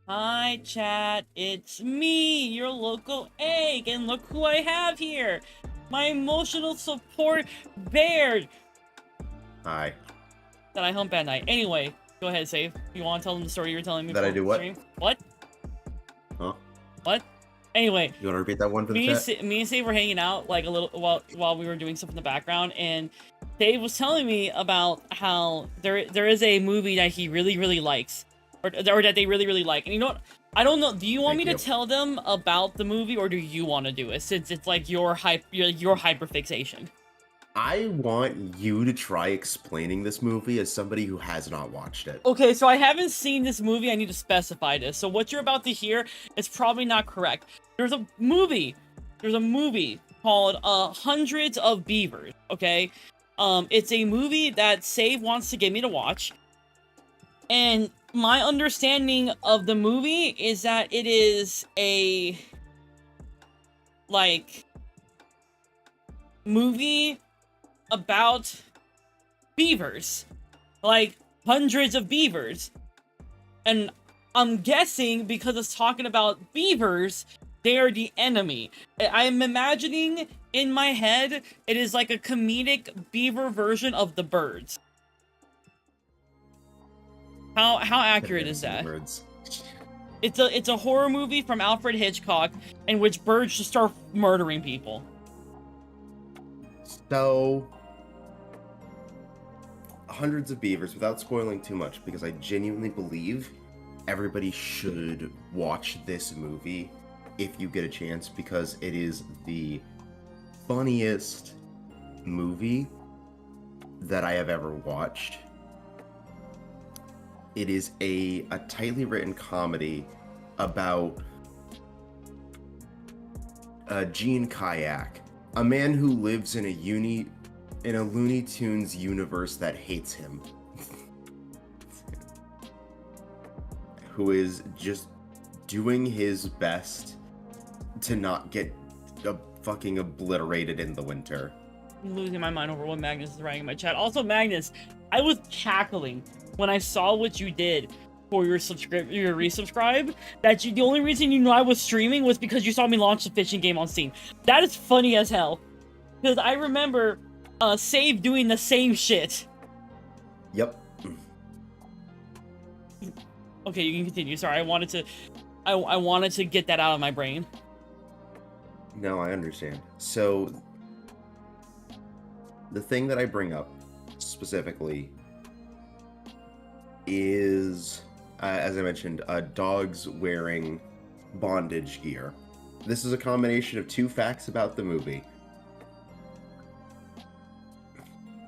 Hi, chat. It's me, your local egg, and look who I have here. My emotional support bear Hi. that I hump at night. Anyway, go ahead, Save. You want to tell them the story you were telling me That I before do the what? stream? What? Huh? What? Anyway, You want to repeat that one for the chat? me and Save were hanging out like a little while we were doing stuff in the background, and Dave was telling me about how there is a movie that he really likes, or that they really like. And you know what? I don't know. Do you want Thank me you. to tell them about the movie, or do you want to do it since it's like your hyperfixation? I want you to try explaining this movie as somebody who has not watched it. Okay, so I haven't seen this movie. I need to specify this. So what you're about to hear is probably not correct. There's a movie called Hundreds of Beavers, okay? It's a movie that Save wants to get me to watch. And my understanding of the movie is that it is a like movie about beavers. Like hundreds of beavers. And I'm guessing because it's talking about beavers, they are the enemy. I'm imagining in my head it is like a comedic beaver version of The Birds. How accurate is that? Birds. It's a horror movie from Alfred Hitchcock in which birds just start murdering people. So, Hundreds of Beavers, without spoiling too much, because I genuinely believe everybody should watch this movie if you get a chance, because it is the funniest movie that I have ever watched. It is a tightly written comedy about Gene Kayak, a man who lives in a Looney Tunes universe that hates him. Who is just doing his best to not get fucking obliterated in the winter. I'm losing my mind over what Magnus is writing in my chat. Also, Magnus, I was cackling when I saw what you did for your resubscribe. That the only reason you knew I was streaming was because you saw me launch the fishing game on Steam. That is funny as hell. Because I remember Save doing the same shit. Yep. Okay, you can continue. Sorry, I wanted to get that out of my brain. No, I understand. So, the thing that I bring up specifically is, as I mentioned, dogs wearing bondage gear. This is a combination of two facts about the movie.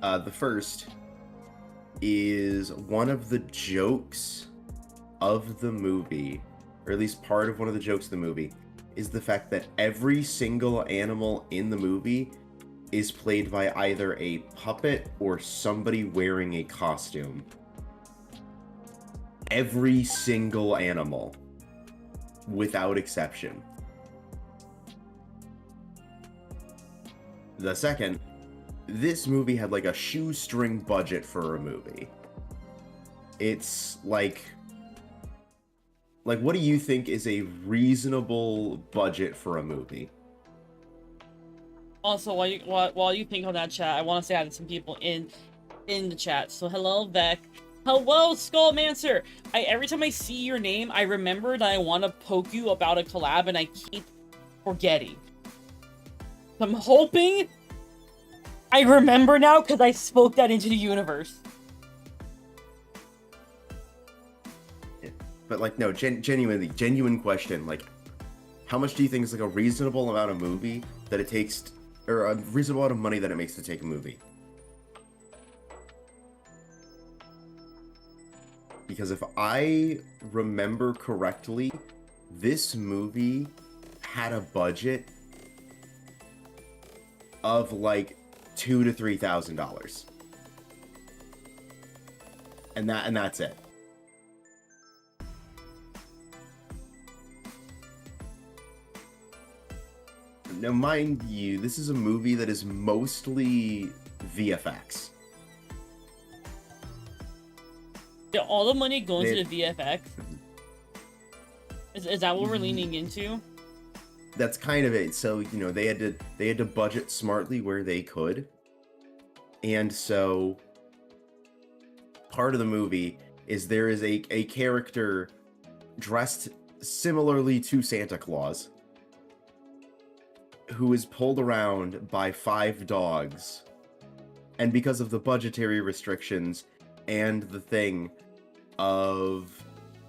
The first is one of the jokes of the movie, or at least part of one of the jokes of the movie, is the fact that every single animal in the movie is played by either a puppet or somebody wearing a costume. Every single animal, without exception. The second, this movie had like a shoestring budget for a movie. It's like what do you think is a reasonable budget for a movie? Also, while you think on that chat, I want to say hi to some people in the chat. So hello, Vec. Hello, Skullmancer. Every time I see your name, I remember that I want to poke you about a collab, and I keep forgetting. I'm hoping I remember now because I spoke that into the universe. But like, no, genuine question. Like, how much do you think is like a reasonable amount of movie that it takes, or a reasonable amount of money that it makes to take a movie? Because if I remember correctly, this movie had a budget of like $2,000 to $3,000, and that's it. Now, mind you, this is a movie that is mostly VFX. Yeah, all the money goes to the VFX. Is that what we're leaning into? That's kind of it. So, you know, they had to budget smartly where they could. And so part of the movie is there is a character dressed similarly to Santa Claus who is pulled around by 5 dogs. And because of the budgetary restrictions and the thing of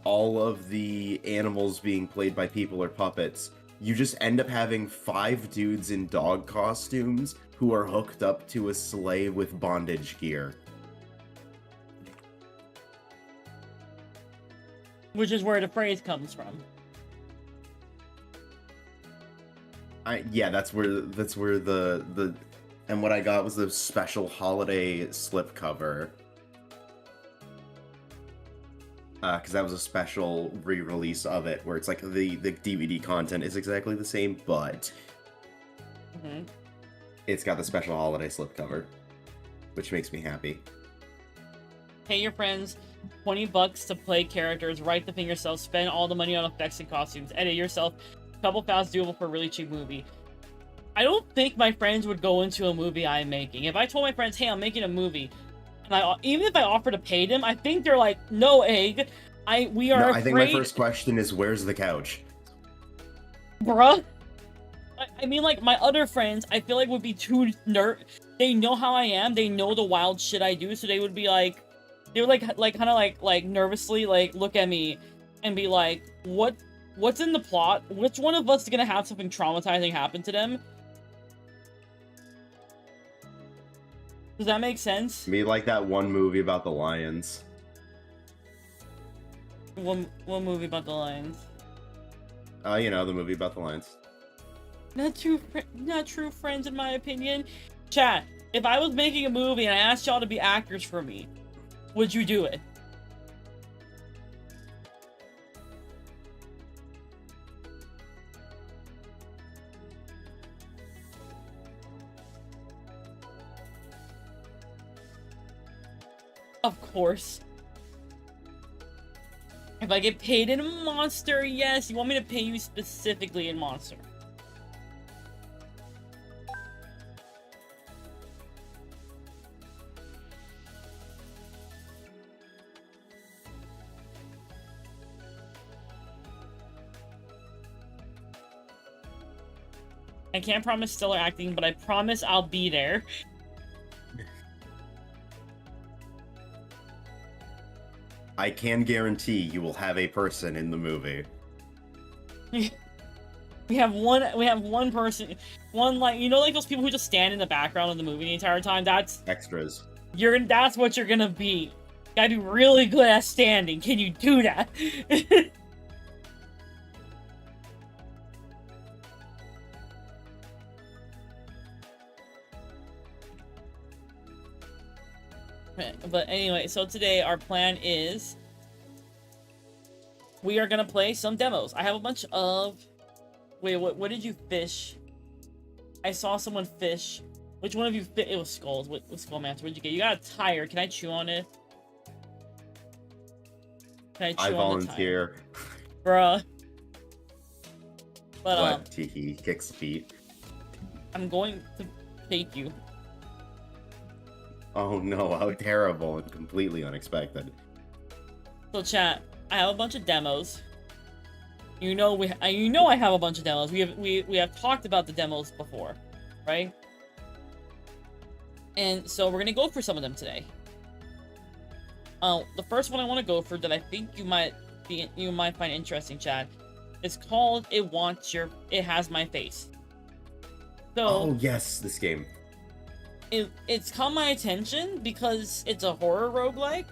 all of the animals being played by people or puppets, you just end up having 5 dudes in dog costumes who are hooked up to a sleigh with bondage gear. Which is where the phrase comes from. Yeah, that's where the and what I got was the special holiday slipcover. Because that was a special re-release of it, where it's like the DVD content is exactly the same, but it's got the special holiday slipcover, which makes me happy. Pay your friends $20 to play characters, write the thing yourself, spend all the money on effects and costumes, edit yourself, couple thousand doable for a really cheap movie. I don't think my friends would go into a movie I'm making. If I told my friends, hey, I'm making a movie, and even if I offer to pay them, I think they're like, no, Egg. We are afraid... I think my first question is, where's the couch? Bruh. I mean, like, my other friends, I feel like would be too They know how I am. They know the wild shit I do, so they would be like... They would, kind of, nervously, look at me and be like, what's in the plot? Which one of us is gonna have something traumatizing happen to them? Does that make sense? Me like that one movie about the lions. One movie about the lions. You know, the movie about the lions. Not true friends, in my opinion. Chat, if I was making a movie and I asked y'all to be actors for me, would you do it? Of course. If I get paid in Monster, yes. You want me to pay you specifically in Monster? I can't promise stellar acting, but I promise I'll be there. I can guarantee you will have a person in the movie. We have one person, you know, like those people who just stand in the background of the movie the entire time. That's extras. That's what you're gonna be. You gotta be really good at standing. Can you do that? But anyway, so today our plan is we are gonna play some demos. I have a bunch of... Wait, what did you fish? I saw someone fish. Which one of you fit? It was Skulls. What Skullmaster? What did you get? You got a tire. Can I chew on it? Can I chew on volunteer. The tire? Bruh. But, what? He kicks feet. I'm going to take you. Oh no, how terrible and completely unexpected. So chat, I have a bunch of demos. You know I have a bunch of demos. We have talked about the demos before, right? And so we're gonna go for some of them today. The first one I want to go for that I think you might find interesting, chat, is called It Has My Face. So, oh yes, this game. It's caught my attention because it's a horror roguelike.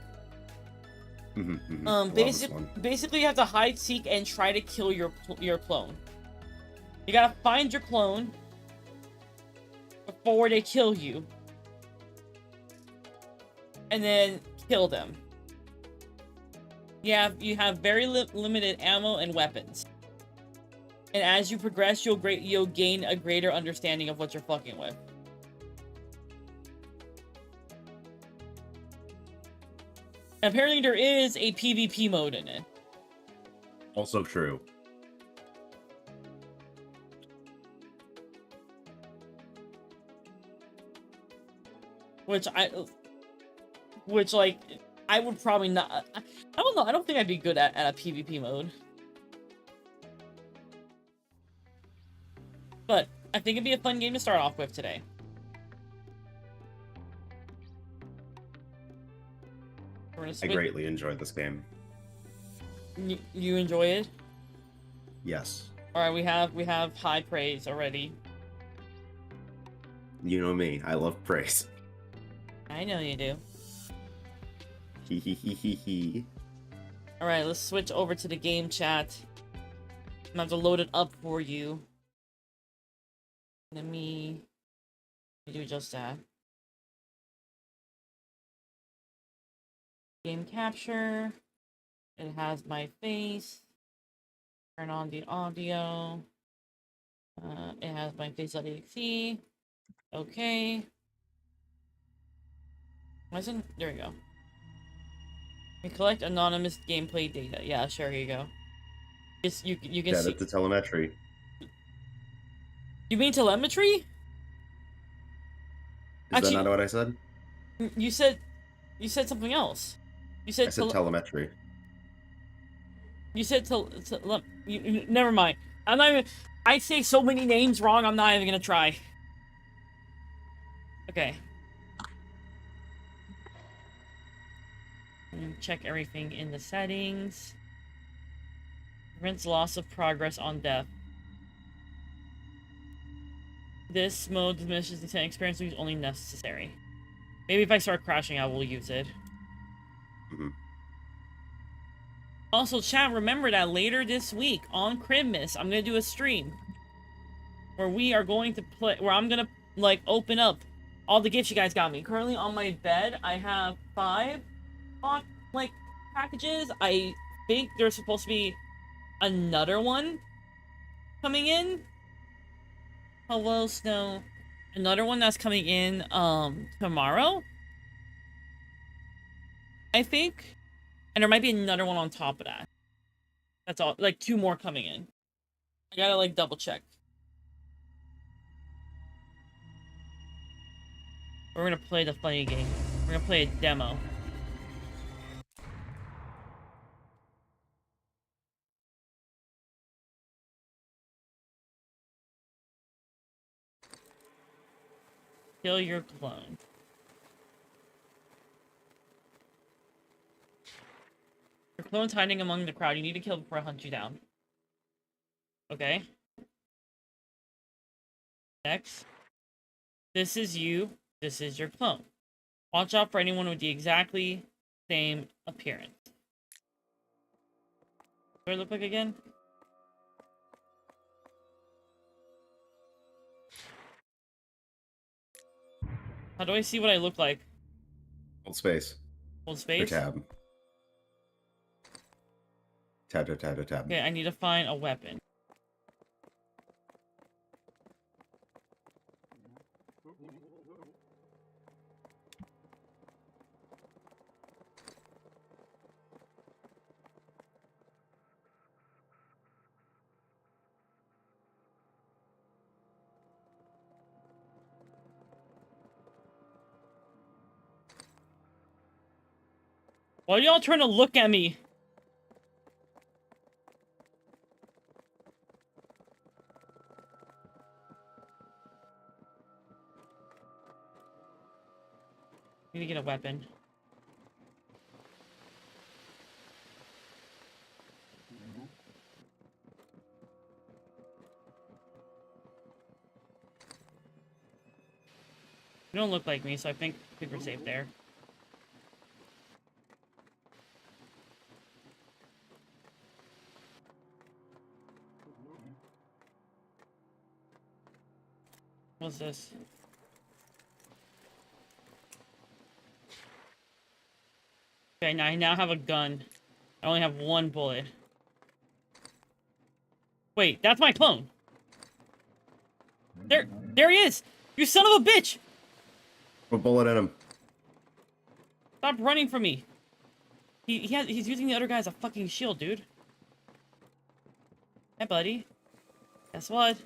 Basically you have to hide, seek, and try to kill your clone. You gotta find your clone before they kill you, and then kill them. You have very limited ammo and weapons, and as you progress, you'll gain a greater understanding of what you're fucking with. Apparently there is a PvP mode in it. Also true. which like I would probably not. I don't know. I don't think I'd be good at a PvP mode. But I think it'd be a fun game to start off with today. I greatly enjoyed this game. You enjoy it? Yes. All right, we have high praise already. You know me. I love praise. I know you do. Hee. All right, let's switch over to the game chat. I'm gonna have to load it up for you. Let me do just that. Game capture. It has my face. Turn on the audio. It has my face.exe. Okay. There we go. We collect anonymous gameplay data. Yeah, sure, here you go. Just you can see. Yeah, that's the telemetry. You mean telemetry? Is that not what I said? You said something else. You said I said telemetry. You said never mind. I'm not even. I say so many names wrong. I'm not even gonna try. Okay. Check everything in the settings. Prevents loss of progress on death. This mode diminishes the experience use only necessary. Maybe if I start crashing, I will use it. Also, chat, remember that later this week on Christmas, I'm gonna do a stream where we are going to play. Where I'm gonna like open up all the gifts you guys got me. Currently on my bed, I have 5 like packages. I think there's supposed to be another one coming in. Hello, Snow. Another one that's coming in tomorrow, I think. And there might be another one on top of that. That's all. Like 2 more coming in. I gotta like double check. We're gonna play the funny game. We're gonna play a demo. Kill your clone. Your clone's hiding among the crowd. You need to kill before I hunt you down. Okay. Next. This is you. This is your clone. Watch out for anyone with the exactly same appearance. What do I look like again? How do I see what I look like? Hold space. Hold space? Or tab. Tab. Okay, I need to find a weapon. Why are y'all trying to look at me? Need to get a weapon. You don't look like me, so I think we're safe there. What's this? Okay, now I now have a gun. I only have 1 bullet. Wait, that's my clone. There he is! You son of a bitch! Put a bullet in him. Stop running from me. He's using the other guy as a fucking shield, dude. Hey, buddy. Guess what?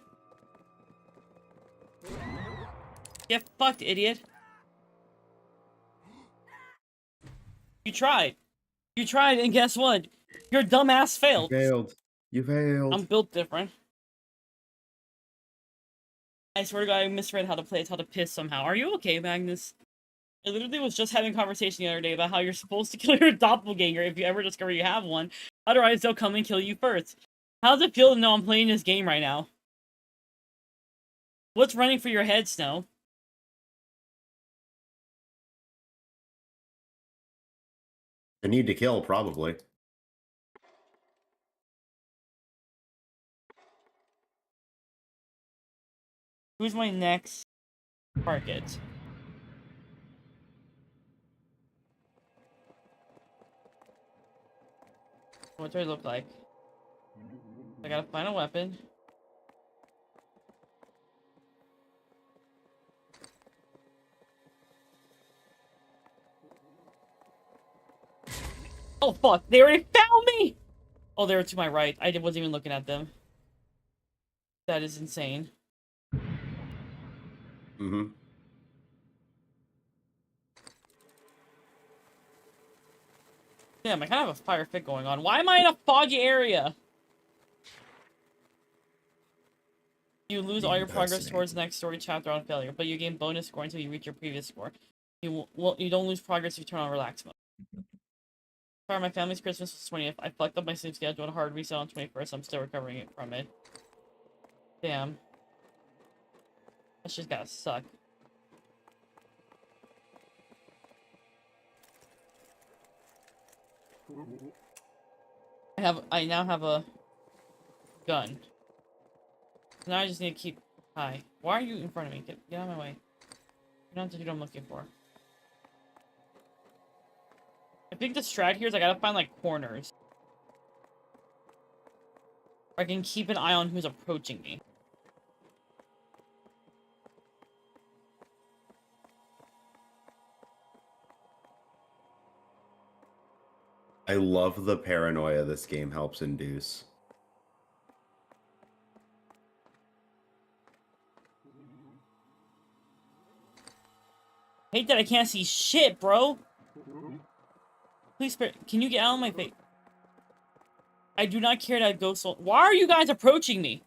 Get fucked, idiot. You tried. You tried, and guess what? Your dumbass You failed. failed. You failed. I'm built different. I swear to God, I misread how to play. It's how to piss somehow. Are you okay, Magnus? I literally was just having a conversation the other day about how you're supposed to kill your doppelganger if you ever discover you have one. Otherwise, they'll come and kill you first. How does it feel to know I'm playing this game right now? What's running for your head, Snow? The need to kill, probably. Who's my next target? What do I look like? I gotta find a weapon. Oh fuck, they already found me! Oh, they were to my right. I wasn't even looking at them. That is insane. Mm-hmm. Damn, I kind of have a fire fit going on. Why am I in a foggy area? You lose all your progress towards the next story chapter on failure, but you gain bonus score until you reach your previous score. You don't lose progress if you turn on relax mode. Sorry, my family's Christmas was 20th. I fucked up my sleep schedule and hard reset on 21st. I'm still recovering from it. Damn. That's just gotta suck. I now have a gun. Now I just need to keep high. Why are you in front of me? Get out of my way. You're not the dude I'm looking for. I think the strat here is I gotta find like corners. Where I can keep an eye on who's approaching me. I love the paranoia this game helps induce. Hate that I can't see shit, bro. Please, can you get out of my face? I do not care that go so. Why are you guys approaching me?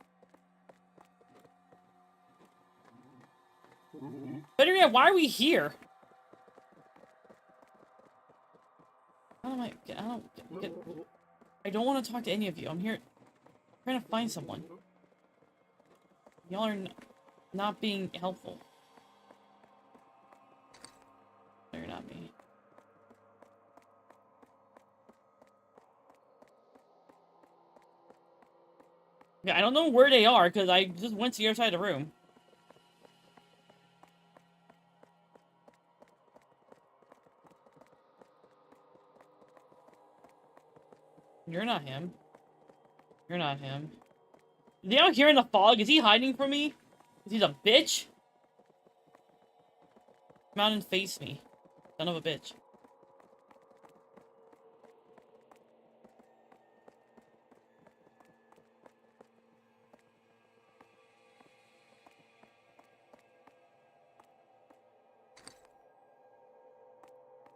Better yet, why are we here? How am I? I don't want to talk to any of you. I'm here trying to find someone. Y'all are not being helpful. No, you're not me. Yeah, I don't know where they are because I just went to the other side of the room. You're not him. You're not him. Is he out here in the fog? Is he hiding from me? Is he a bitch? Come out and face me. Son of a bitch.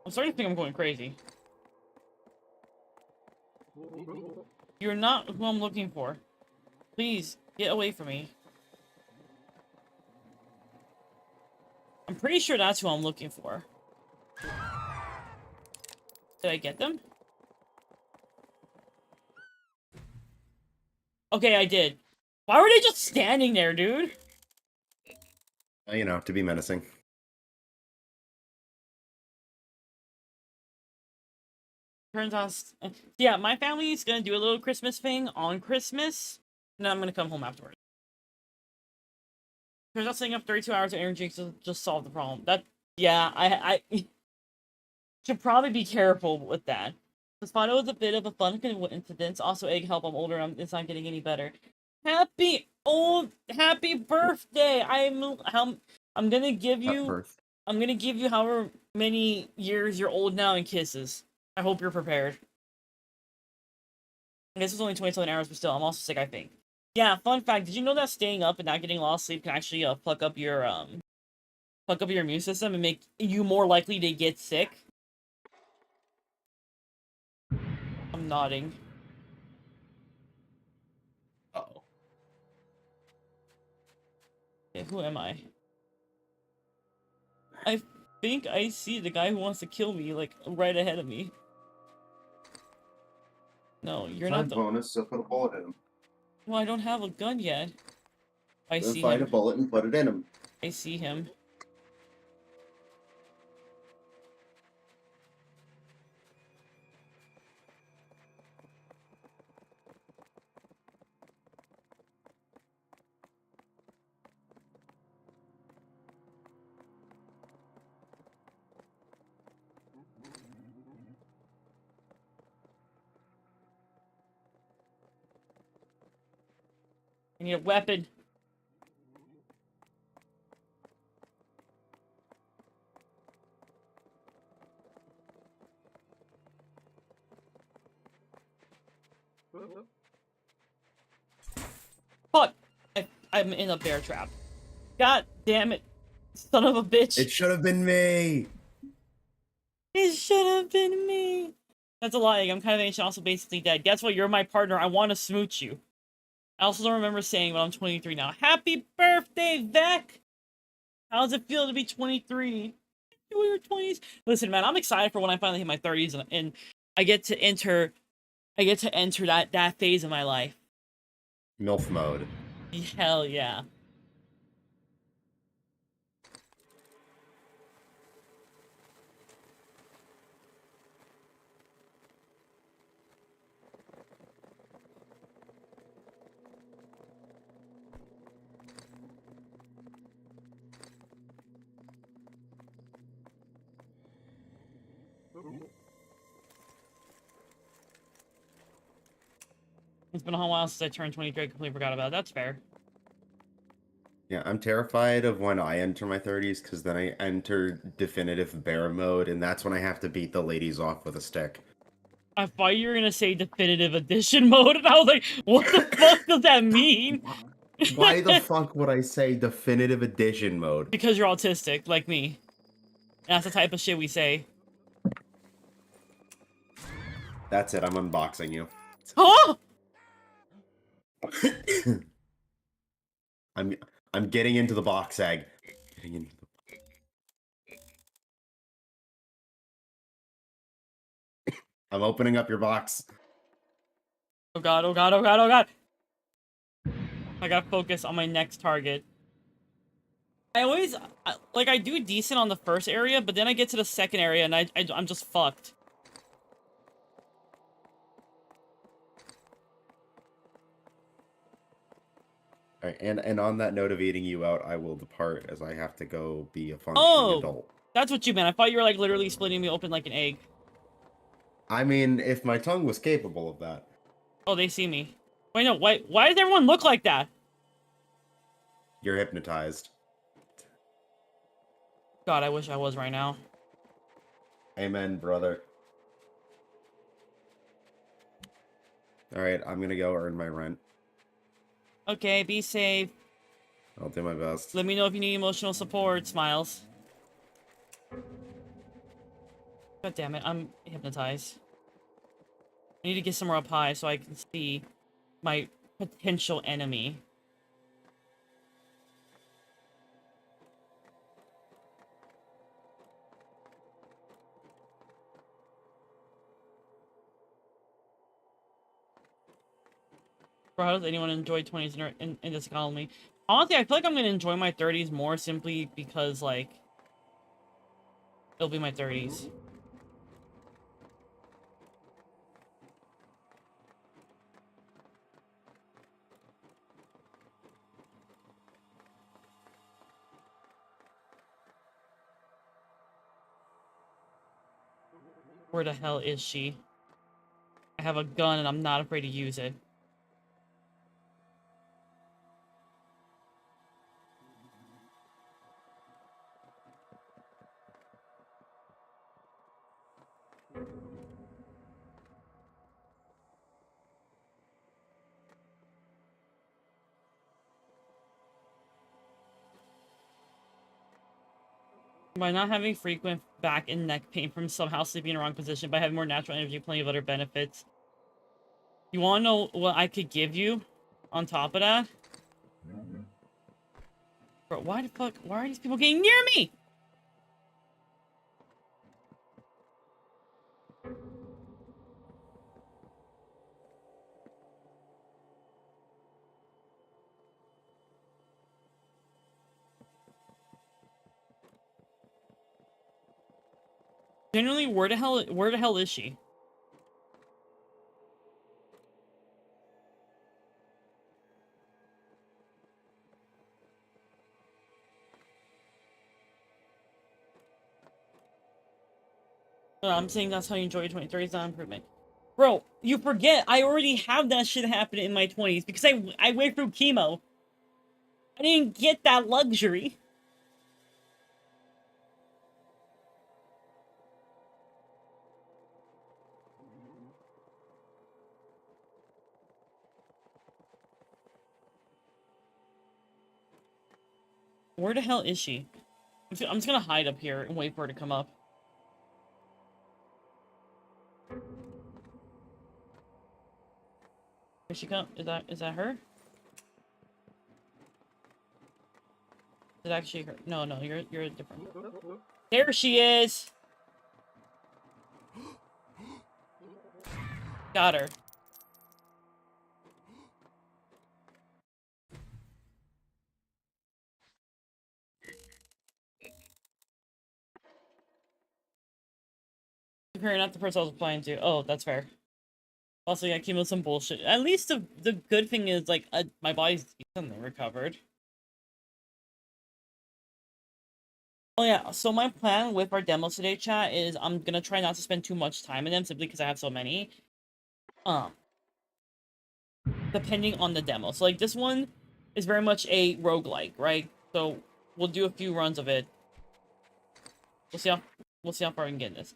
I'm starting to think I'm going crazy. You're not who I'm looking for. Please, get away from me. I'm pretty sure that's who I'm looking for. Did I get them? Okay, I did. Why were they just standing there, dude? You know, to be menacing. Turns out, yeah, my family's gonna do a little Christmas thing on Christmas, and then I'm gonna come home afterwards. Turns out staying up 32 hours of energy to just solve the problem. Yeah, I should probably be careful with that. The spotto was a bit of a fun coincidence. Also, egg help. I'm older. It's not getting any better. Happy birthday! I'm gonna give you. I'm gonna give you however many years you're old now and kisses. I hope you're prepared. I guess it's only 27 hours, but still, I'm also sick, I think. Yeah, fun fact, did you know that staying up and not getting a lot of sleep can actually fuck up your immune system and make you more likely to get sick? nodding. Uh-oh. Okay, who am I? I think I see the guy who wants to kill me, like, right ahead of me. No, you're not the... bonus, so put a bullet in him. Well, I don't have a gun yet. I Then see find him. a bullet and put it in him. I see him. I need a weapon. Fuck! I'm in a bear trap. God damn it. Son of a bitch. It should have been me. It should have been me. That's a lie. I'm kind of ancient, also basically dead. Guess what? You're my partner. I want to smooch you. I also don't remember saying, but I'm 23 now. Happy birthday, Vec! How does it feel to be 23? We were 20s. Listen, man, I'm excited for when I finally hit my 30s and I get to enter that phase of my life. MILF mode. Hell yeah. It's been a whole while since I turned 23. I completely forgot about it. That's fair. Yeah, I'm terrified of when I enter my 30s because then I enter definitive bear mode, and that's when I have to beat the ladies off with a stick. I thought you were gonna say definitive edition mode, and I was like, what the fuck does that mean? Why the fuck would I say definitive edition mode? Because you're autistic, like me. And that's the type of shit we say. That's it, I'm unboxing you. Huh? I'm getting into the box egg. Getting into the... I'm opening up your box. Oh god, oh god, oh god, oh god! I gotta focus on my next target. I always, like, I do decent on the first area, but then I get to the second area and I'm just fucked. Alright, and on that note of eating you out, I will depart as I have to go be a functioning adult. That's what you meant. I thought you were, like, literally splitting me open like an egg. I mean, if my tongue was capable of that. Oh, they see me. Wait, no, why does everyone look like that? You're hypnotized. God, I wish I was right now. Amen, brother. Alright, I'm gonna go earn my rent. Okay, be safe. I'll do my best. Let me know if you need emotional support, Smiles. God damn it, I'm hypnotized. I need to get somewhere up high so I can see my potential enemy. Bro, how does anyone enjoy 20s in this economy? Honestly, I feel like I'm gonna enjoy my 30s more simply because, like, it'll be my 30s. Where the hell is she? I have a gun and I'm not afraid to use it. By not having frequent back and neck pain from somehow sleeping in the wrong position, by having more natural energy, plenty of other benefits. You want to know what I could give you on top of that? Bro, why the fuck? Why are these people getting near me? Generally, where the hell is she? I'm saying that's how you enjoy your 23. It's not improvement. Bro, you forget I already have that shit happen in my 20s because I went through chemo. I didn't get that luxury. Where the hell is she? I'm just gonna hide up here and wait for her to come up. Here she come? Is that her? Is it actually her? No, you're different. There she is! Got her. Apparently not the person I was applying to. Oh, that's fair. Also, yeah, chemo some bullshit. At least the good thing is, like, my body's decently recovered. Oh yeah, so my plan with our demos today, chat, is I'm gonna try not to spend too much time in them simply because I have so many. Depending on the demo. So like this one is very much a roguelike, right? So we'll do a few runs of it. We'll see how far we can get in this.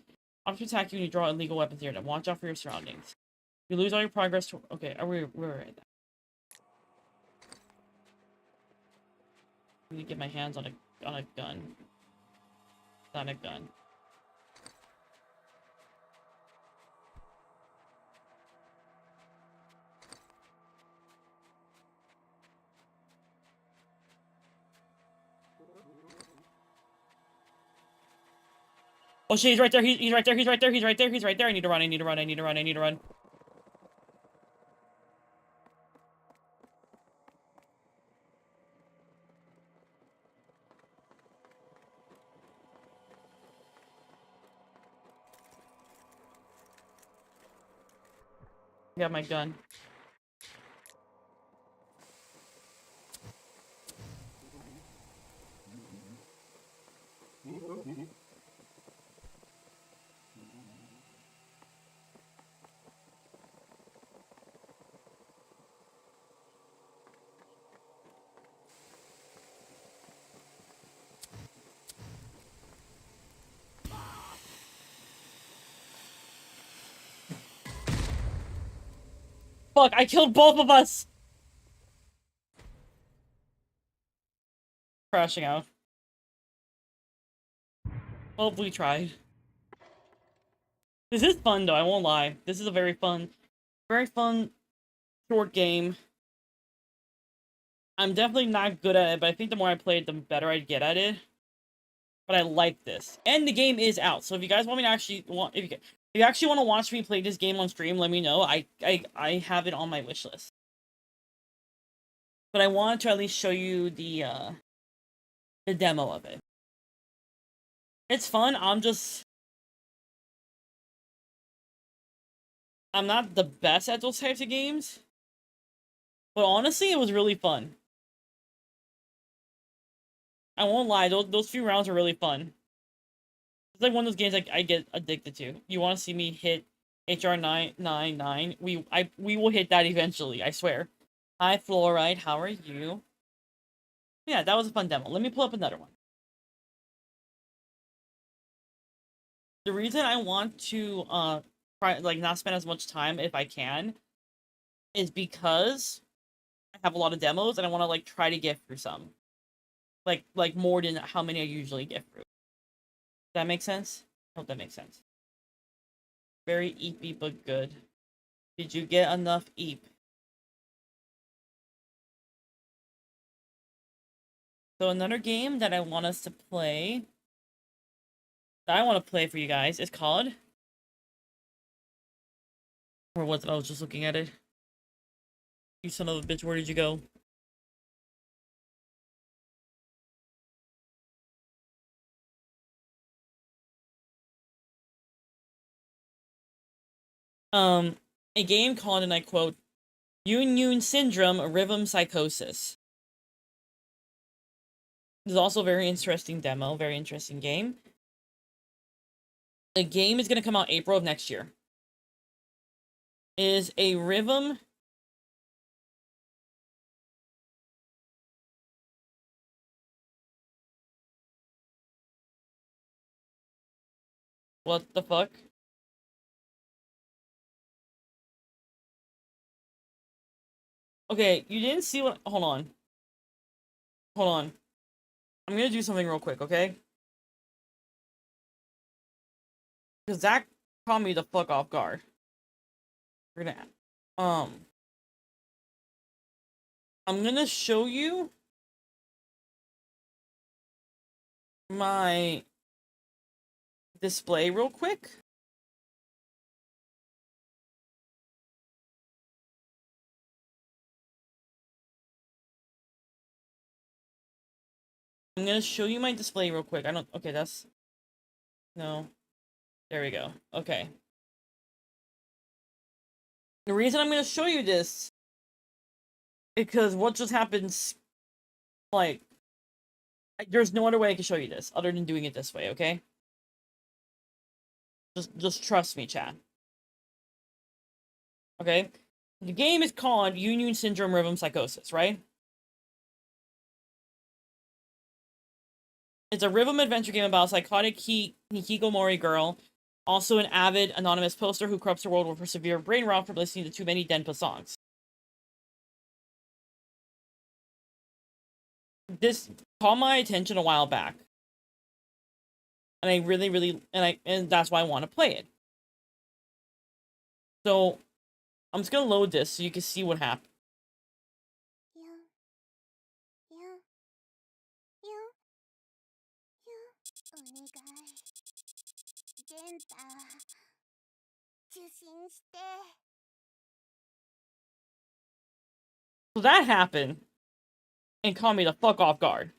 After attack you when you draw illegal weapons here. Watch out for your surroundings. You lose all your progress to okay, we're right there. I need to get my hands on a gun. Not a gun. Oh shit, he's right there, he's right there, he's right there, he's right there, he's right there. I need to run, I need to run, I need to run, I need to run. I got my gun. Fuck, I killed both of us! Crashing out. Well, we tried. This is fun, though, I won't lie. This is a very fun short game. I'm definitely not good at it, but I think the more I play it, the better I get at it. But I like this. And the game is out, so if you guys want me to actually if you actually want to watch me play this game on stream, let me know. I have it on my wish list. But I wanted to at least show you the demo of it. It's fun. I'm not the best at those types of games. But honestly, it was really fun. I won't lie, those few rounds are really fun. It's like one of those games I get addicted to. You want to see me hit HR 999? We will hit that eventually, I swear. Hi, Fluoride, how are you? Yeah, that was a fun demo. Let me pull up another one. The reason I want to not spend as much time if I can is because I have a lot of demos and I want to like try to get through some. Like more than how many I usually get through. Does that make sense? I hope that makes sense. Very eepy but good. Did you get enough EAP? So another game that I want us to play, that I want to play for you guys, is called... Or was it? I was just looking at it. You son of a bitch, where did you go? A game called, and I quote, Yun Syndrome Rhythm Psychosis. There's also a very interesting demo, very interesting game. The game is going to come out April of next year. It is a rhythm... What the fuck? Okay, you didn't see what... Hold on. Hold on. I'm gonna do something real quick, okay? Because that caught me the fuck off guard. We're gonna... I'm gonna show you... my... display real quick. I'm gonna show you my display real quick. I don't... Okay, that's... No. There we go. Okay. The reason I'm gonna show you this... because what just happens... Like... There's no other way I can show you this, other than doing it this way, okay? Just trust me, chat. Okay? The game is called Yun Syndrome Rhythm Psychosis, right? It's a rhythm adventure game about a psychotic hikikomori girl, also an avid anonymous poster who corrupts the world with her severe brain rot from listening to too many Denpa songs. This caught my attention a while back. And I really, and that's why I want to play it. So, I'm just gonna load this so you can see what happened. So that happened, and caught me the fuck off guard.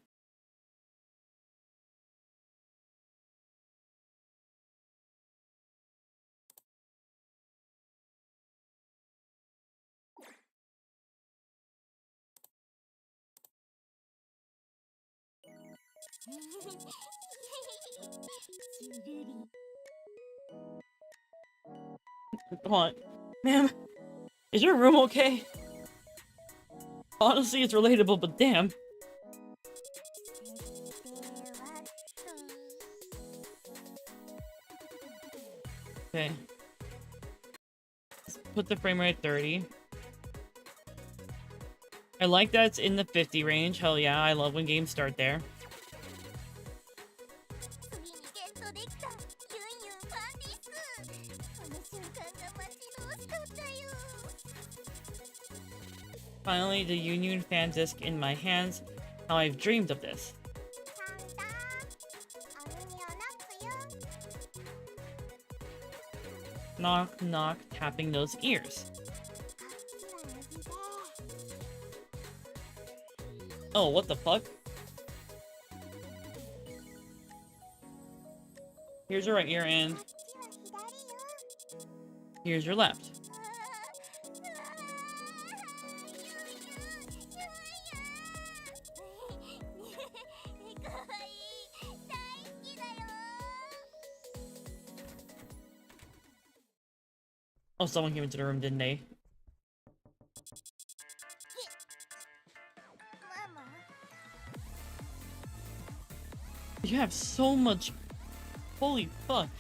Hold on. Ma'am, is your room okay? Honestly, it's relatable, but damn. Okay. Let's put the frame rate at 30. I like that it's in the 50 range. Hell yeah, I love when games start there. Finally, the Yun fan disc in my hands. How I've dreamed of this. Knock, knock, tapping those ears. Oh, what the fuck? Here's your right ear and... here's your left. Oh, someone came into the room, didn't they? You have so much... Holy fuck.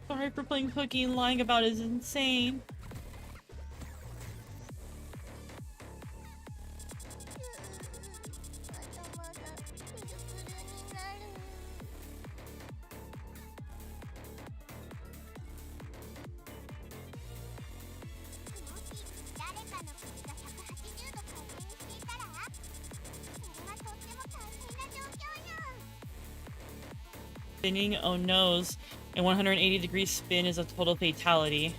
Sorry for playing hooky and lying about it is insane. spinning. Oh noes. A 180-degree spin is a total fatality.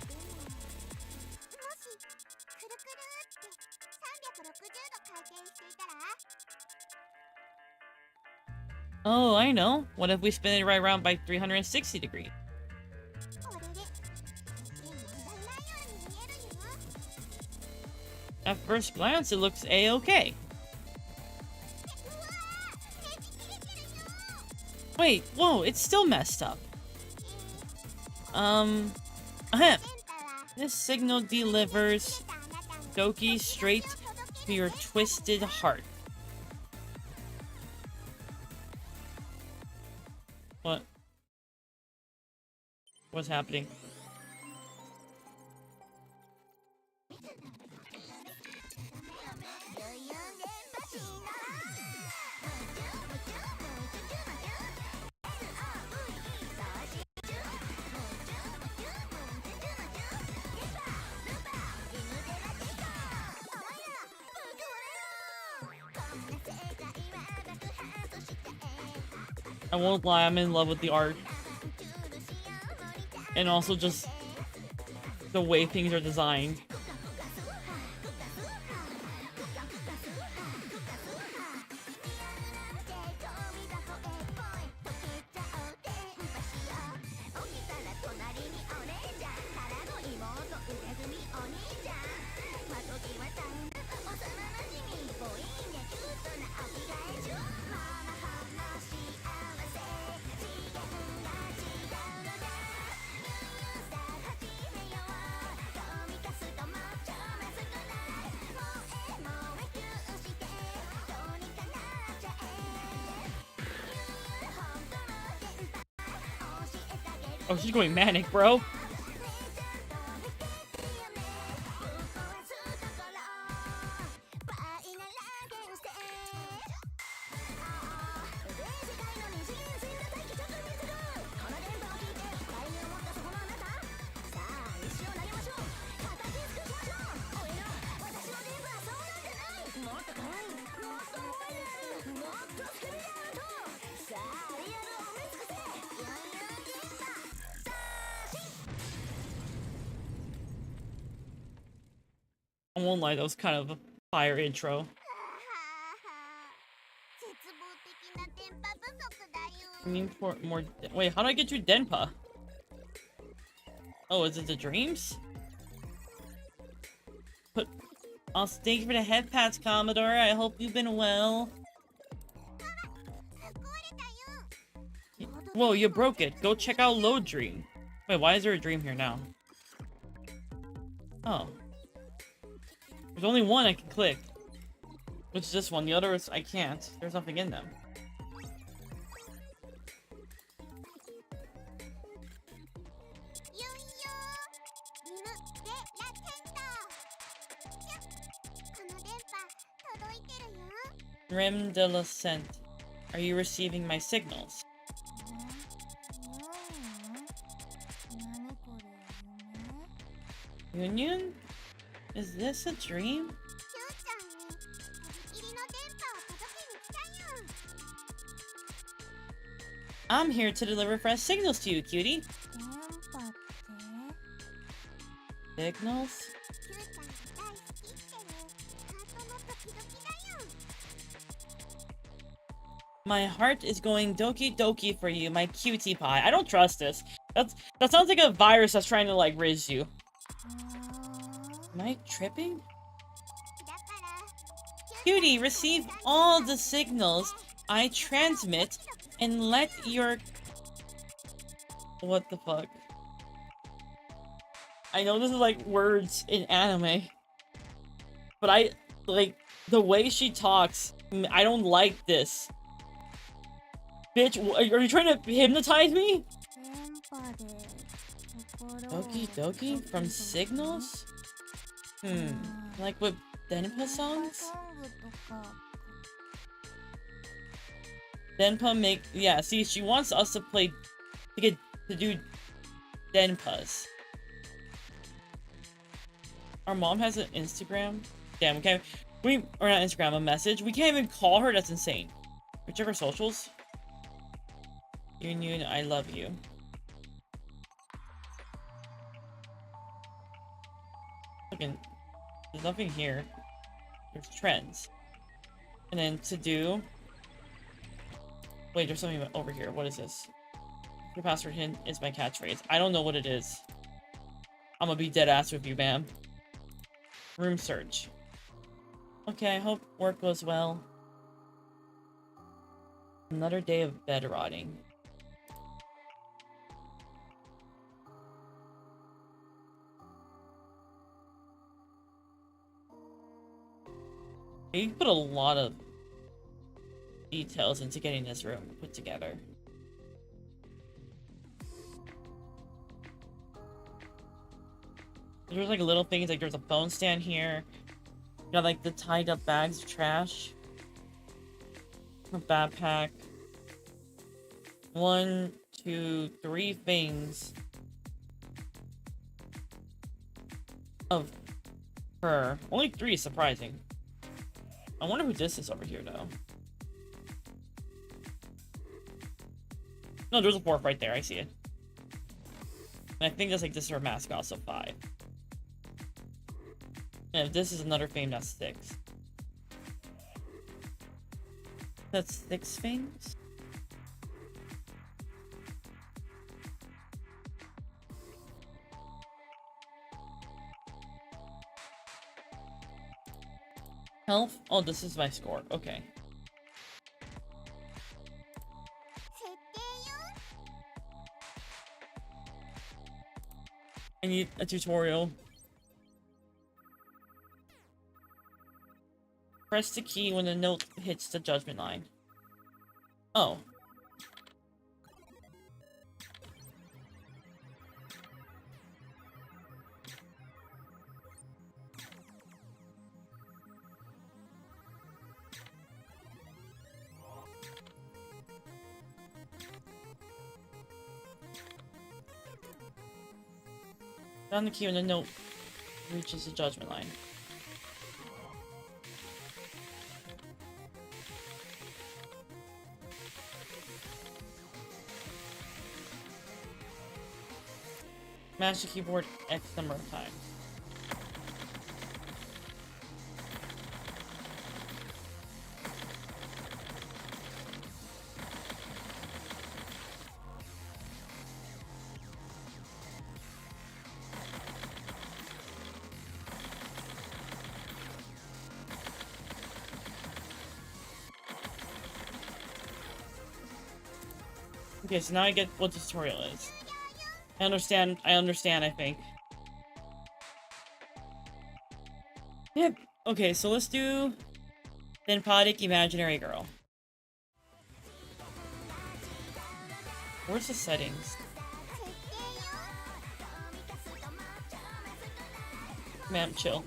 Oh, I know. What if we spin it right around by 360 degrees? At first glance, it looks a-okay. Wait, whoa, it's still messed up. This signal delivers Doki straight to your twisted heart. What? What's happening? I won't lie, I'm in love with the art. And also just the way things are designed. Oh, she's going manic, bro. I won't lie, that was kind of a fire intro. I mean, for more. Wait, how do I get you Denpa? Oh, is it the dreams? But I'll thank you for the head pats, Commodore. I hope you've been well. Whoa, you broke it. Go check out Load Dream. Wait, why is there a dream here now? Oh. There's only one I can click. Which is this one. The others I can't. There's nothing in them. Rim de la Scent. Are you receiving my signals? Union? Is this a dream? I'm here to deliver fresh signals to you, cutie. Signals? My heart is going doki doki for you, my cutie pie. I don't trust this. That sounds like a virus that's trying to, like, riz you. Am I tripping? Cutie, receive all the signals I transmit and let your... What the fuck? I know this is like words in anime, but I, like, the way she talks, I don't like this. Bitch, are you trying to hypnotize me? Doki Doki from Signals? Like with Denpa songs? Denpa yeah, see, she wants us to play, to do Denpas. Our mom has an Instagram. Damn, okay. Or not Instagram, a message. We can't even call her, that's insane. We check our socials. Union, I love you. Fucking, there's nothing here. There's trends. And then to do. Wait, there's something over here. What is this? Your password hint is my catchphrase. I don't know what it is. I'm gonna be dead ass with you, ma'am. Room search. Okay, I hope work goes well. Another day of bed rotting. You put a lot of details into getting this room put together. There's like little things, like there's a phone stand here. You got like the tied up bags of trash. A backpack. 1, 2, 3 things of her. Only 3 is surprising. I wonder who this is over here though. No, there's a 4th right there, I see it. And I think that's like this is her mascot, so 5. And if this is another thing, that's 6. That's 6 things? Health? Oh, this is my score. Okay. I need a tutorial. Press the key when the note hits the judgment line. Oh. Down the key when the note reaches the judgment line. Mash the keyboard X number of times. Okay, so now I get what the tutorial is. I understand, I think. Yep. Okay, so let's do Synpodic Imaginary Girl. Where's the settings? Man, chill.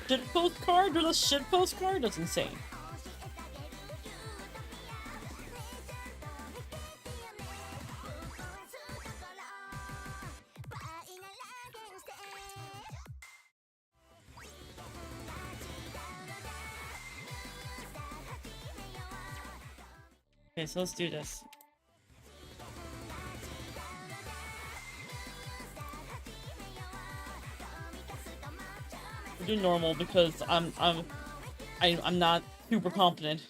Shit postcard? There's a shit postcard? That's insane. Okay, so let's do this. We'll do normal because I'm not super confident.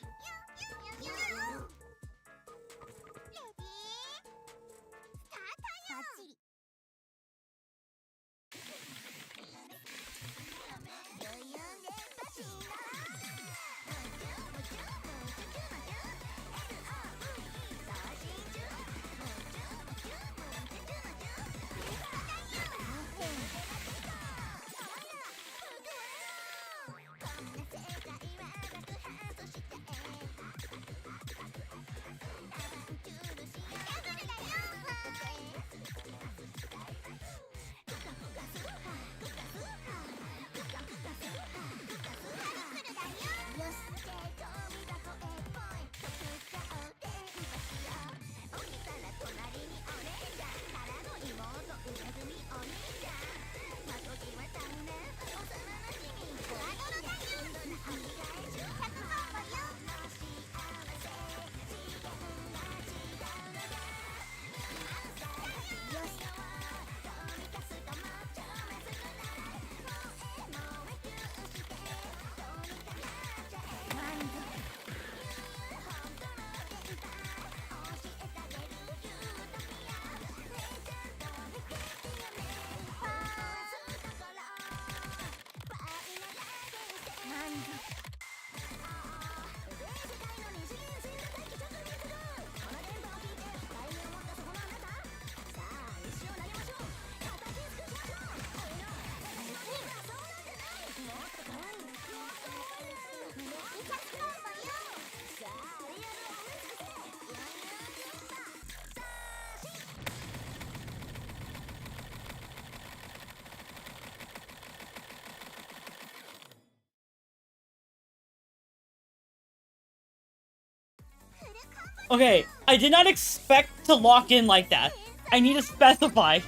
Okay, I did not expect to lock in like that. I need to specify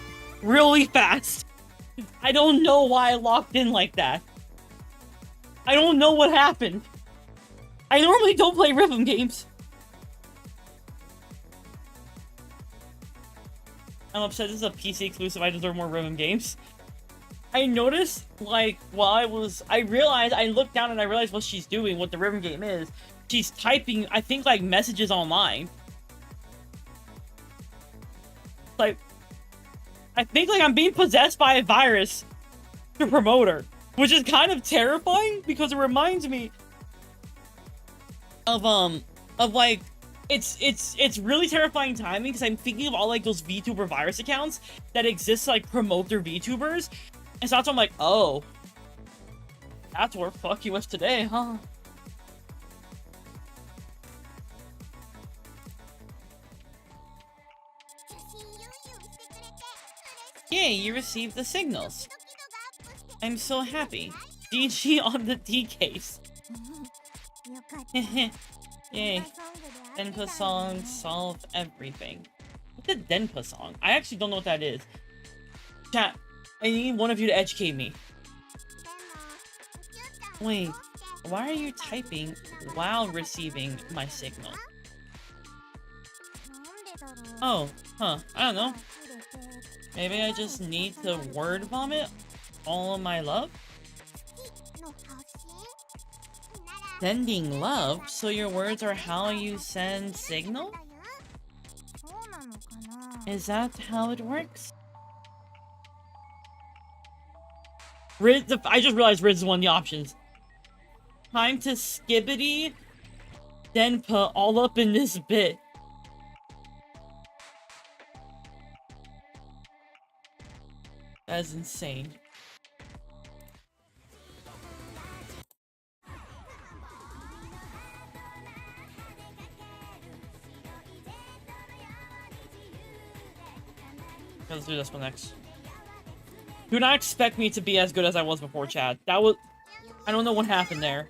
really fast. I don't know why I locked in like that. I don't know what happened. I normally don't play rhythm games. I'm upset this is a PC exclusive. I deserve more rhythm games. I noticed, like, while I looked down and I realized what she's doing, what the rhythm game is. She's typing, I think, like, messages online. Like, I think, like, I'm being possessed by a virus to promote her. Which is kind of terrifying, because it reminds me of, like, it's really terrifying timing, because I'm thinking of all, like, those VTuber virus accounts that exist to, like, promote their VTubers. And so that's why I'm like, oh. That's where fuck you with today, huh? Yay, you received the signals. I'm so happy. DG on the D case. Yay. Denpa song solve everything. What's a Denpa song? I actually don't know what that is. Chat, I need one of you to educate me. Wait, why are you typing while receiving my signal? Oh, huh, I don't know. Maybe I just need to word vomit all of my love? Sending love? So your words are how you send signal? Is that how it works? Riz, I just realized Riz is one of the options. Time to skibbity Denpa all up in this bit. That's insane. Let's do this one next. Do not expect me to be as good as I was before, Chad. That was... I don't know what happened there.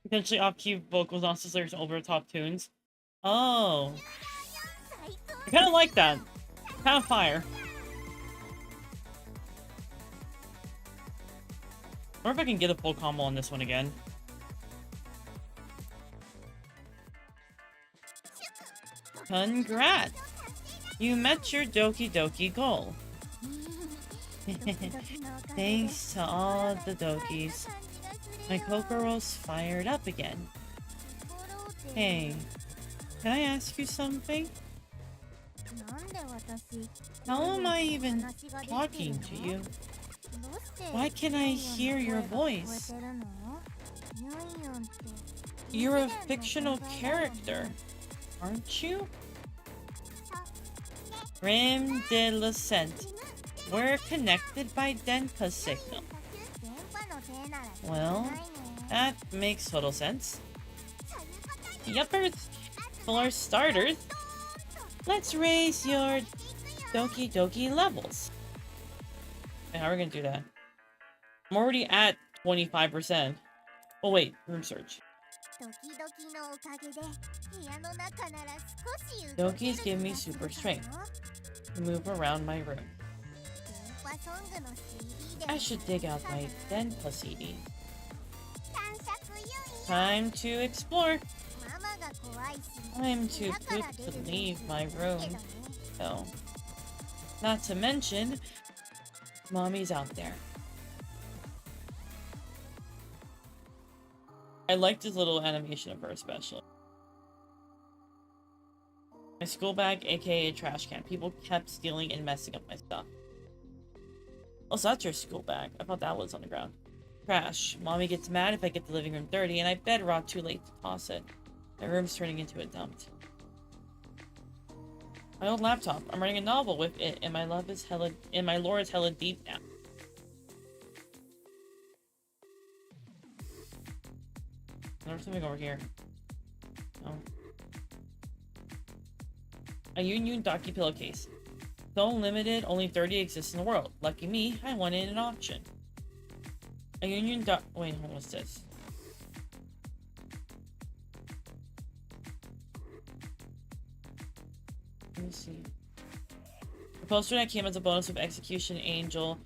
Potentially off-key vocals, not just lyrics over top tunes. Oh. I kind of like that. Kind of fire. I wonder if I can get a full combo on this one again. Congrats! You met your Doki Doki goal. Thanks to all the Dokis. My Kokoro's fired up again. Hey, can I ask you something? How am I even talking to you? Why can't I hear your voice? You're a fictional character, aren't you? Rim de l'Ascent. We're connected by Denpa signal. Well, that makes total sense. Yuppers! For starters, let's raise your Doki Doki levels. Okay, how are we gonna do that? I'm already at 25%. Oh wait, room search. Dokis give me super strength to move around my room. I should dig out my Denpa CD. Time to explore. I'm too pooped to leave my room, though. Not to mention, Mommy's out there. I liked his little animation of her especially. My school bag, aka a trash can. People kept stealing and messing up my stuff. Oh, so that's your school bag. I thought that was on the ground. Trash. Mommy gets mad if I get the living room dirty, and I bed rot too late to toss it. My room's turning into a dump. My old laptop. I'm writing a novel with it, and my lore is hella deep now. There's something over here. Oh. A Yun Doki pillowcase. So limited, only 30 exist in the world. Lucky me, I won it in an auction. A Yun Doki. Wait, what's this? Let me see. The poster that came as a bonus of Execution Angel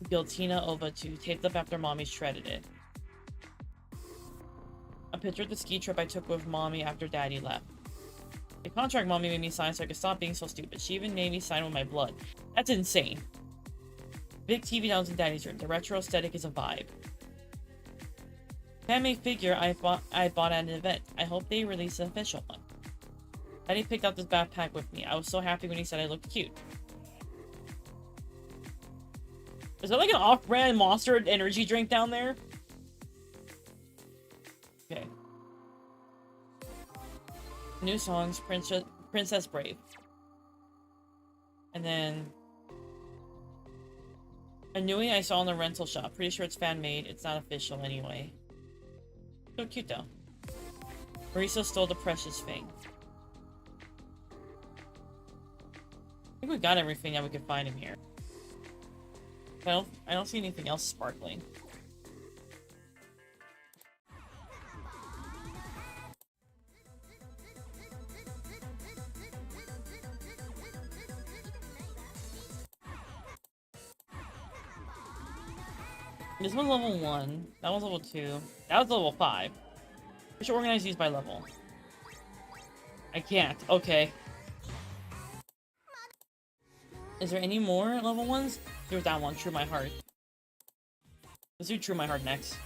Giltina Ova 2, taped up after Mommy shredded it. A picture of the ski trip I took with Mommy after Daddy left. The contract Mommy made me sign so I could stop being so stupid. She even made me sign with my blood. That's insane. Big TV down in Daddy's room. The retro aesthetic is a vibe. Anime figure I bought at an event. I hope they release an official one. Daddy picked up this backpack with me. I was so happy when he said I looked cute. Is that like an off-brand Monster energy drink down there? Okay. New songs, Princess Brave. And then a newie I saw in the rental shop. Pretty sure it's fan-made. It's not official anyway. So cute though. Marisa stole the precious thing. I think we got everything that we could find in here. I don't see anything else sparkling. This one's level 1. That one's level 2. That was level 5. We should organize these by level. I can't. Okay. Is there any more level 1s? There's that one, True My Heart. Let's do True My Heart next.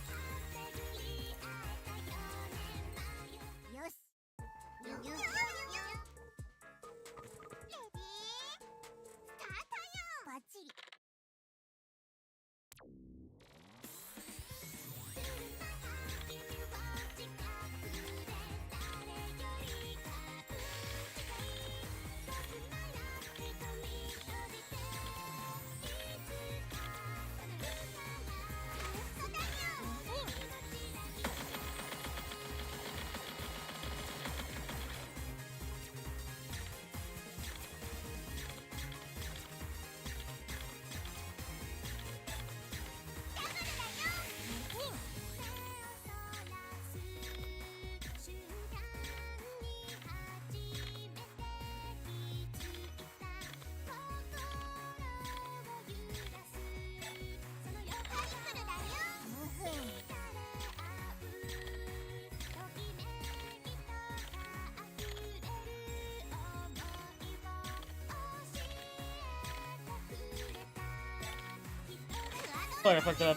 Sorry, I fucked it up.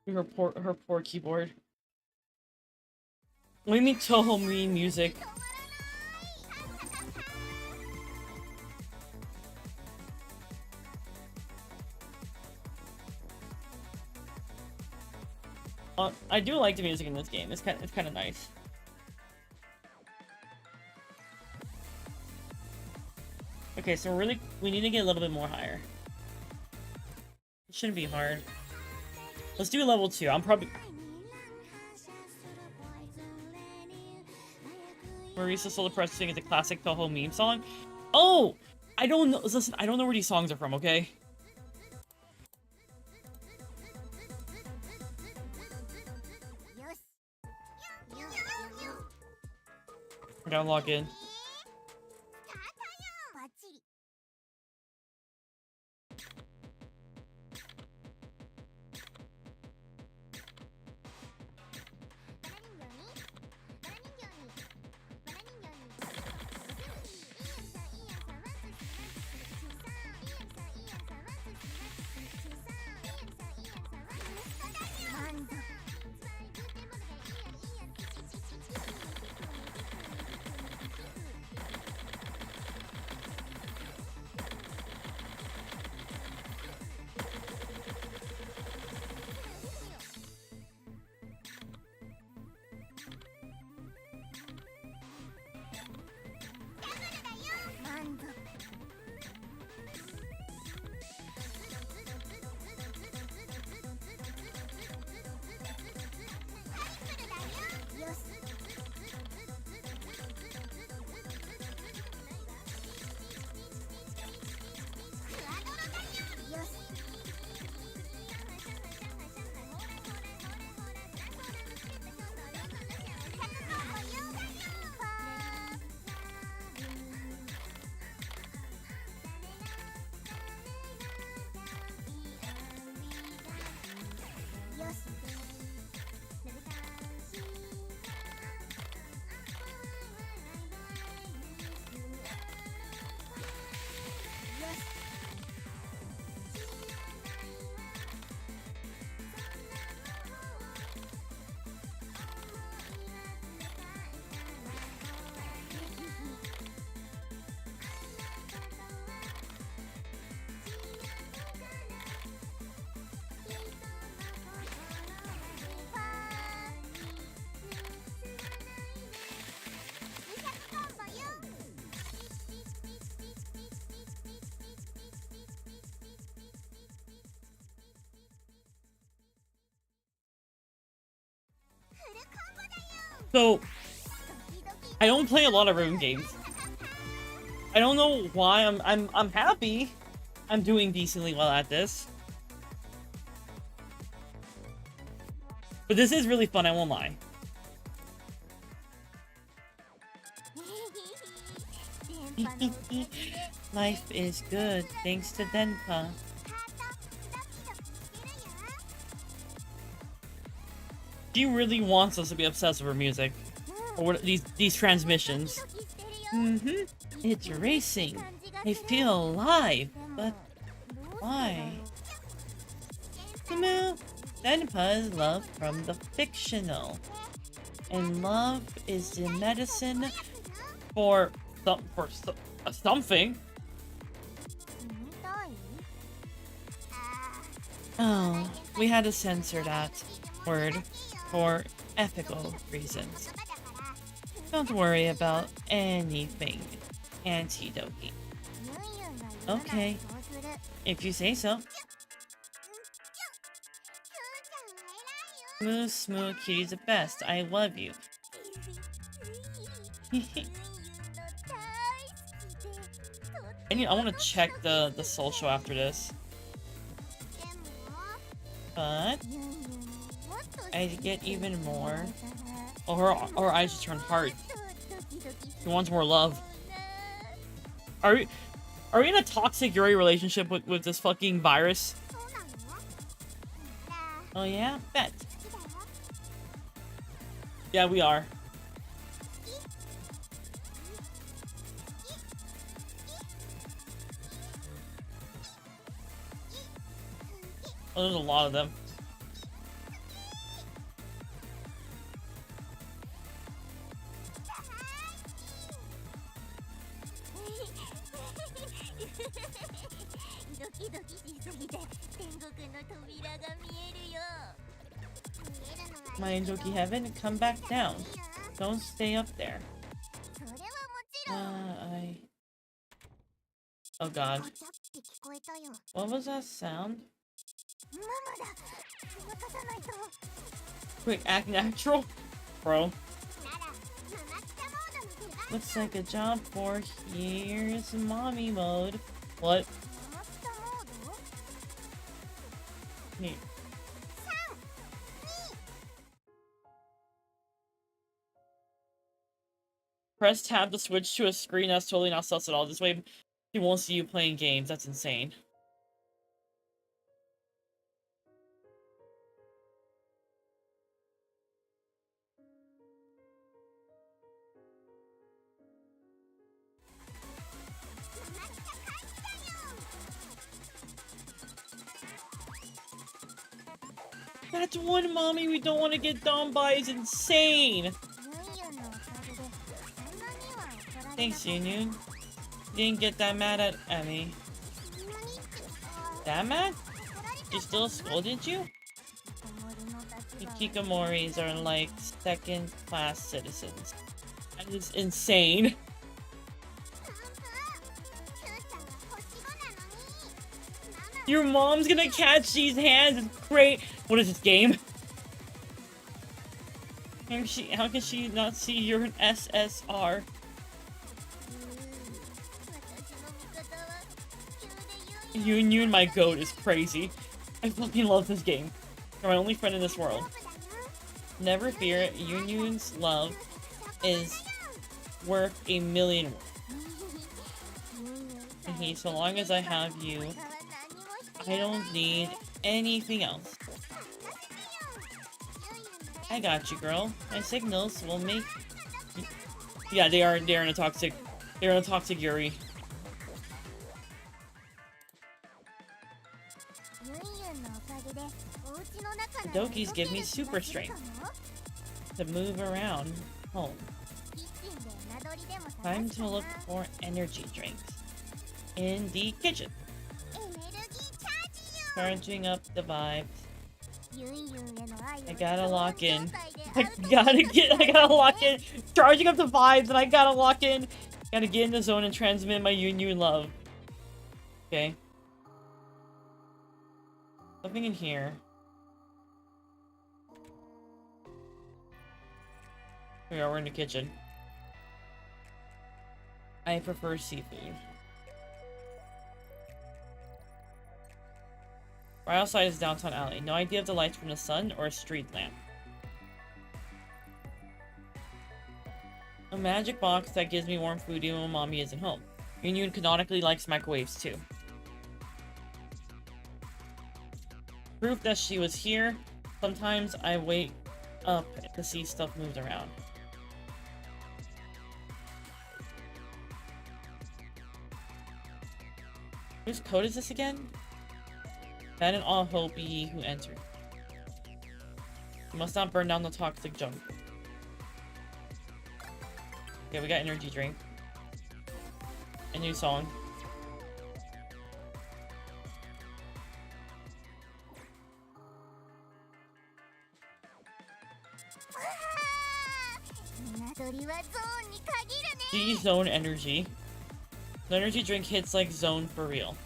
Her poor keyboard. What do you mean Toho Meme music? I do like the music in this game. It's kind of nice. Okay, so we need to get a little bit more higher. It shouldn't be hard. Let's do level 2. I'm probably... Marisa Solar Pressing is a classic Toho meme song. Oh! I don't know. Listen, I don't know where these songs are from, okay? I gotta log in. So, I don't play a lot of room games. I don't know why. I'm happy. I'm doing decently well at this. But this is really fun, I won't lie. Life is good, thanks to Denpa. She really wants us to be obsessed with her music. Or what, these transmissions. It's racing. I feel alive, but why? Denpa is love from the fictional. And love is the medicine for something. Oh, we had to censor that word for ethical reasons. Don't worry about anything, Antidote. Okay, if you say so. Smooth, Kitty's the best. I love you. I want to check the Soul Show after this. But I get even more. Oh, her eyes just turn hard. She wants more love. Are we in a toxic Yuri relationship with this fucking virus? Oh yeah? Bet. Yeah, we are. Oh, there's a lot of them. My Doki Heaven, come back down. Don't stay up there. Oh god. What was that sound? Quick, act natural? Bro. Looks like a job for here's mommy mode. What? Hey. Press tab to switch to a screen that's totally not sus at all. This way, he won't see you playing games. That's insane. That's one mommy we don't want to get done by is insane. Thanks, Yunyun. Didn't get that mad at Emmy. That mad? She still scolded you? Hikikomoris are like second-class citizens. That is insane. Your mom's gonna catch these hands. It's great. What is this game? How can she not see you're an SSR? Yunyun, my goat, is crazy. I fucking love this game. You're my only friend in this world. Never fear, Yunyun's love is worth a million. And so long as I have you, I don't need anything else. I got you, girl. My signals will make... Yeah, they're in a toxic Yuri. The Dokis give me super strength to move around home. Time to look for energy drinks in the kitchen. Charging up the vibes. I gotta lock in. I gotta lock in. Charging up the vibes, and I gotta lock in. Gotta get in the zone and transmit my Yunyun love. Okay. Something in here. Here we are, we're in the kitchen. I prefer seafood. Right outside is downtown alley. No idea if the light's from the sun or a street lamp. A magic box that gives me warm food even when mommy isn't home. Yunyun canonically likes microwaves too. Proof that she was here. Sometimes I wake up to see stuff moved around. Whose code is this again? That and all hope be ye who entered. You must not burn down the toxic junk. Okay, we got energy drink. A new song. G zone energy. The energy drink hits like zone for real.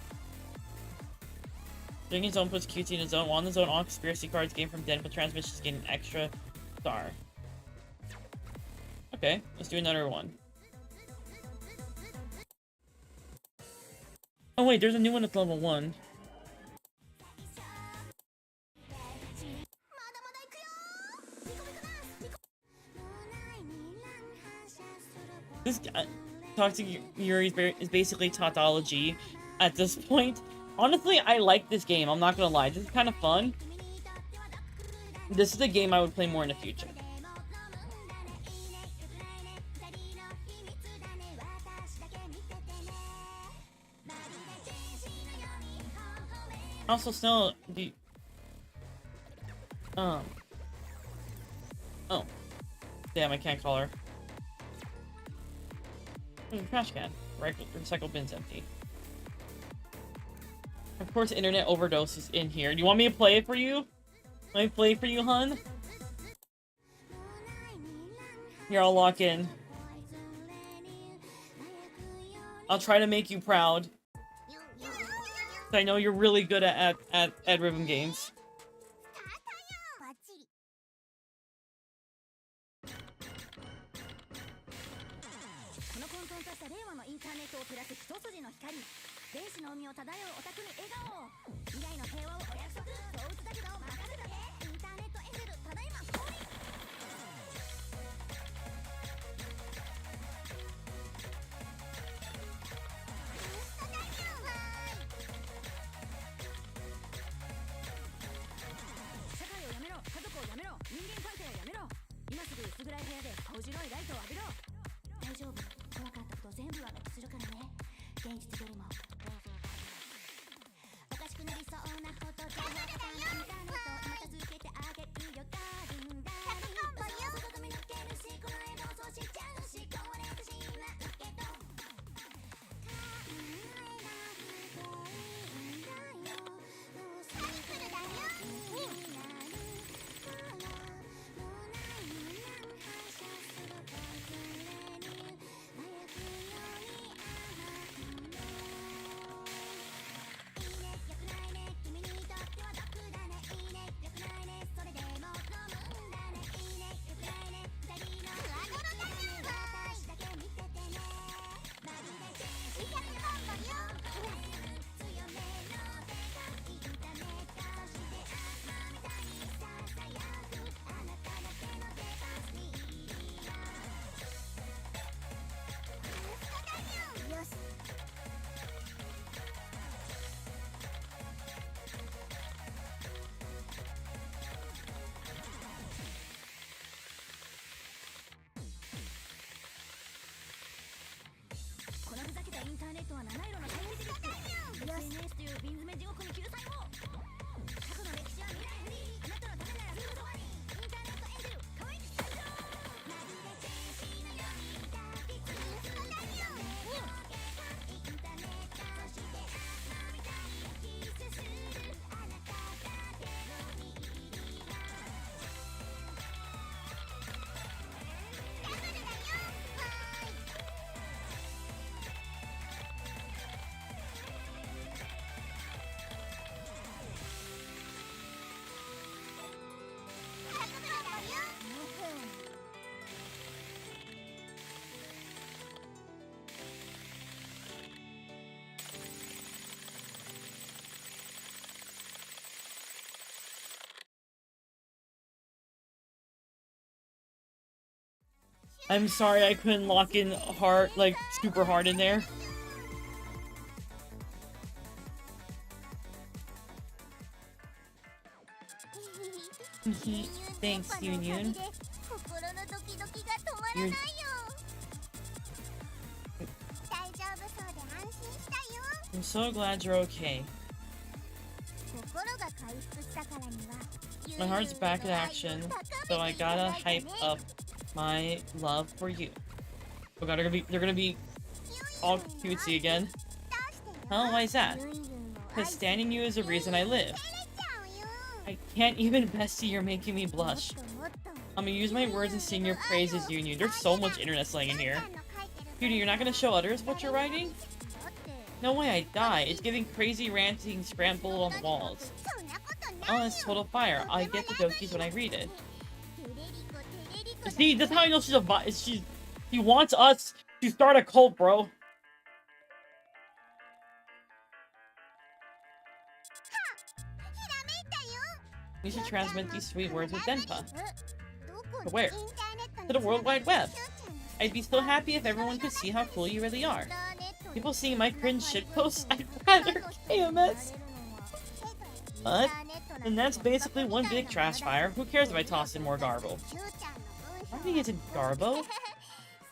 Drinking zone puts QT in a zone. While in the zone, all conspiracy cards gained from Denpa transmissions gain an extra star. Okay, let's do another one. Oh wait, there's a new one that's level 1. This Toxic Yuri is basically tautology at this point. Honestly, I like this game. I'm not gonna lie. This is kind of fun. This is a game I would play more in the future. Also, still, oh. Damn, I can't call her. There's a trash can. Right, recycle bin's empty. Of course, internet overdose is in here. Do you want me to play it for you? Let me play it for you, hun? Here, I'll lock in. I'll try to make you proud. I know you're really good at rhythm games. I'm sorry I couldn't lock in hard, like, super hard in there. Thanks, Yunyun. I'm so glad you're okay. My heart's back in action, so I gotta hype up my love for you. Oh god, they're gonna be all cutesy again. Huh? Why is that? Because standing you is the reason I live. I can't even, Bestie, you're making me blush. I'm gonna use my words and sing your praises, Yunyun. There's so much internet slang in here. Cutie, you're not gonna show others what you're writing? No way, I'd die. It's giving crazy ranting scrambled on the walls. Oh, it's total fire. I get the dokis when I read it. See, that's how I know she's a she wants us to start a cult, bro. We should transmit these sweet words with Denpa. To where? To the World Wide Web. I'd be so happy if everyone could see how cool you really are. People seeing my cringe shitposts, I'd rather KMS. But, and that's basically one big trash fire. Who cares if I toss in more Garbo? Writing isn't Garbo.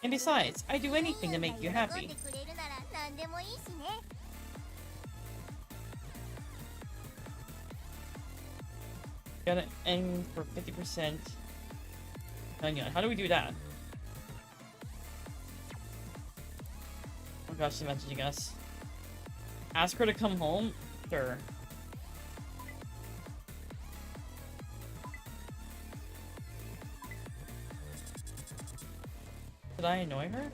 And besides, I'd do anything to make you happy. Gotta aim for 50%. Hang on, how do we do that? Oh gosh, she's messaging us. Ask her to come home? after. Did I annoy her?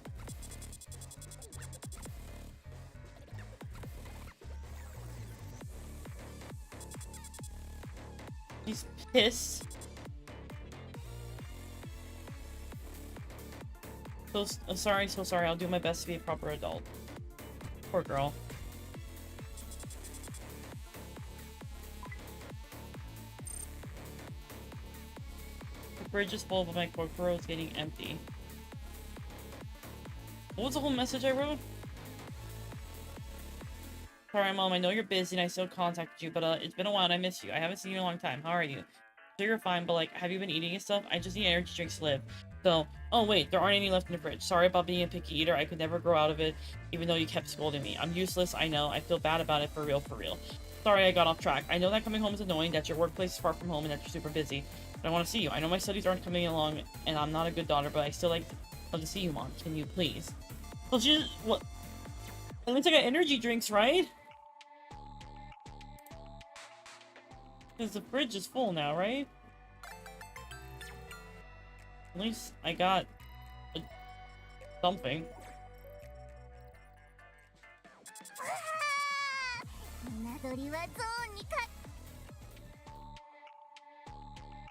She's pissed. So sorry. I'll do my best to be a proper adult. Poor girl. The fridge is full, but my Kokoro is getting empty. What was the whole message I wrote? Sorry, Mom, I know you're busy and I still contacted you, but it's been a while and I miss you. I haven't seen you in a long time. How are you? So you're fine, but like, have you been eating and stuff? I just need energy drinks to live. So, oh wait, there aren't any left in the fridge. Sorry about being a picky eater. I could never grow out of it, even though you kept scolding me. I'm useless, I know. I feel bad about it, for real, for real. Sorry I got off track. I know that coming home is annoying, that your workplace is far from home, and that you're super busy. But I want to see you. I know my studies aren't coming along, and I'm not a good daughter, but I still love to see you, Mom. Can you please? Well, she just, what? At least I got energy drinks, right? Because the fridge is full now, right? At least I got something.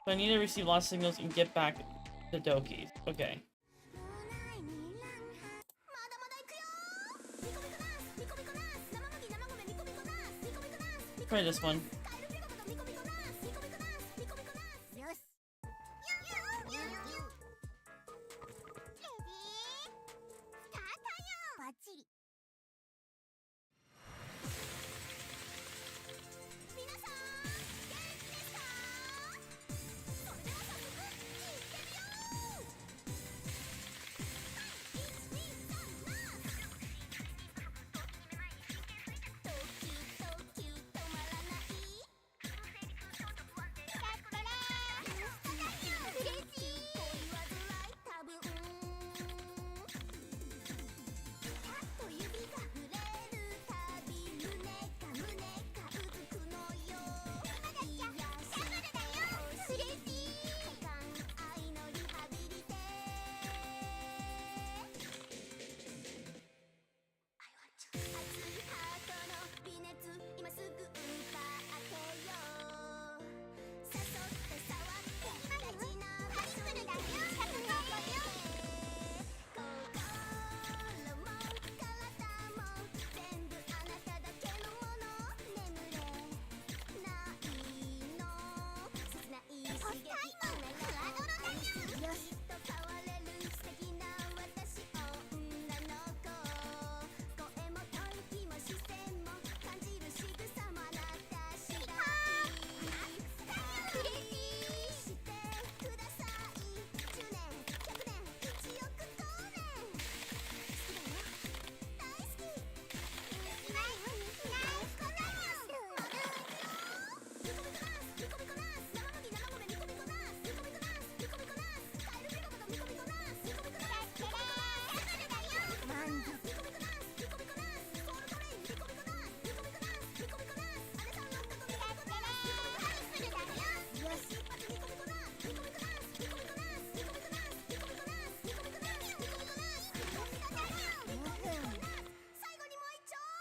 So I need to receive lost signals and get back the Dokis. Okay. Try this one.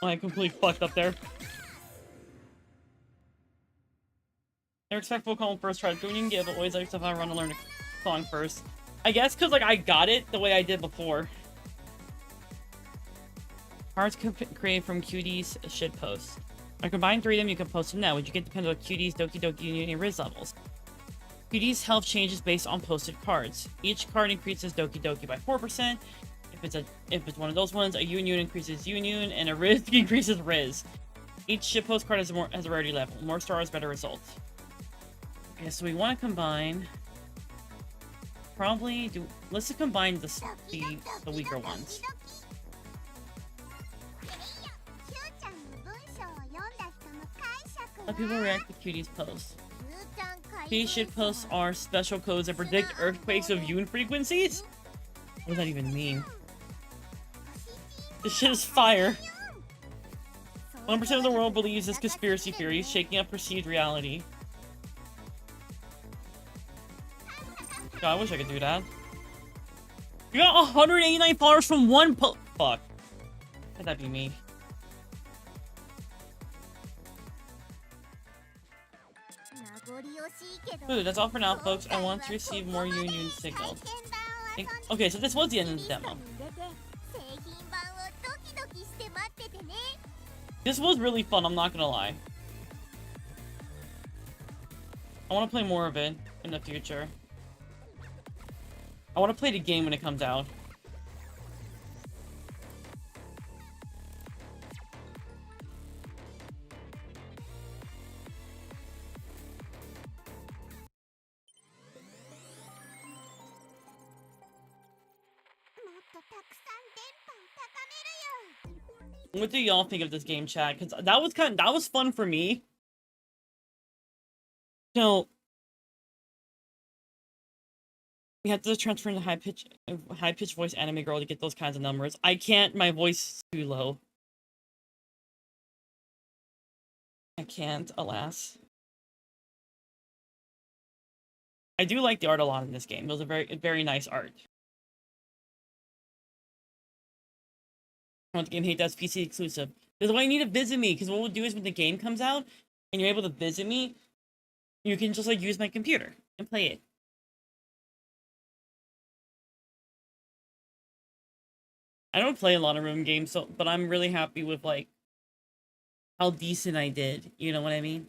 I completely fucked up there. They're respectful, calm first try. Doing you can give, but always like stuff I run to learn a song first. I guess because like I got it the way I did before. Cards created from Cutie's shitpost. By combining 3 of them, you can post them now, which you get depending on Cutie's Doki Doki Union and Riz levels. Cutie's health changes based on posted cards. Each card increases Doki Doki by 4%. If it's one of those ones, a Union increases Union, and a Riz increases Riz. Each shitpost card has a rarity level. More stars, better results. Okay, so we want to combine. Let's combine the weaker ones. Let people react to Cutie's posts. Cutie's shitposts are special codes that predict earthquakes of Yun frequencies? What does that even mean? This shit is fire. 1% of the world believes this conspiracy theory, shaking up perceived reality. God, I wish I could do that. You got 189 followers from one fuck. Could that be me? Ooh, that's all for now, folks. I want to receive more union signals. Okay, so this was the end of the demo. This was really fun, I'm not gonna lie. I want to play more of it in the future. I want to play the game when it comes out. What do y'all think of this game, chat? Because that was fun for me. So we have to transfer into high pitched voice anime girl to get those kinds of numbers. I can't. My voice is too low. I can't, alas. I do like the art a lot in this game. It was a very nice art. I want the game hate that's PC exclusive. This is why you need to visit me, because what we'll do is when the game comes out and you're able to visit me, you can just like use my computer and play it. I don't play a lot of room games, but I'm really happy with like how decent I did. You know what I mean?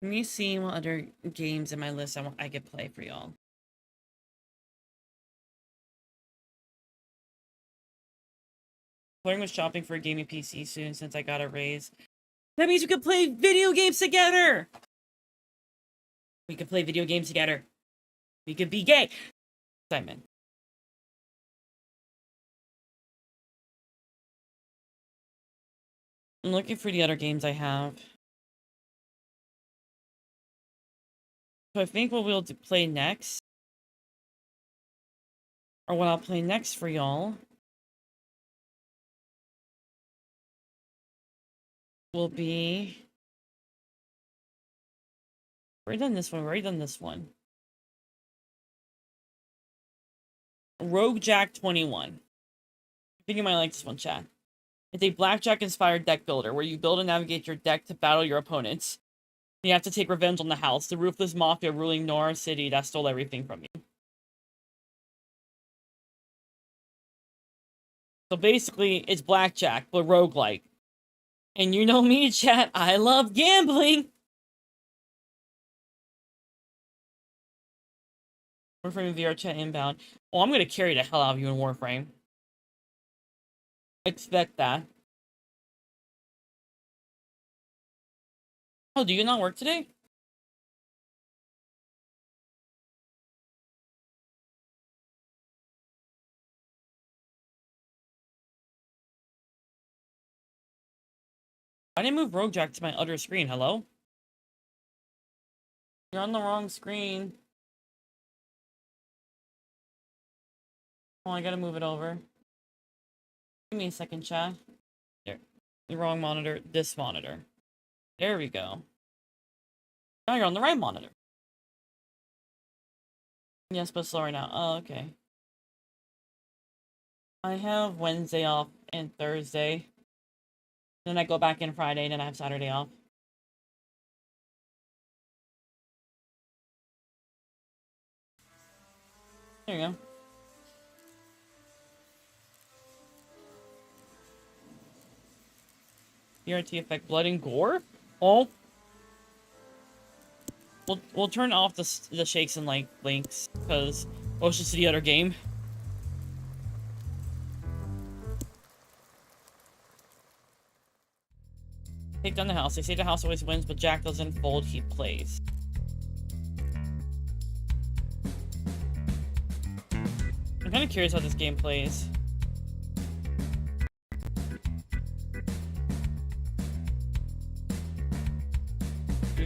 Let me see what other games in my list I could play for y'all. Flirting with shopping for a gaming PC soon since I got a raise. That means we could play video games together! We could play video games together. We could be gay! Simon. I'm looking for the other games I have. So I think what we'll play next, or what I'll play next for y'all, will be... We've already done this one. Rogue Jack 21. I think you might like this one, chat. It's a blackjack-inspired deck builder, where you build and navigate your deck to battle your opponents. You have to take revenge on the house, the ruthless mafia ruling Nora City that stole everything from you. So basically, it's blackjack, but roguelike. And you know me, chat, I love gambling! Warframe VR chat inbound. Oh, I'm gonna carry the hell out of you in Warframe. Expect that. Oh, do you not work today? I didn't move Rogue Jack to my other screen, hello? You're on the wrong screen. Oh, I gotta move it over. Give me a second, chat. There. The wrong monitor. This monitor. There we go. Now you're on the right monitor. Yes, but slower now. Oh, okay. I have Wednesday off and Thursday. Then I go back in Friday, and then I have Saturday off. There you go. BRT effect, blood and gore? Oh. We'll turn off the shakes and like links, because it's just the other game. Take down the house. They say the house always wins, but Jack doesn't fold, he plays. I'm kind of curious how this game plays.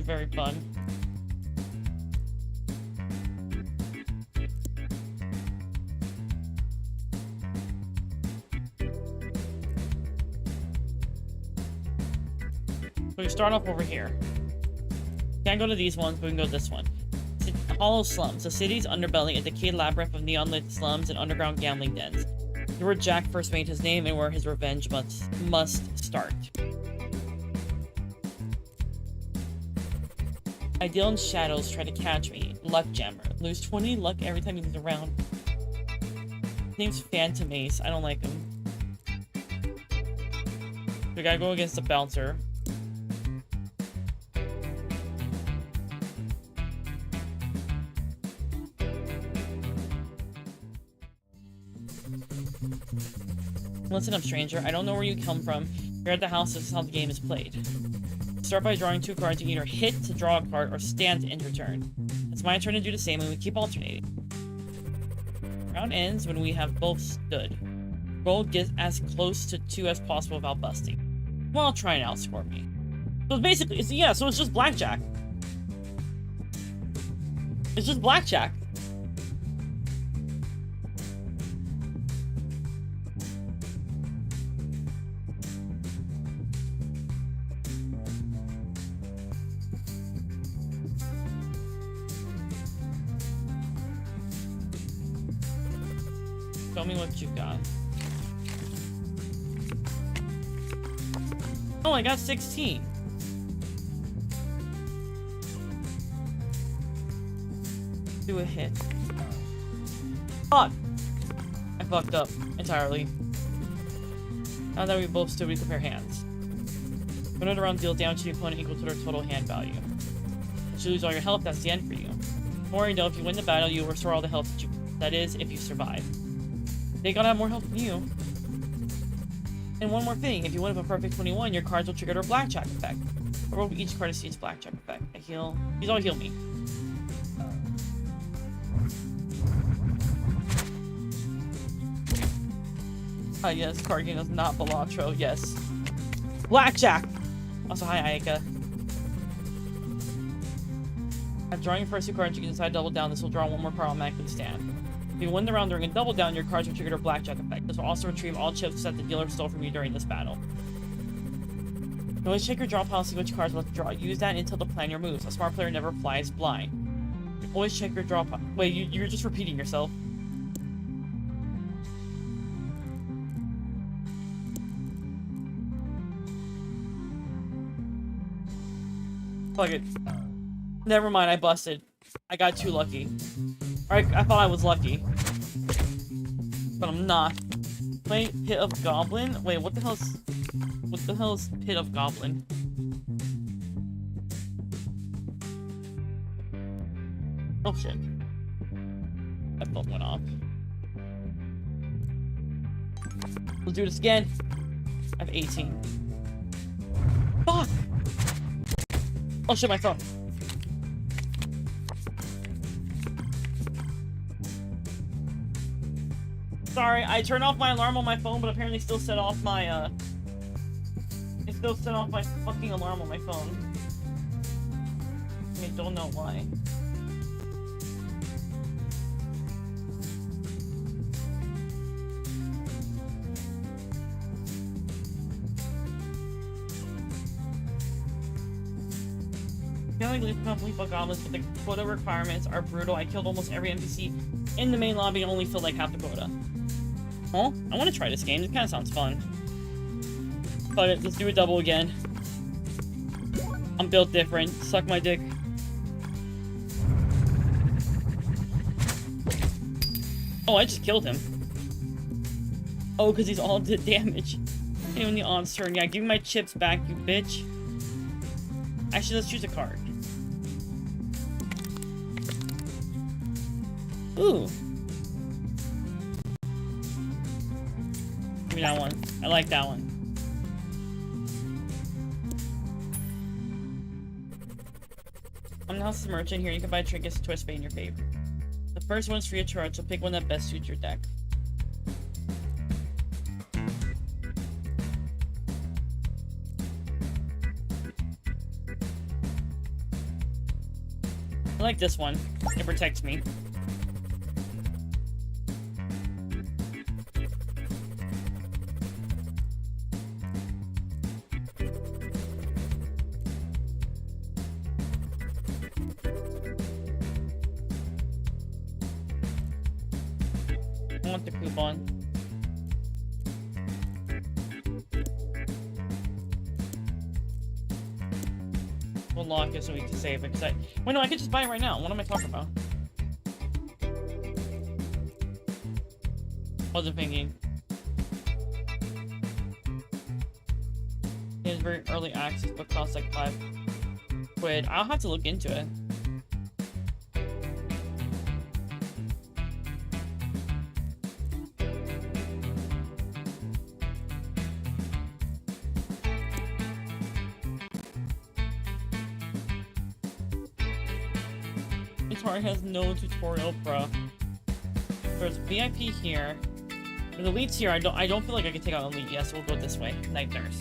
very fun. So we start off over here. Can't go to these ones, but we can go to this one. Hollow Slums. The city's underbelly, a decayed labyrinth of neon-lit slums and underground gambling dens. Here where Jack first made his name and where his revenge must start. Ideal and Shadows try to catch me. Luck Jammer. Lose 20 luck every time he's around. His name's Phantom Ace. I don't like him. We gotta go against the bouncer. Listen up, stranger. I don't know where you come from. You're at the house. This is how the game is played. Start by drawing 2 cards. You either hit to draw a card or stand to end your turn. It's my turn to do the same, and we keep alternating. Round ends when we have both stood. Roll get as close to 2 as possible without busting. Well, try and outscore me. So it's basically, so it's just blackjack. It's just blackjack. Tell me what you've got. Oh, I got 16. Do a hit. Fuck! I fucked up entirely. Now that we both stood, we compare hands. When it around, deal damage to the opponent equal to their total hand value. If you lose all your health, that's the end for you. Don't worry though, if you win the battle, you restore all the health that is, if you survive. They gotta have more health than you. And one more thing, if you win with a perfect 21, your cards will trigger their blackjack effect. Or each card has its blackjack effect. I heal. Please all heal me. Ah, yes, card game does not Balatro, yes. Blackjack! Also, hi, Ayaka. After drawing your first 2 cards, you can decide double down. This will draw 1 more card automatically stand. If you win the round during a double down, your cards will trigger a blackjack effect. This will also retrieve all chips that the dealer stole from you during this battle. You can always check your draw pile and see which cards left to draw. Use that until to plan your moves. A smart player never flies blind. Always check your draw pile. Wait, you're just repeating yourself. Fuck it. Never mind, I busted. I got too lucky. Alright, I thought I was lucky. But I'm not. Play Pit of Goblin? Wait, what the hell's Pit of Goblin? Oh shit. That bolt went off. Let's do this again. I have 18. Fuck! Oh shit, my phone. Sorry, I turned off my alarm on my phone, but apparently still set off my, it still set off my fucking alarm on my phone. I don't know why. I feel like Leaf Company fuck goblins, but the quota requirements are brutal. I killed almost every NPC in the main lobby and only filled like half the quota. Huh? I want to try this game. It kind of sounds fun. But let's do a double again. I'm built different. Suck my dick. Oh, I just killed him. Oh, because he's all did damage. Anyone the odds turn. Yeah, give me my chips back, you bitch. Actually, let's choose a card. Ooh. Give me that one. I like that one. I'm the house merchant here. You can buy trinkets to twist fate in your favor. The first one's free of charge, so pick one that best suits your deck. I like this one. It protects me. I want the coupon. We'll lock it so we can save it. Wait, no, I could just buy it right now. What am I talking about? Wasn't thinking. It has very early access, but costs like £5. I'll have to look into it. Atari has no tutorial, bro. There's VIP here. There's elites here. I don't feel like I can take out elite. Yes, we'll go this way. Night nurse.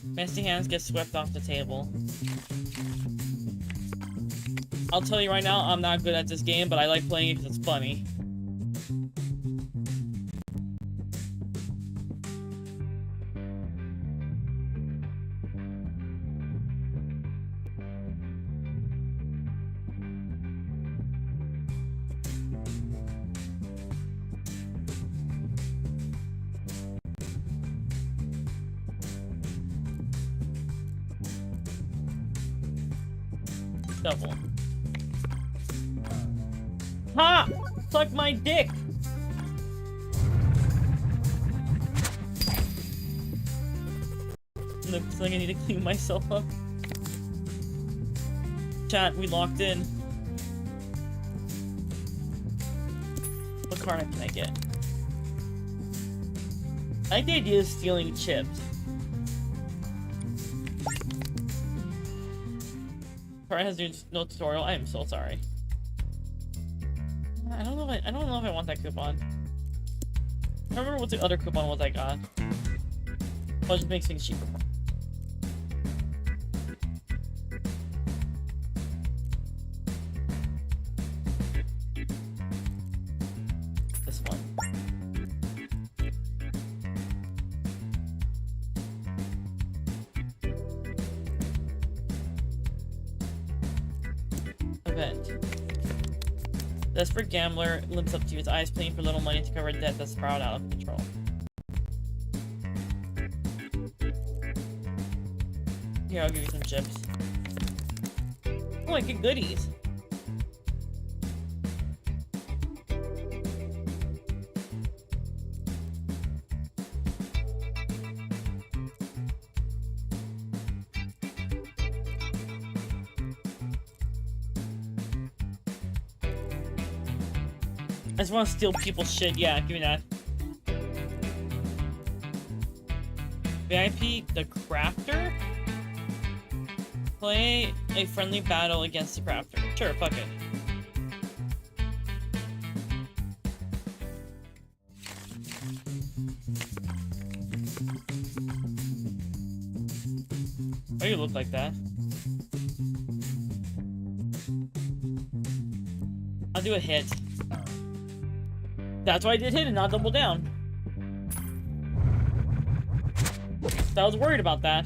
Messy hands get swept off the table. I'll tell you right now, I'm not good at this game, but I like playing it because it's funny. Double. Ha! Suck my dick! Looks like I need to clean myself up. Chat, we locked in. What card can I get? I like the idea of stealing chips. Card has no tutorial. I am so sorry. I don't know if I want that coupon. I don't remember what the other coupon was I got. Well, it just makes things cheaper. This one. Event. Desperate gambler limps up to you, his eyes playing for little money to cover a debt that's spiraled out of control. Here, I'll give you some chips. Oh, I get goodies. I just want to steal people's shit. Yeah, give me that. VIP, the crafter? Play a friendly battle against the crafter. Sure, fuck it. Why do you look like that? I'll do a hit. That's why I did hit and not double down. I was worried about that.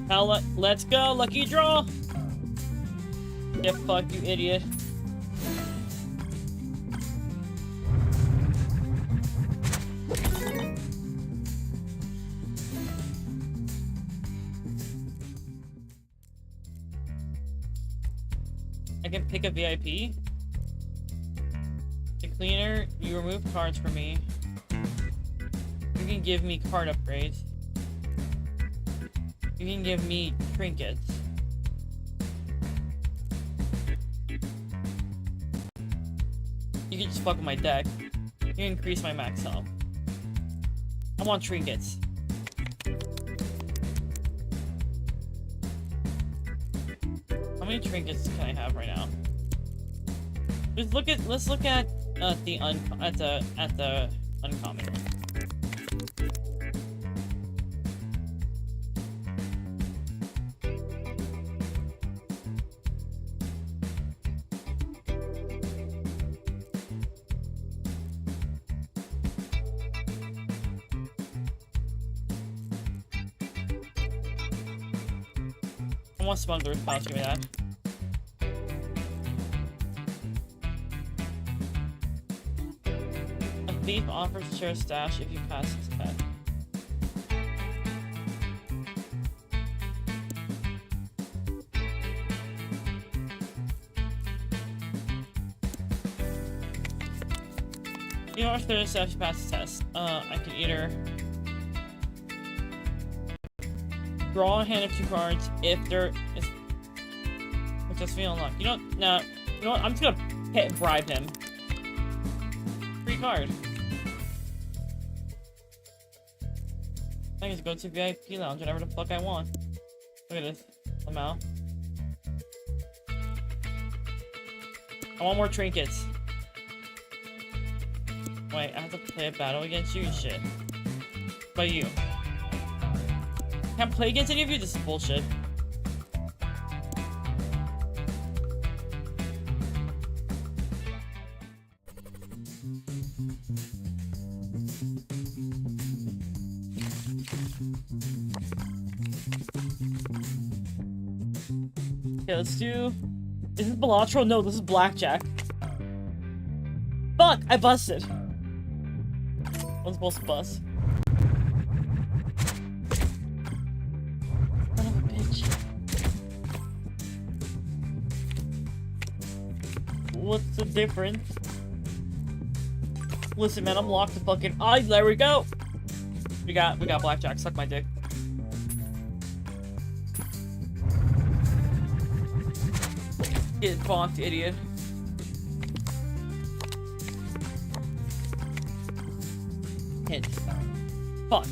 Hell, let's go, lucky draw! Yeah, fuck you, idiot. I can pick a VIP. The cleaner, you remove cards from me. You can give me card upgrades. You can give me trinkets. You can just fuck with my deck. You can increase my max health. I want trinkets. How many trinkets can I have right now? Let's look at the uncommon one. I want Smuggler's Pouch, give me that. A thief offers to share a stash if you pass his pet. You know, if there's if you pass the test, I can either draw a hand of 2 cards if there is. Which just feel unlocked. You know, no, you know what? I'm just gonna bribe him. Free card. I can just go to VIP lounge whenever the fuck I want. Look at this. Somehow. I want more trinkets. Wait, I have to play a battle against you and shit. But you. Can't play against any of you? This is bullshit. Okay, let's do... Is this Balatro? No, this is Blackjack. Fuck! I busted! I was supposed to bust. Son of a bitch. What's the difference? Listen, man, I'm locked the fucking... Ah, there we go! We got Blackjack. Suck my dick. Get bonked, idiot. Hit. Fuck.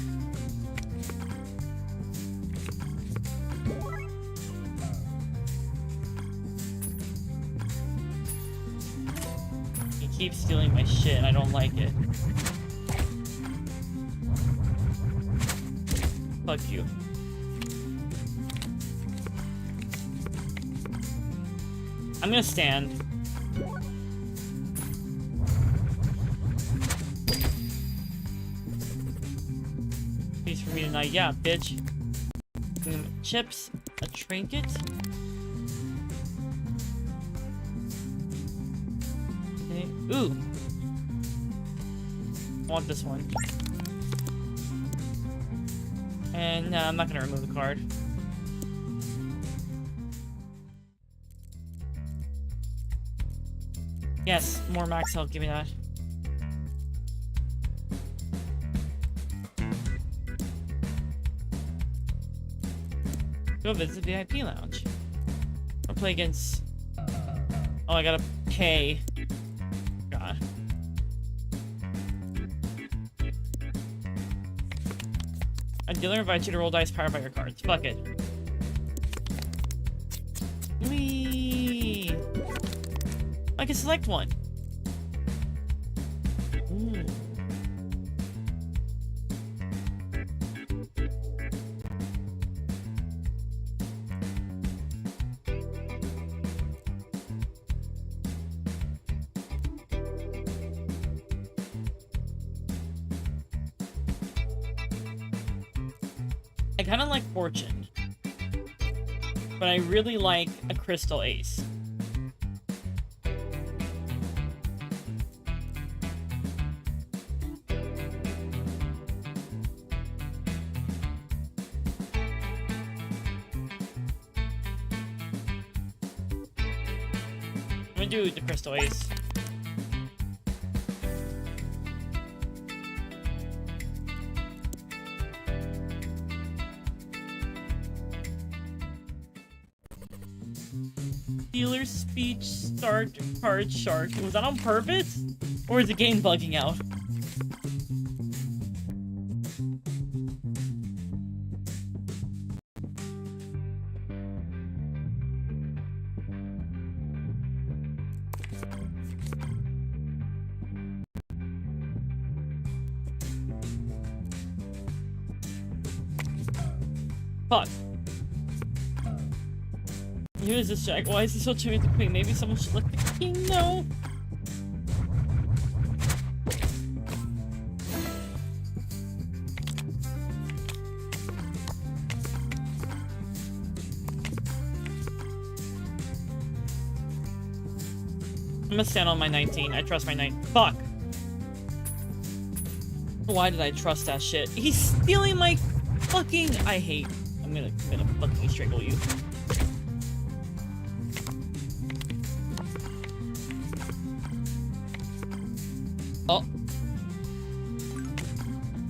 He keeps stealing my shit and I don't like it. Fuck you. I'm gonna stand. Piece for me tonight, yeah, bitch. Chips, a trinket. Okay. Ooh. I want this one. And no, I'm not gonna remove the card. Yes, more max health, give me that. Go visit the VIP lounge. I'll play against... Oh, I gotta pay. God. A dealer invites you to roll dice powered by your cards. Fuck it. Whee! I can select one. Ooh. I kind of like Fortune, but I really like a Crystal Ace. gonna do the Crystal Ace. Dealer's speech start card shark. Was that on purpose? Or is the game bugging out? Fuck. Who is this Jack? Why is he still chewing the queen? Maybe someone should let the king know. I'm gonna stand on my 19. I trust my 9. Fuck. Why did I trust that shit? He's stealing my fucking. I hate. I'm gonna fucking strangle you. Oh.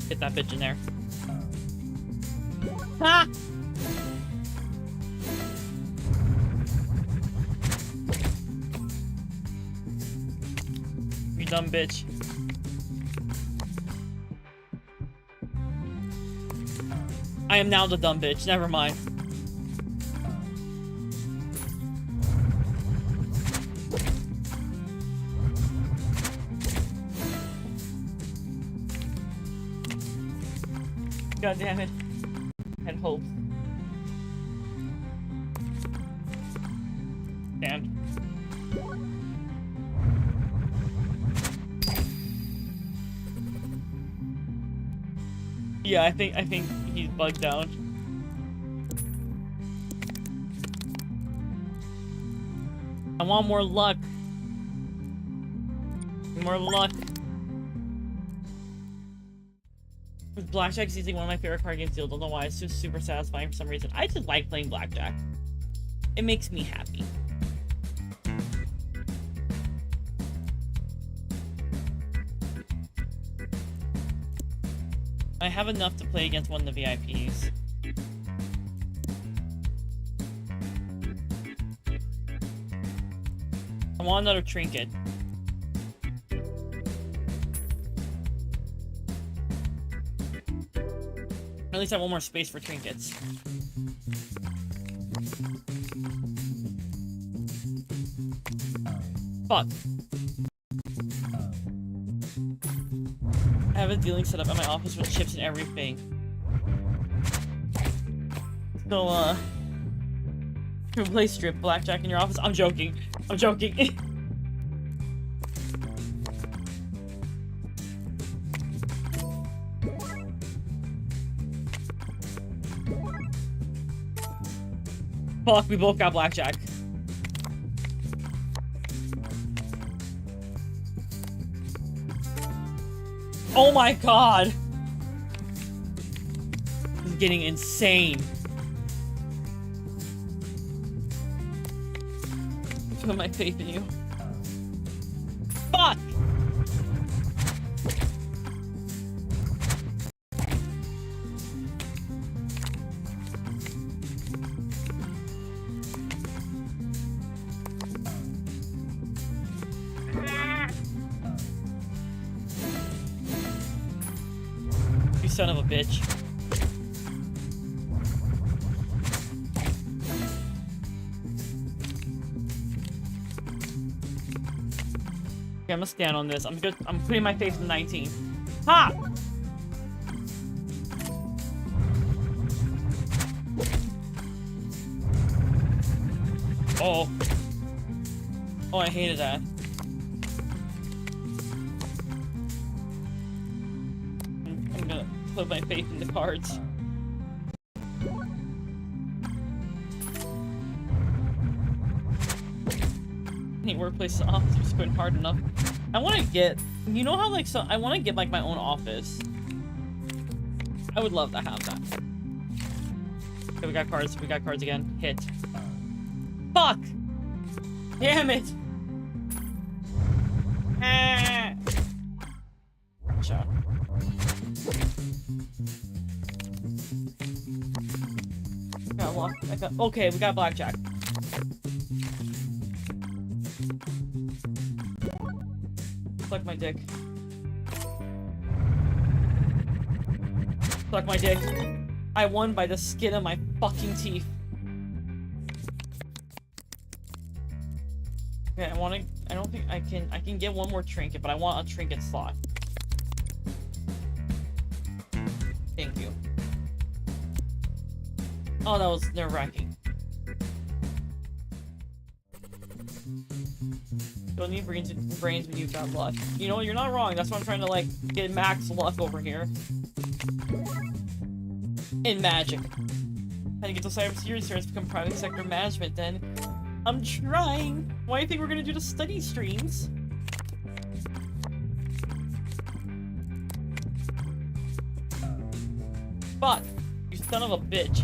Get that bitch in there. Ha! You dumb bitch. I am now the dumb bitch. Never mind. God damn it. I had hope. Damn. Yeah, I think he's bugged out. I want more luck. More luck. Blackjack's easily one of my favorite card games to deal. Don't know why. It's just super satisfying for some reason. I just like playing blackjack. It makes me happy. I have enough to play against one of the VIPs. I want another trinket. At least I have one more space for trinkets. Fuck. I have a dealing set up at my office with chips and everything. So, you play strip blackjack in your office? I'm joking. I'm joking. Fuck, we both got blackjack. Oh my god! This is getting insane. I put my faith in you. Fuck! You son of a bitch. Okay, I'm gonna stand on this. I'm putting my face in 19. Ha! Oh. Oh, I hated that. I'm gonna put my faith in the cards. Any workplace office quit hard enough. I want to get, you know how like, so I want to get like my own office. I would love to have that. Okay, we got cards again. Hit. Fuck! Damn it! Ah! Shot. Got locked. Okay, we got blackjack. Suck my dick. Suck my dick. I won by the skin of my fucking teeth. Okay, I don't think I can get one more trinket, but I want a trinket slot. Thank you. Oh, that was nerve-wracking. Don't need brains when you've got luck. You know, you're not wrong. That's why I'm trying to, like, get max luck over here. In magic. How to get to cybersecurity starts to become private sector management then. I'm trying. Why do you think we're gonna do the study streams? Fuck. You son of a bitch.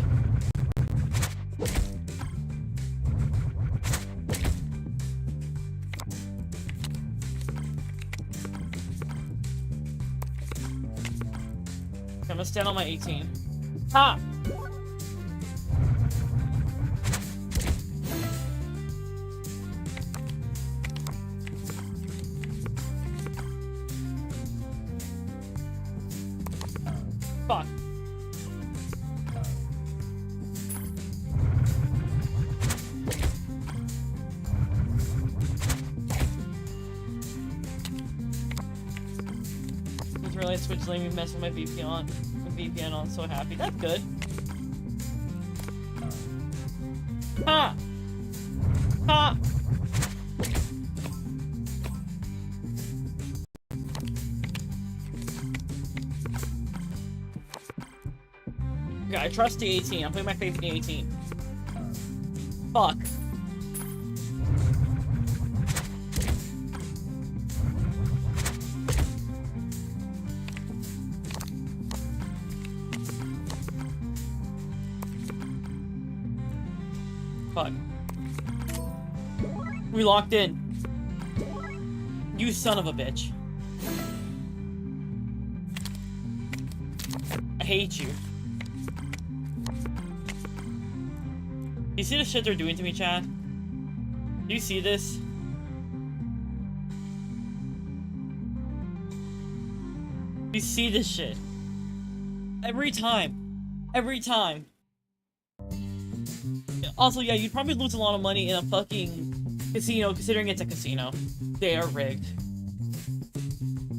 I'm gonna stand on my 18. Ha! Fuck. Just realized Twitch letting me mess with my VPN on, so happy. That's good. Ha! Ha! Okay, I trust the 18. I'm putting my faith in the 18. Fuck. Fuck. We locked in. You son of a bitch. I hate you. You see the shit they're doing to me, Chad? Do you see this? You see this shit? Every time. Every time. Also, yeah, you'd probably lose a lot of money in a fucking casino, considering it's a casino. They are rigged.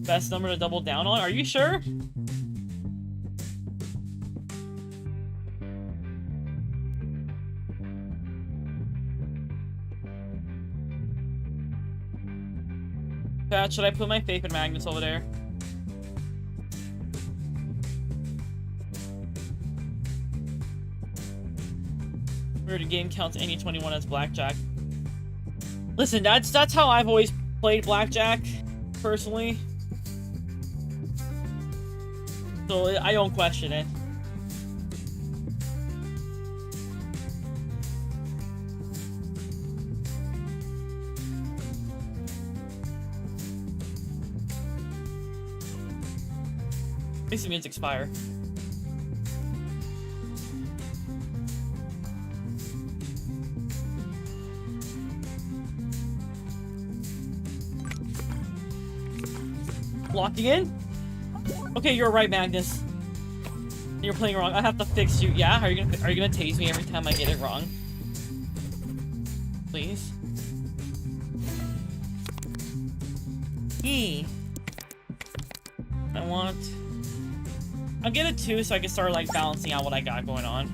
Best number to double down on? Are you sure? Should I put my faith in Magnus over there? Where the game counts any 21 as blackjack. Listen, that's how I've always played blackjack, personally. So I don't question it. At least the music's fire. Locking in? Okay, you're right, Magnus. You're playing wrong. I have to fix you. Yeah? Are you gonna tase me every time I get it wrong? Please? I want... I'll get a 2 so I can start, like, balancing out what I got going on.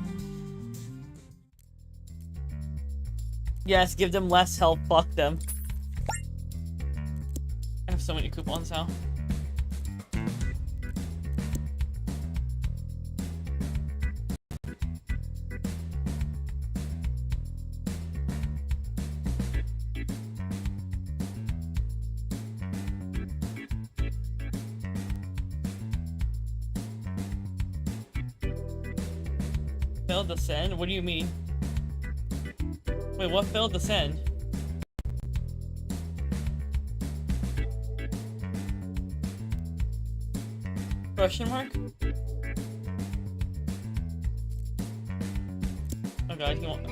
Yes, give them less health. Fuck them. I have so many coupons now. Failed to send? What do you mean? Wait, what failed to send? Question mark? Oh god, you want...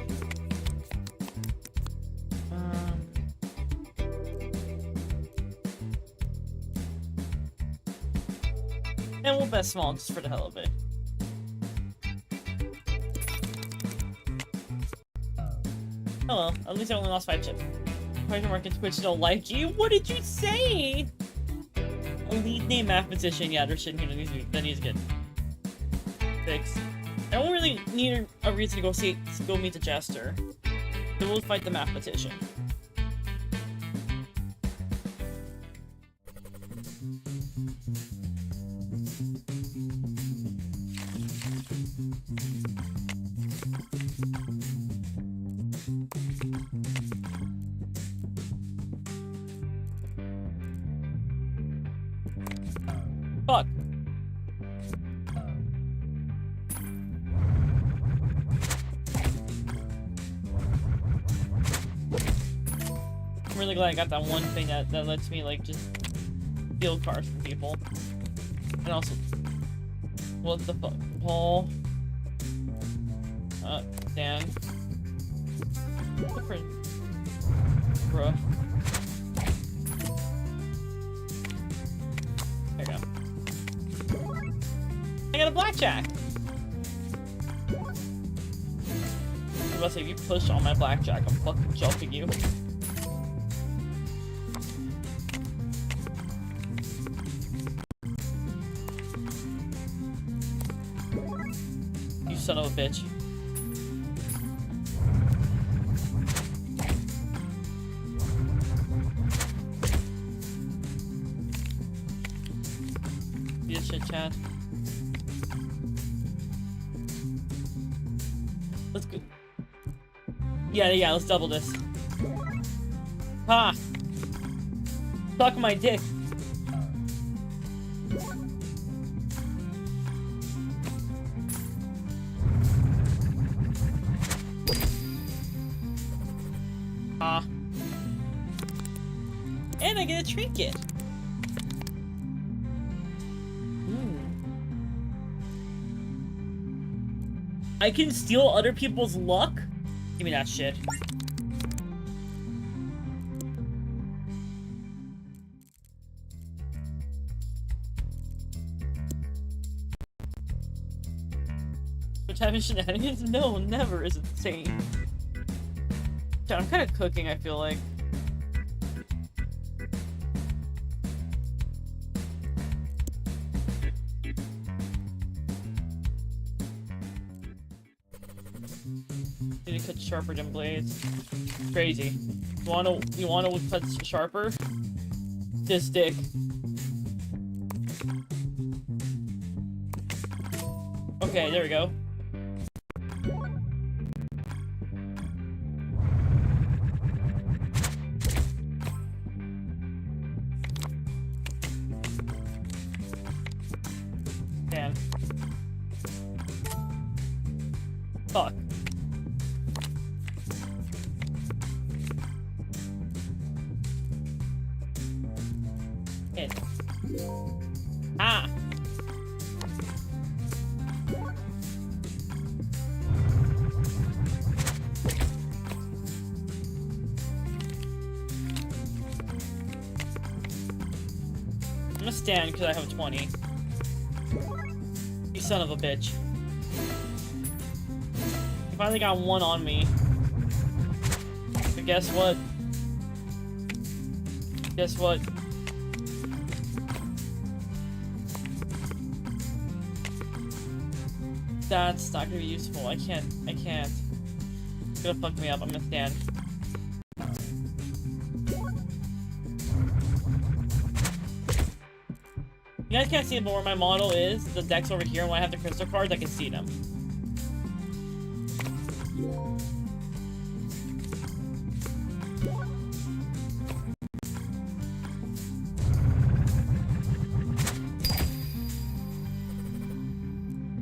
And we'll bet small just for the hell of it. Oh well, at least I only lost 5 chips. Question mark and Twitch don't like you? What did you say? Elite name mathematician, yeah, there's shit here that needs good. 6. I don't really need a reason to go meet the jester. So we'll fight the mathematician. Fuck. I'm really glad I got that one thing that lets me, like, just steal cars from people. And also... What the fuck? Paul... Dan... Different... Bruh. There you go. I got a blackjack! I'm about to say, if you push on my blackjack, I'm fucking jumping you. You son of a bitch. Be a shit, Chad. Let's go. Yeah, let's double this. Ha! Suck my dick. Ah. And I get a trinket. I can steal other people's luck? Give me that shit. Which having shenanigans? No, never is insane. I'm kind of cooking, I feel like. Need to cut sharper than blades. Crazy. You wanna cut sharper? This dick. Okay, there we go. Damn. Fuck. Hit. Ah! I'm gonna stand because I have a 20. You son of a bitch. You finally got one on me. But guess what? Guess what? That's not gonna be useful. I can't. It's gonna fuck me up. I'm gonna stand. You guys can't see it, but where my model is, the deck's over here, and when I have the crystal cards, I can see them.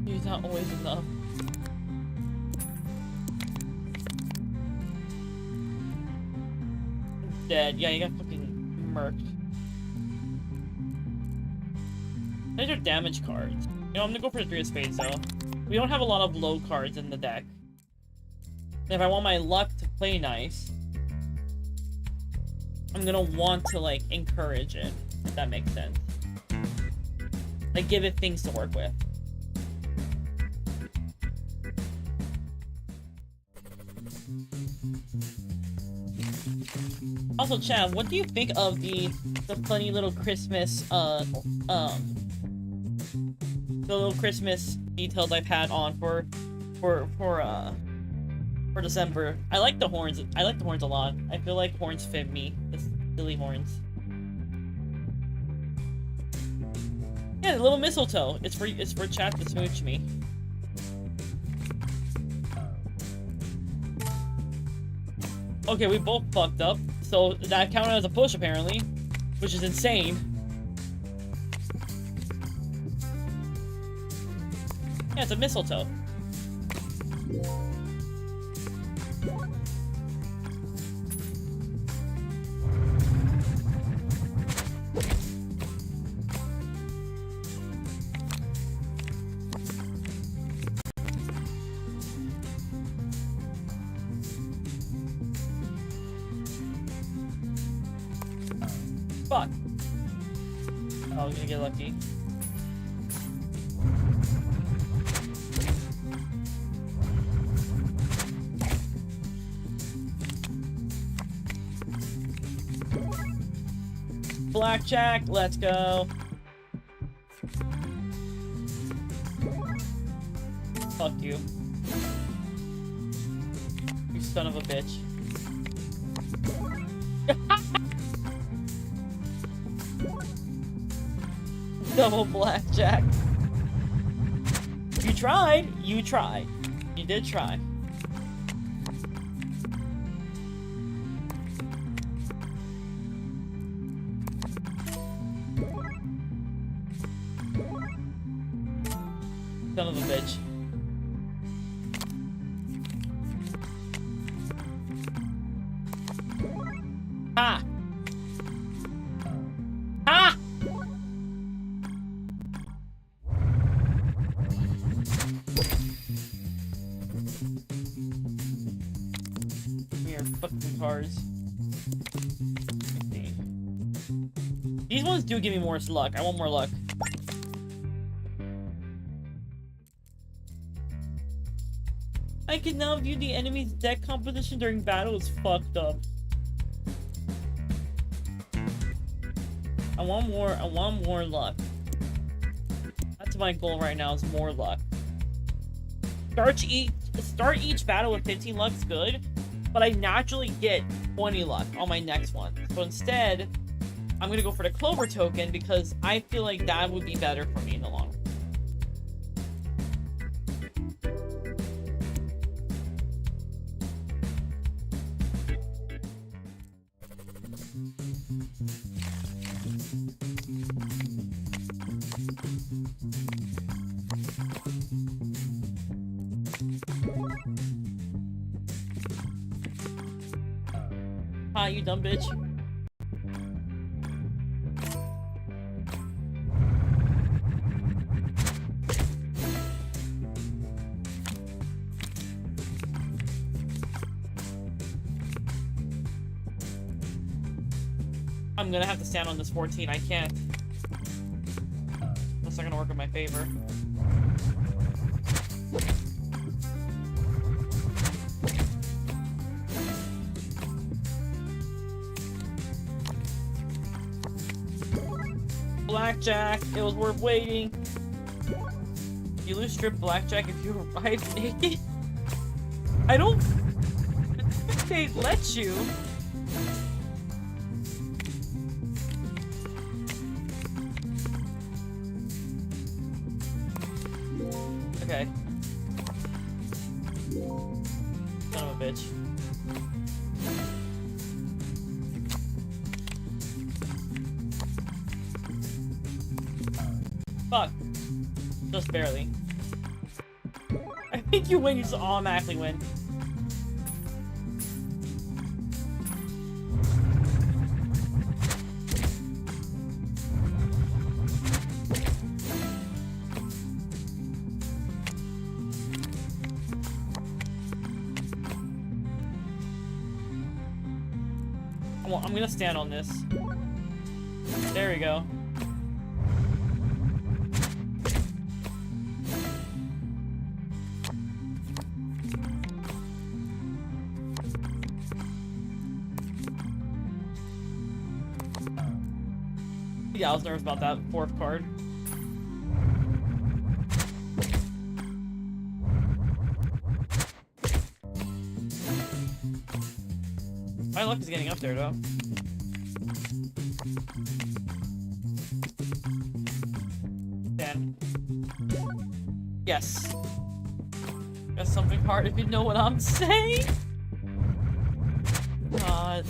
It's not always enough. Dead. Yeah, you got fucking murked. These are damage cards. You know, I'm gonna go for the 3 of spades, though. We don't have a lot of low cards in the deck. And if I want my luck to play nice, I'm gonna want to, like, encourage it, if that makes sense. Like, give it things to work with. Also, Chad, what do you think of the funny little Christmas, the little Christmas details I've had on for December? I like the horns. I like the horns a lot. I feel like horns fit me. The silly horns. Yeah, the little mistletoe. It's for Chad to smooch me. Okay, we both fucked up, so that counted as a push apparently, which is insane. Yeah, it's a mistletoe. Fuck. Oh, I was gonna get lucky. Blackjack, let's go. Fuck you. You son of a bitch. Double blackjack. You tried. You tried. You did try. Son of a bitch. Ha! Ha! Here, fucking cards. Let's see. These ones do give me more luck. I want more luck. I can now view the enemy's deck composition during battle. It's fucked up. I want more luck. That's my goal right now, is more luck. Start each battle with 15 luck's good, but I naturally get 20 luck on my next one. So instead, I'm gonna go for the Clover token because I feel like that would be better for me in the long run. Hi, you dumb bitch. I'm gonna have to stand on this 14. I can't. That's not gonna work in my favor. Blackjack, it was worth waiting. You lose strip blackjack if you arrive naked? I don't think they let you. Okay. Son of a bitch. Fuck. Just barely. I think you win, you just automatically win. I'm gonna stand on this. There we go. Yeah, I was nervous about that fourth card. My luck is getting up there, though. Dan. Yes. That's something hard if you know what I'm saying. God.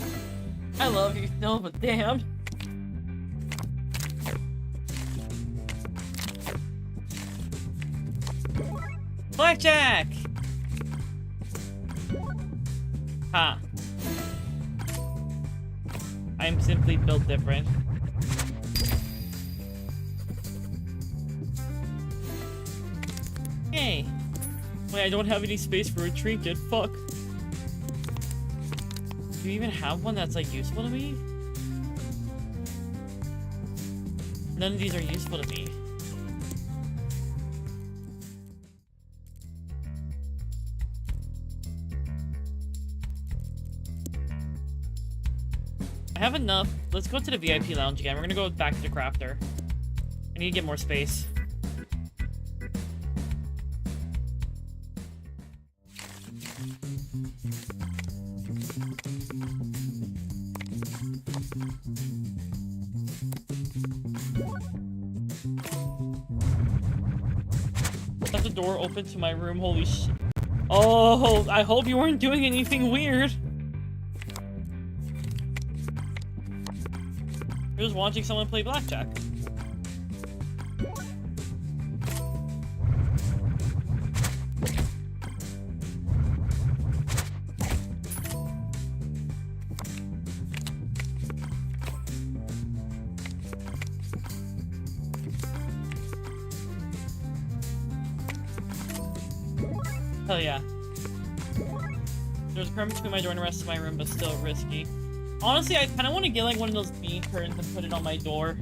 I love you, no, but damn. Blackjack! Ha. I'm simply built different. Hey. Wait, I don't have any space for a trinket. Fuck. Do you even have one that's, like, useful to me? None of these are useful to me. I have enough. Let's go to the VIP lounge again. We're gonna go back to the crafter. I need to get more space. Left the door open to my room. Holy shit. Oh, I hope you weren't doing anything weird. You're just watching someone play blackjack. Hell yeah. There's a curtain between my door and the rest of my room, but still risky. Honestly, I kind of want to get like one of those bead curtains and put it on my door,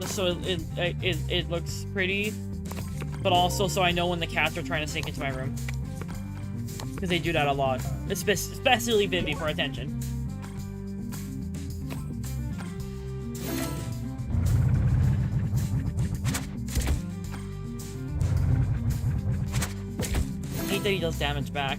just so it looks pretty, but also so I know when the cats are trying to sneak into my room, because they do that a lot, especially Vivi for attention. I hate that he does damage back.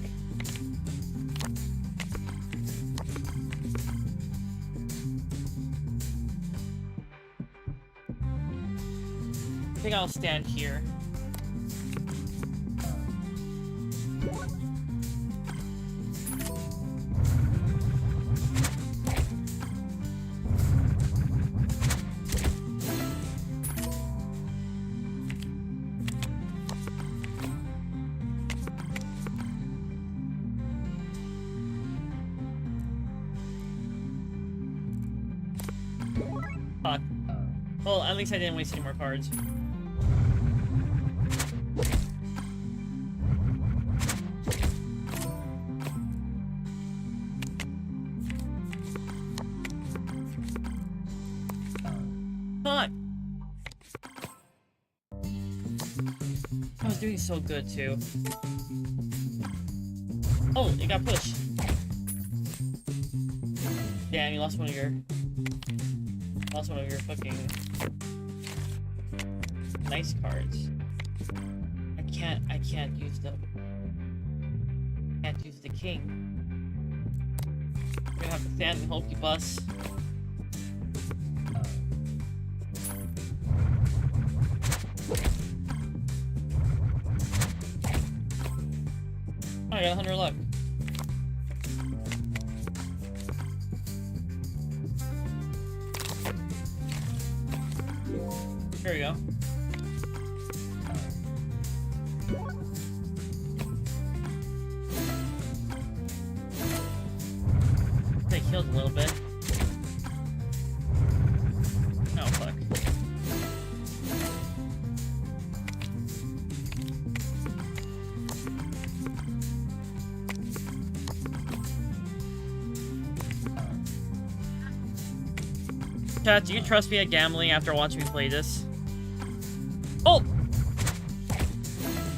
I think I'll stand here. Fuck. Well, at least I didn't waste any more cards. Fuck! I was doing so good, too. Oh, it got pushed. Damn, you lost one of your... Lost one of your fucking... nice cards. I can't use the... Can't use the king. I'm gonna have to stand and hope you bust. Oh, I got 100 luck. Here we go. They killed a little bit. Oh, fuck. Chat, do you trust me at gambling after watching me play this? Oh!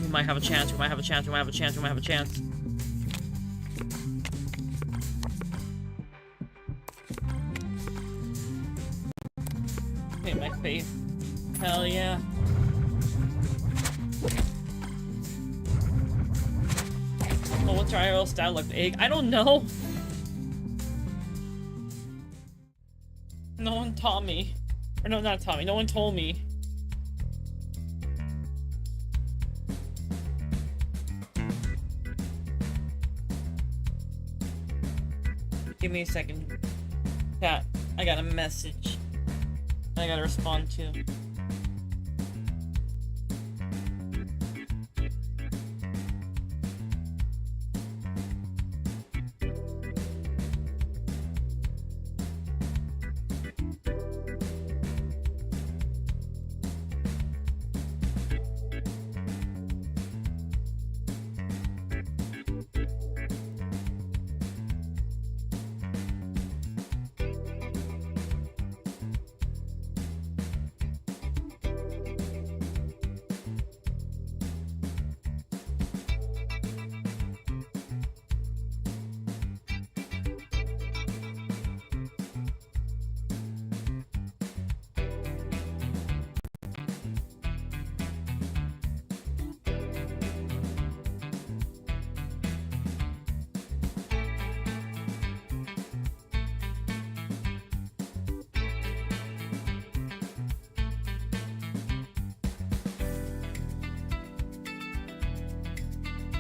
We might have a chance, we might have a chance, we might have a chance, we might have a chance. Okay, my faith. Hell yeah. Oh, what's your IRL stat look? Egg? I don't know. No one taught me. Or no, not taught me. No one told me. Give me a second. Chat, I got a message I gotta respond to.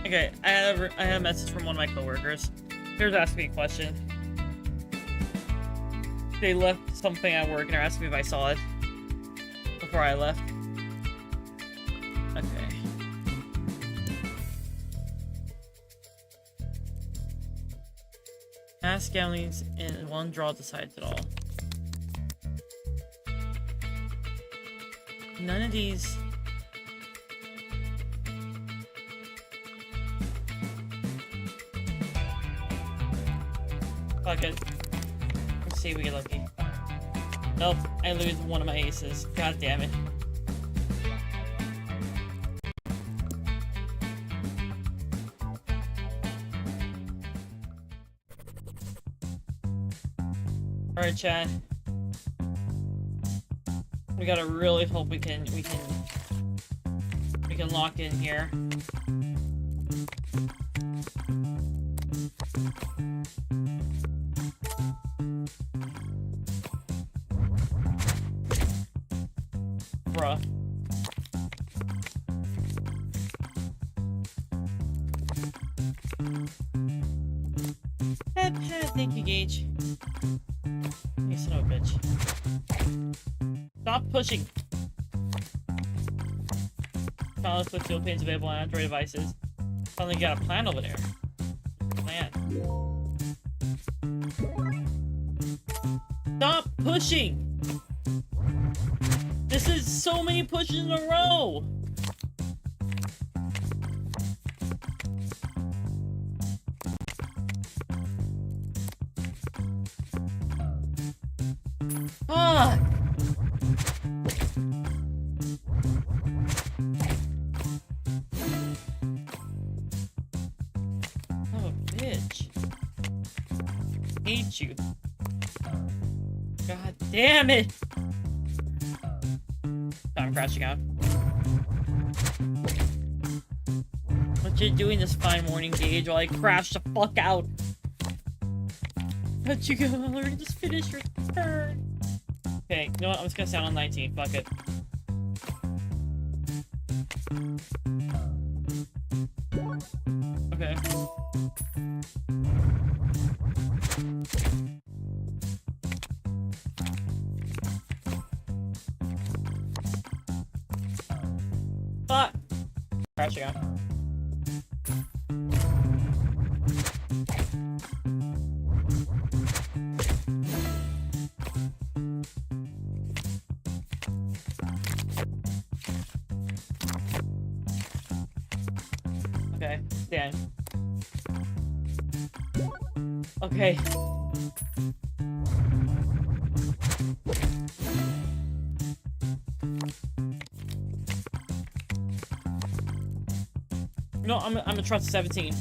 Okay, I had a message from one of my coworkers. They were asking me a question. They left something at work and they're asking me if I saw it before I left. Okay. Mass gambling's in one draw decides it all. None of these. Fuck it. Let's see if we get lucky. Nope, I lose one of my aces. God damn it. Alright, chat. We gotta really hope we can lock in here. Bruh. Thank you, Gage. You son of a bitch. Stop pushing. Finally, put fuel pins available on Android devices. Finally got a plan over there. Plan. Stop pushing! This is so many pushes in a row! Fuck! Oh, bitch. Hate you. God damn it! I'm crashing out. What you doing this fine morning, Gage, while I crash the fuck out? Let you go, Hillary, just finish your turn. Okay, you know what? I'm just gonna sound on 19. Fuck it. Okay. Fuck! Crashing out. Okay, Dan. Okay. No, I'm gonna trust 17.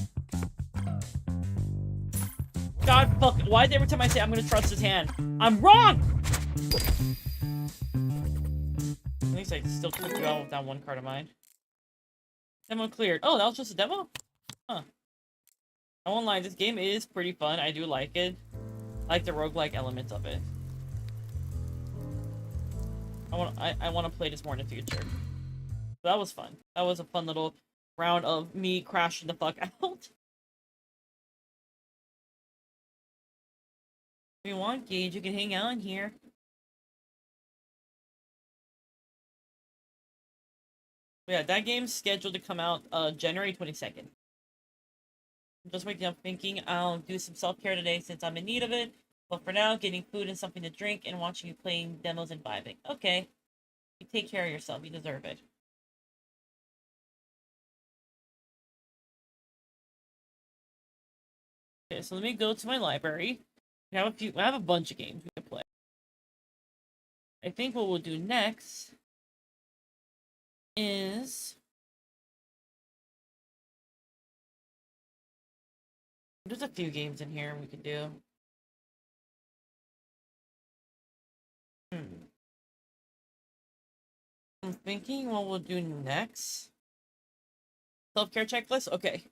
God fuck, why every time I say I'm gonna trust his hand, I'm wrong! At least I still took you out with that one card of mine. Demo cleared. Oh, that was just a demo? Huh. I won't lie, this game is pretty fun. I do like it. I like the roguelike elements of it. I want to play this more in the future. So that was fun. That was a fun little round of me crashing the fuck out. If you want, Gage, you can hang out in here. Yeah, that game's scheduled to come out January 22nd. I'm just waking up thinking I'll do some self-care today since I'm in need of it. But for now, getting food and something to drink and watching you playing demos and vibing. Okay. You take care of yourself. You deserve it. Okay, so let me go to my library. I have a bunch of games we can play. I think what we'll do next is there's a few games in here we can do. I'm thinking what we'll do next. Self-care checklist? Okay.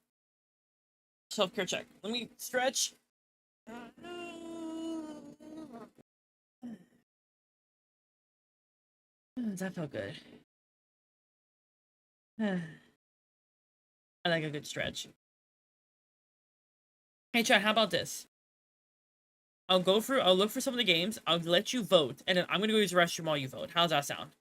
Self-care check. Let me stretch. That felt good. I like a good stretch. Hey, chat, how about this? I'll look for some of the games, I'll let you vote, and then I'm gonna go use the restroom while you vote. How's that sound?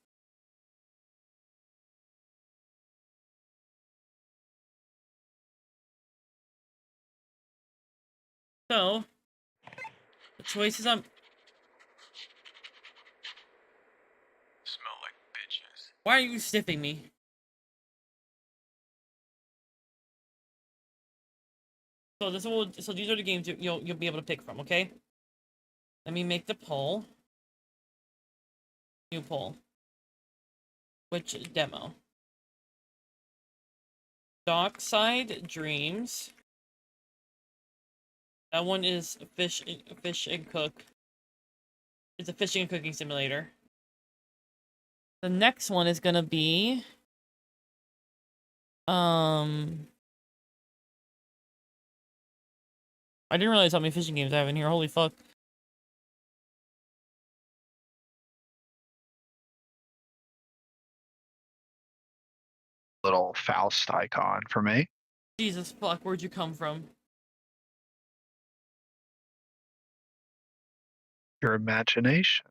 So, the choices I'm... Smell like bitches. Why are you sniffing me? So these are the games you'll be able to pick from, okay? Let me make the poll. New poll. Which demo? Dockside Dreams. That one is fish and cook. It's a fishing and cooking simulator. The next one is gonna be I didn't realize how many fishing games I have in here. Holy fuck. Little Faust icon for me. Jesus fuck, where'd you come from? Your imagination.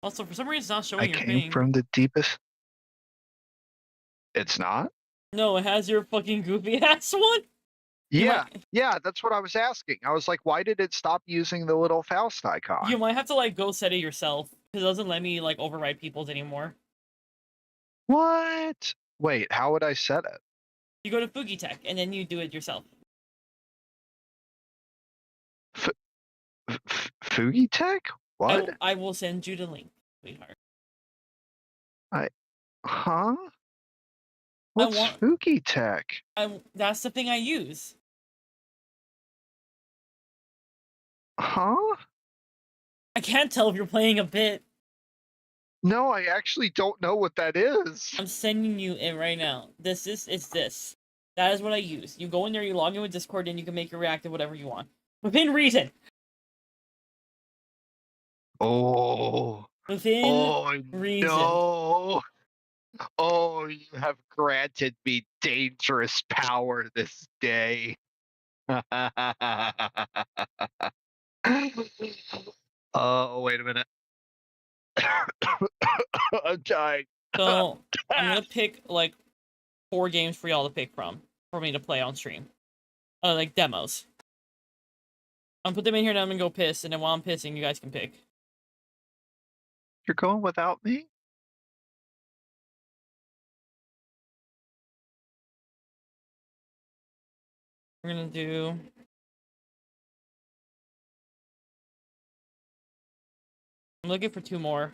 Also, for some reason, it's not showing I your came thing. from the deepest. It's not? No, it has your fucking goofy ass one. Yeah, yeah, that's what I was asking. I was like, why did it stop using the little Faust icon? You might have to like go set it yourself because it doesn't let me like override people's anymore. What? Wait, how would I set it? You go to Fugi Tech and then you do it yourself. Fugi Tech? What? I will send you the link, sweetheart. Huh? What's Fugi Tech? That's the thing I use. Huh? I can't tell if you're playing a bit. No, I actually don't know what that is. I'm sending you it right now. It's this. That is what I use. You go in there, you log in with Discord, and you can make your reactive whatever you want. Within reason. Oh. Within reason. No. Oh, you have granted me dangerous power this day. Oh, wait a minute. I'm dying. So, I'm gonna pick, like, 4 games for y'all to pick from. For me to play on stream. Like, demos. I'm put them in here and I'm gonna go piss, and then while I'm pissing, you guys can pick. You're going without me? We're gonna do... I'm looking for 2 more.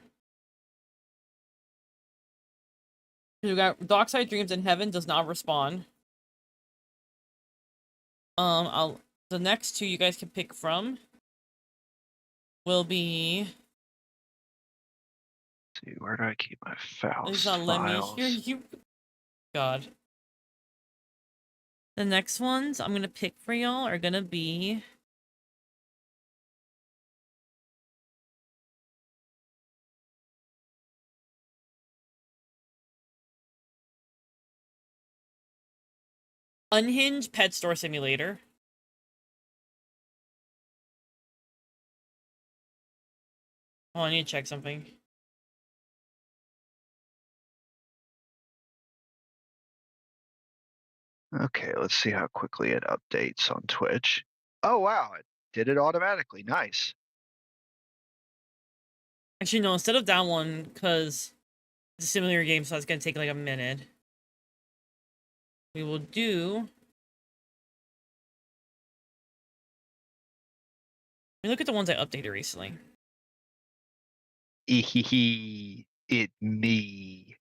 We got Dockside Dreams in Heaven does not respond. I'll the next two you guys can pick from will be. See, where do I keep my Please Faust let me files? hear you. God. The next ones I'm gonna pick for y'all are gonna be. Unhinged Pet Store Simulator. Oh, I need to check something. Okay, let's see how quickly it updates on Twitch. Oh wow, it did it automatically. Nice. Actually, no, instead of that one, because it's a simulator game, so it's gonna take like a minute. We will do. Let me look at the ones I updated recently. It me.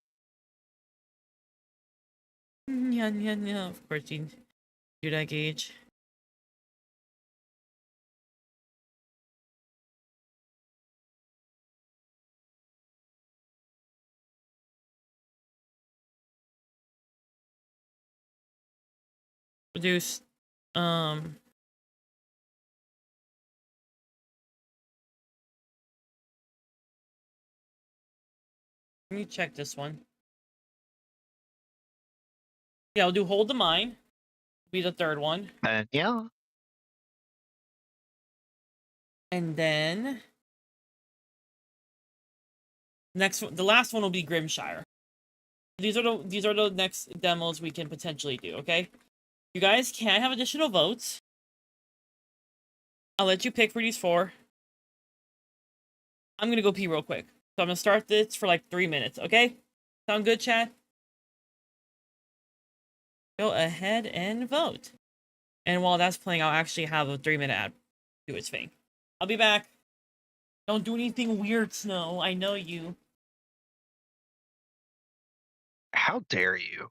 Yeah. Of course, you do that, Gage. Reduce. Um. Let me check this one. Yeah, I'll do Hold the Mine. Be the third one. And yeah, And then the last one will be Grimshire. These are the next demos we can potentially do. Okay, you guys can have additional votes. I'll let you pick for these four. I'm gonna go pee real quick, so I'm gonna start this for like 3 minutes. Okay, sound good, chat? Go ahead and vote. And while that's playing, I'll actually have a 3-minute ad do its thing. I'll be back. Don't do anything weird, Snow. I know you. how dare you?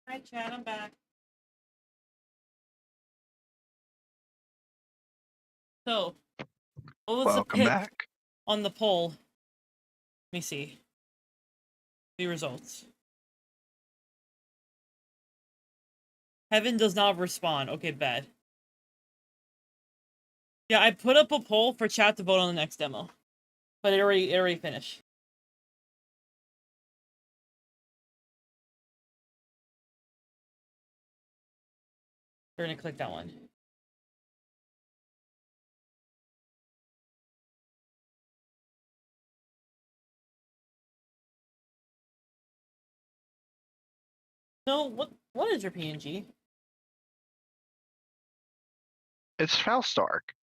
Hi, Chad. I'm back. So, what was the Welcome pick back. on the poll? Let me see the results. Heaven does not respond. Okay, bad. Yeah, I put up a poll for chat to vote on the next demo, but it already finished. We're gonna click that one. No, what is your PNG? It's Faustark.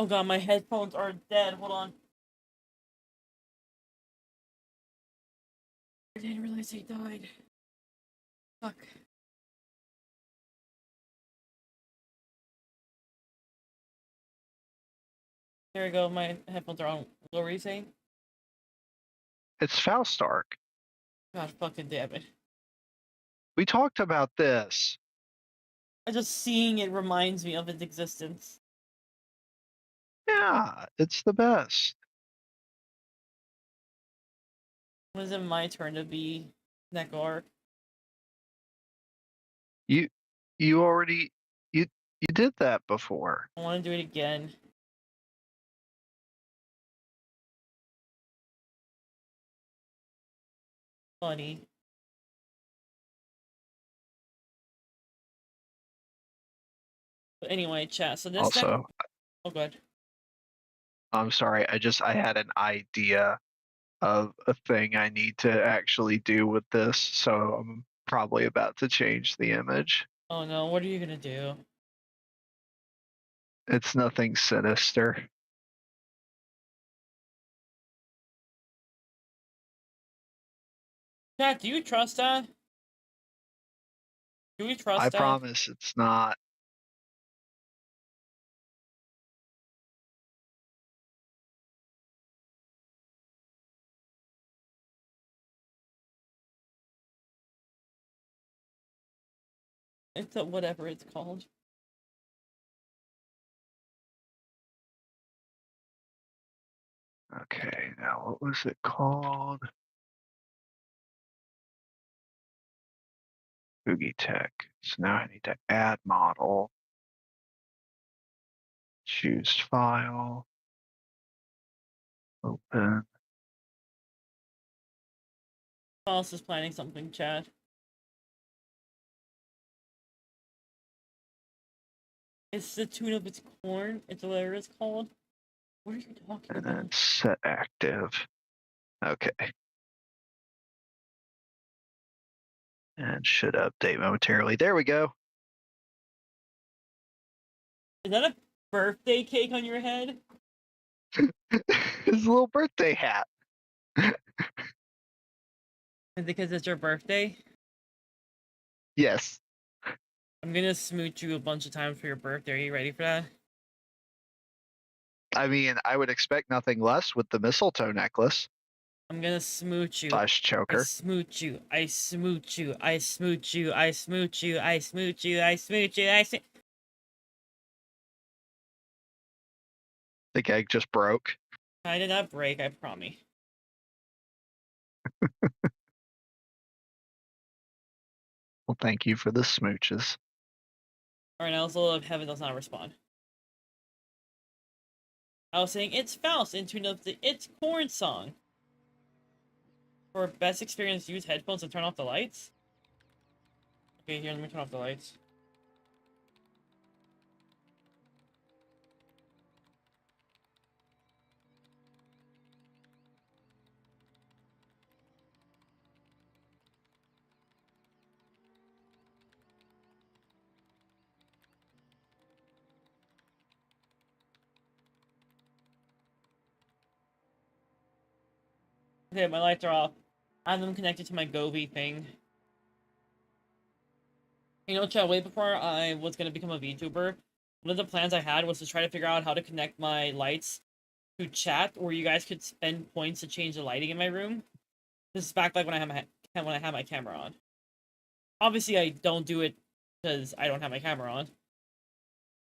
Oh god, my headphones are dead. Hold on. I didn't realize he died. Fuck. There we go. My headphones are on. What were you saying? It's Faustark. God fucking damn it. We talked about this. Just seeing it reminds me of its existence. Yeah, it's the best. Was it my turn to be Nekor? You already you did that before. I want to do it again. Funny. But anyway, chat. So this Also, oh good. I'm sorry. I had an idea of a thing I need to actually do with this, so I'm probably about to change the image. Oh no, what are you gonna do? It's nothing sinister. Chat, do you trust that? Do we trust I that? promise it's not. It's a whatever it's called. Okay, now what was it called? Boogie Tech. So now I need to add model. Choose file. Open. Who else is planning something, chat? It's the tune of its corn. It's whatever it's called. What are you talking And then about? set active. Okay. And should update momentarily. There we go. Is that a birthday cake on your head? His little birthday hat. Is it because it's your birthday? Yes. I'm gonna smooch you a bunch of times for your birthday. Are you ready for that? I mean, I would expect nothing less with the mistletoe necklace I'm gonna smooch you. slash I choker. smooch you. I smooch you. I smooch you. I smooch you. I smooch you. I smooch you. I smooch. The egg just broke. I did not break. I promise. Well, thank you for the smooches. Alright, now Soul of Heaven does not respond. I was saying it's Faust in tune of the It's Corn song. For best experience, use headphones and turn off the lights. Okay, here, let me turn off the lights. Okay, my lights are off. I have them connected to my Govi thing. You know, chat, way before I was gonna become a VTuber, one of the plans I had was to try to figure out how to connect my lights to chat, where you guys could spend points to change the lighting in my room. This is back like when I had my camera on. Obviously, I don't do it because I don't have my camera on.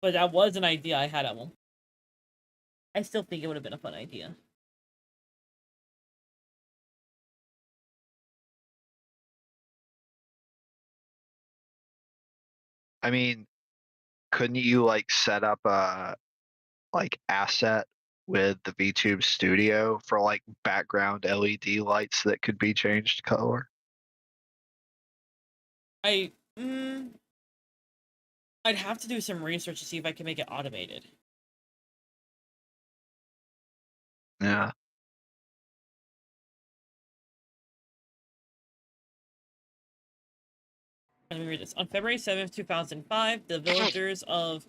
But that was an idea I had at one. I still think it would have been a fun idea. I mean, couldn't you like set up a like asset with the VTube Studio for like background LED lights that could be changed color? I'd have to do some research to see if I can make it automated. Yeah. Let me read this. On February 7th, 2005, the villagers of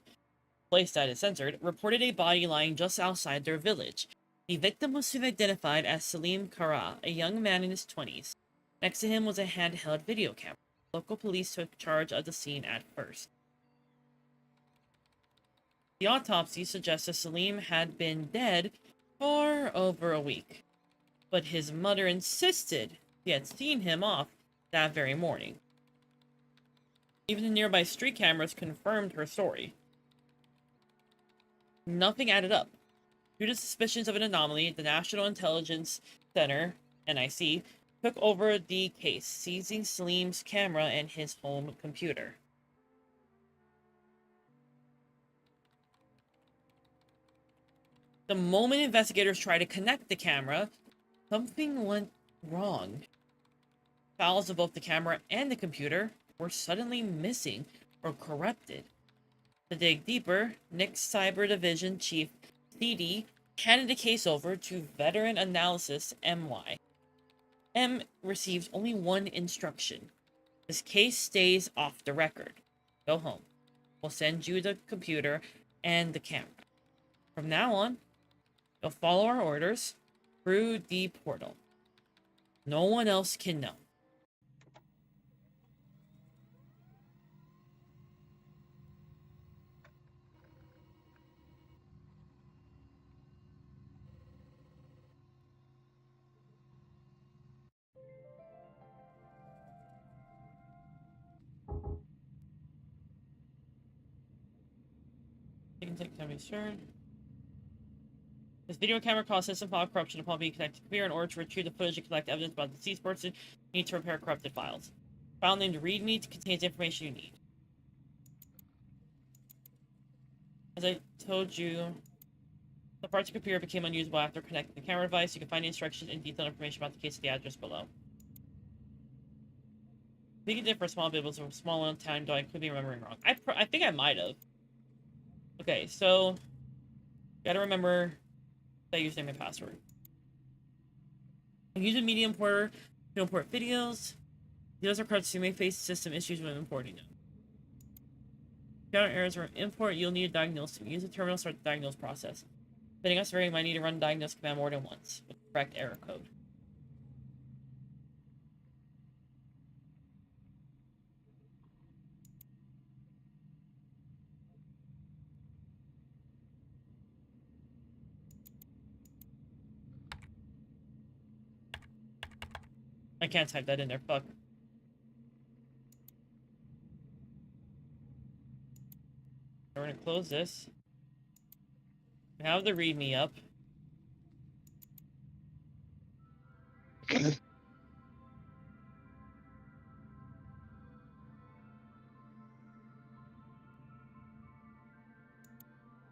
place that is censored reported a body lying just outside their village. The victim was soon identified as Salim Kara, a young man in his 20s. Next to him was a handheld video camera. Local police took charge of the scene at first. The autopsy suggested Salim had been dead for over a week, but his mother insisted he had seen him off that very morning. Even the nearby street cameras confirmed her story. Nothing added up. Due to suspicions of an anomaly, the National Intelligence Center, NIC, took over the case, seizing Salim's camera and his home computer. The moment investigators tried to connect the camera, something went wrong. Files of both the camera and the computer were suddenly missing or corrupted. To dig deeper, NIC's Cyber Division Chief CD handed the case over to Veteran Analysis MY. M received only one instruction. This case stays off the record. Go home. We'll send you the computer and the camera. From now on, you'll follow our orders through the portal. No one else can know. You can take time to be sure. This video camera caused system file corruption upon being connected to the computer. In order to retrieve the footage and collect evidence about the deceased person, you need to repair corrupted files. File named README contains information you need. As I told you, the parts of the computer became unusable after connecting the camera device. You can find the instructions and detailed information about the case at the address below. I think it did for a small bit, was a small amount of time, though I could be remembering wrong. I think I might have. Okay, so gotta remember that username and password. Use a media importer to import videos. Those are cards you may face system issues when importing them. If you encounter errors or import, you'll need to diagnose them. Use the terminal to start the diagnose process. Depending on severity, you might need to run the diagnose command more than once with the correct error code. I can't type that in there, fuck. We're gonna close this. We have the README up.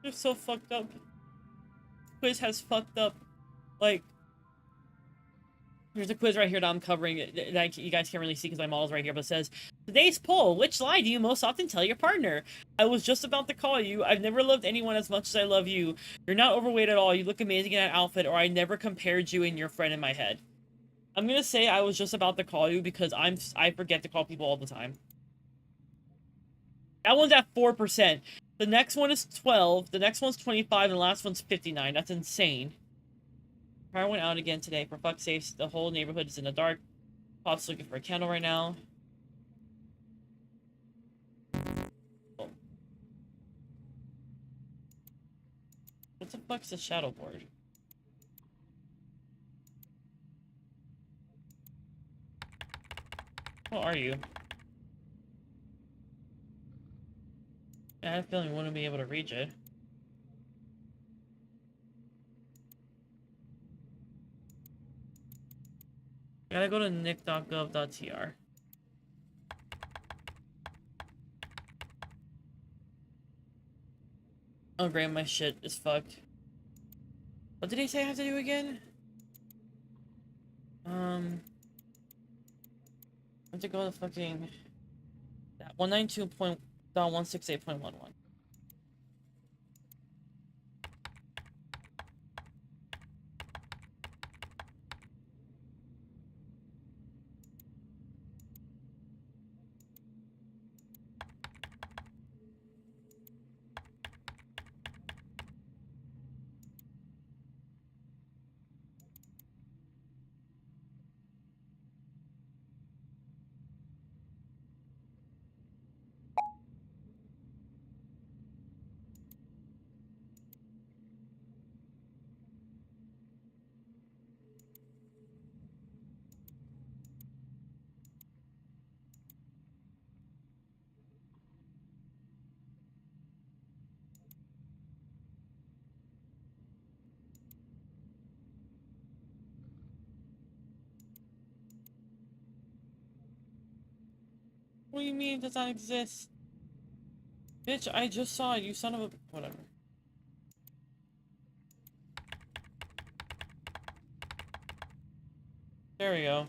They're so fucked up. Quiz has fucked up. Like, there's a quiz right here that I'm covering that you guys can't really see because my model's right here, but it says, today's poll, which lie do you most often tell your partner? I was just about to call you. I've never loved anyone as much as I love you. You're not overweight at all. You look amazing in that outfit, or I never compared you and your friend in my head. I'm gonna say I was just about to call you because I forget to call people all the time. That one's at 4%. The next one is 12, the next one's 25, and the last one's 59. That's insane. Power went out again today. For fuck's sake, the whole neighborhood is in the dark. Pop's looking for a candle right now. Oh. What the fuck's the shadow board? What are you? I had a feeling we wouldn't be able to reach it. Gotta go to nick.gov.tr. Oh great, my shit is fucked. What did he say I have to do again? I have to go to fucking that 192.168.11. What do you mean it does not exist? Bitch, I just saw it, you son of a... Whatever. There we go.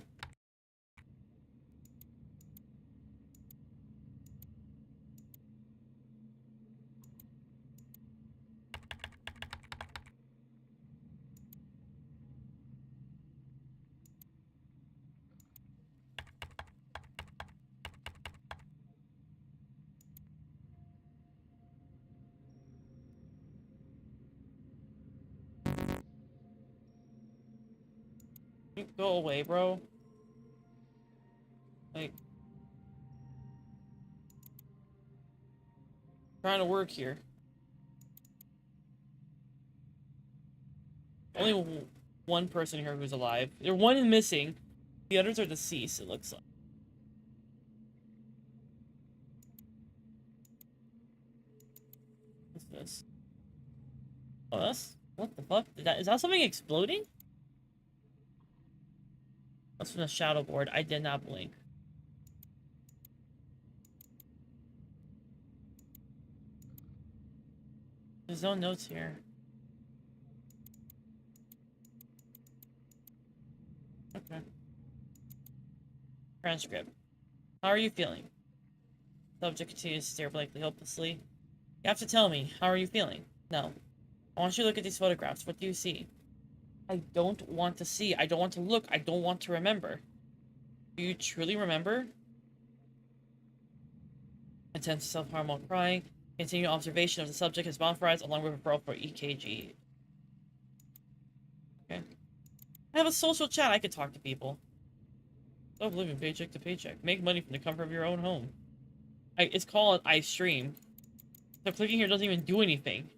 You go away, bro. Like... Trying to work here. Only one person here who's alive. There's one is missing. The others are deceased, it looks like. What's this? Oh, that's... What the fuck? Is that something exploding? That's from the shadow board. I did not blink. There's no notes here. Okay. Transcript. How are you feeling? Subject continues to stare blankly, hopelessly. You have to tell me. How are you feeling? No. I want you to look at these photographs. What do you see? I don't want to see. I don't want to look. I don't want to remember. Do you truly remember? Intense self-harm while crying. Continued observation of the subject has authorized along with referral for EKG. Okay. I have a social chat. I could talk to people. Stop living paycheck to paycheck. Make money from the comfort of your own home. It's called I stream. So clicking here doesn't even do anything.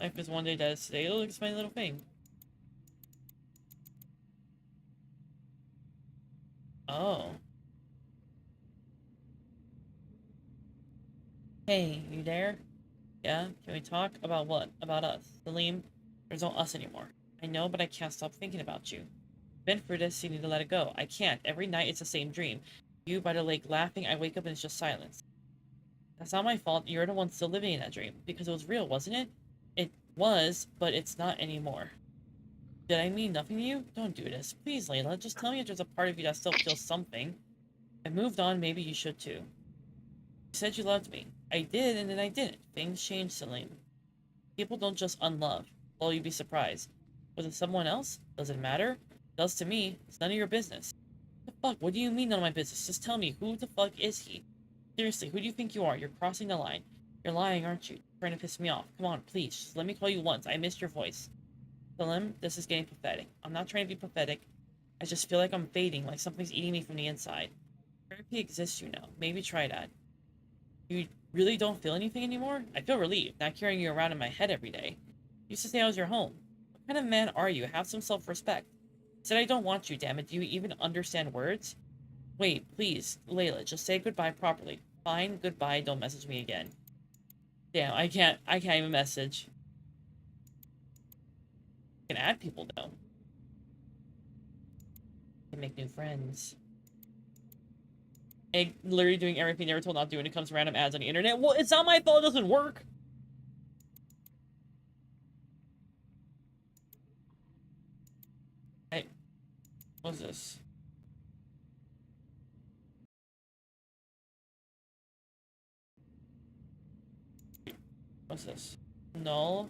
Life is one day, death is today. Look, it's my little thing. Oh. Hey, you there? Yeah? Can we talk? About what? About us. Salim, there's no us anymore. I know, but I can't stop thinking about you. Been through this, you need to let it go. I can't. Every night it's the same dream. You by the lake laughing, I wake up and it's just silence. That's not my fault. You're the one still living in that dream. Because it was real, wasn't it? It was, but it's not anymore. Did I mean nothing to you? Don't do this. Please, Layla, just tell me if there's a part of you that still feels something. I moved on, maybe you should too. You said you loved me. I did, and then I didn't. Things change, Salim. People don't just unlove. Well, you'd be surprised. Was it someone else? Does it matter? It does to me. It's none of your business. What the fuck? What do you mean none of my business? Just tell me, who the fuck is he? Seriously, who do you think you are? You're crossing the line. You're lying, aren't you? Trying to piss me off. Come on, please. Just let me call you once. I missed your voice. Salim, this is getting pathetic. I'm not trying to be pathetic. I just feel like I'm fading, like something's eating me from the inside. Therapy exists, you know. Maybe try that. You really don't feel anything anymore? I feel relieved, not carrying you around in my head every day. You used to say I was your home. What kind of man are you? Have some self-respect. I said I don't want you, damn it. Do you even understand words? Wait, please, Layla, just say goodbye properly. Fine, goodbye, don't message me again. Damn, I can't even message. I can add people, though. I can make new friends. And literally doing everything they were told not to do when it comes to random ads on the internet. Well, it's not my fault it doesn't work. Hey, what's this? What's this? Null.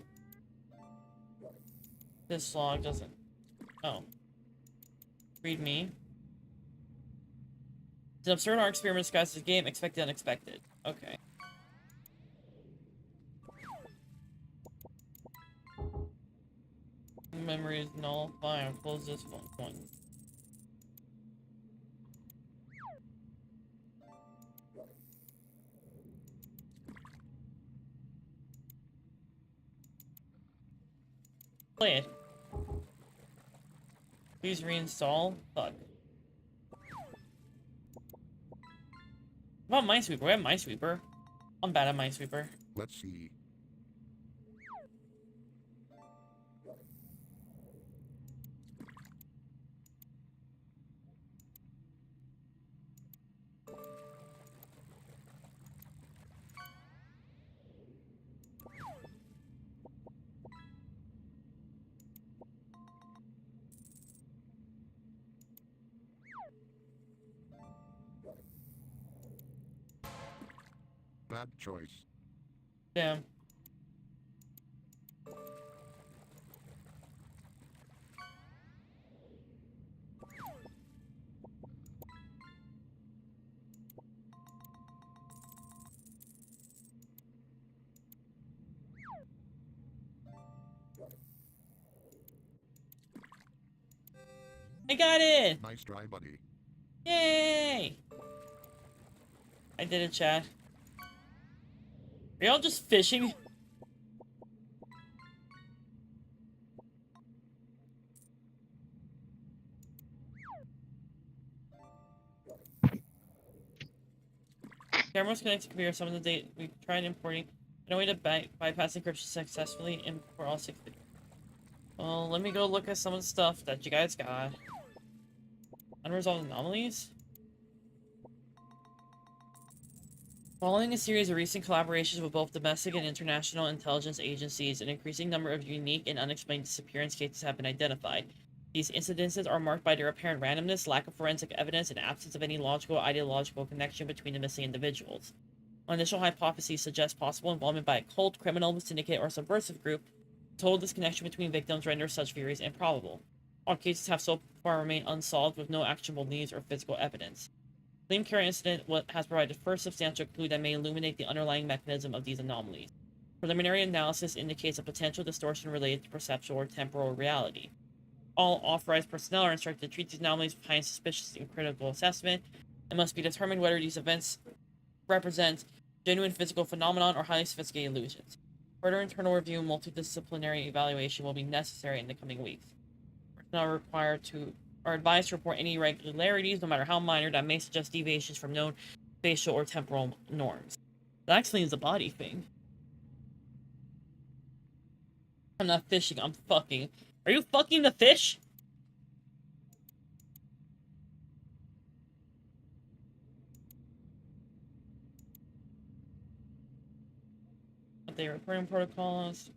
This log doesn't. Oh. Read me. It's an absurd art experiment disguised as a game. Expected unexpected. Okay. Memory is null. Fine. Close this one. Play it. Please reinstall. Fuck. What about Minesweeper? We have Minesweeper. I'm bad at Minesweeper. Let's see. Bad choice. Damn. I got it! Nice try, buddy. Yay! I did it, chat. Are y'all just fishing? Cameras connected to computer. Some of the data we tried importing. No way to bypass encryption successfully import all 6 videos. Well, let me go look at some of the stuff that you guys got. Unresolved anomalies? Following a series of recent collaborations with both domestic and international intelligence agencies, an increasing number of unique and unexplained disappearance cases have been identified. These incidences are marked by their apparent randomness, lack of forensic evidence, and absence of any logical or ideological connection between the missing individuals. While initial hypotheses suggest possible involvement by a cult, criminal, syndicate, or subversive group, total disconnection between victims renders such theories improbable. All cases have so far remained unsolved with no actionable leads or physical evidence. The Flame Carrier incident has provided the first substantial clue that may illuminate the underlying mechanism of these anomalies. Preliminary analysis indicates a potential distortion related to perceptual or temporal reality. All authorized personnel are instructed to treat these anomalies with high suspicious and critical assessment, and must be determined whether these events represent genuine physical phenomenon or highly sophisticated illusions. Further internal review and multidisciplinary evaluation will be necessary in the coming weeks. Personnel are advised to report any irregularities, no matter how minor, that may suggest deviations from known spatial or temporal norms. That explains the body thing. I'm not fishing, I'm fucking. Are you fucking the fish? They reporting protocols.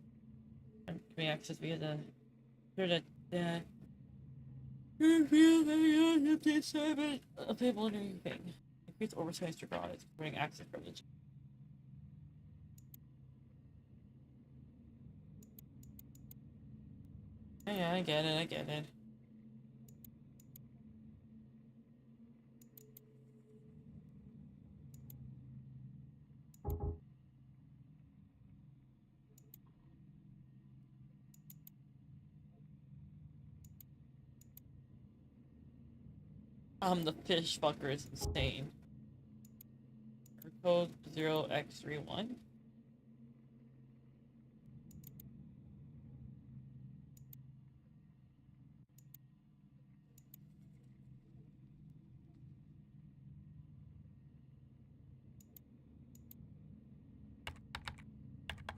Can be accessed via the availability thing. Increased oversized regard, including access privilege. Yeah, I get it. The fish fucker is insane. Code 0x31.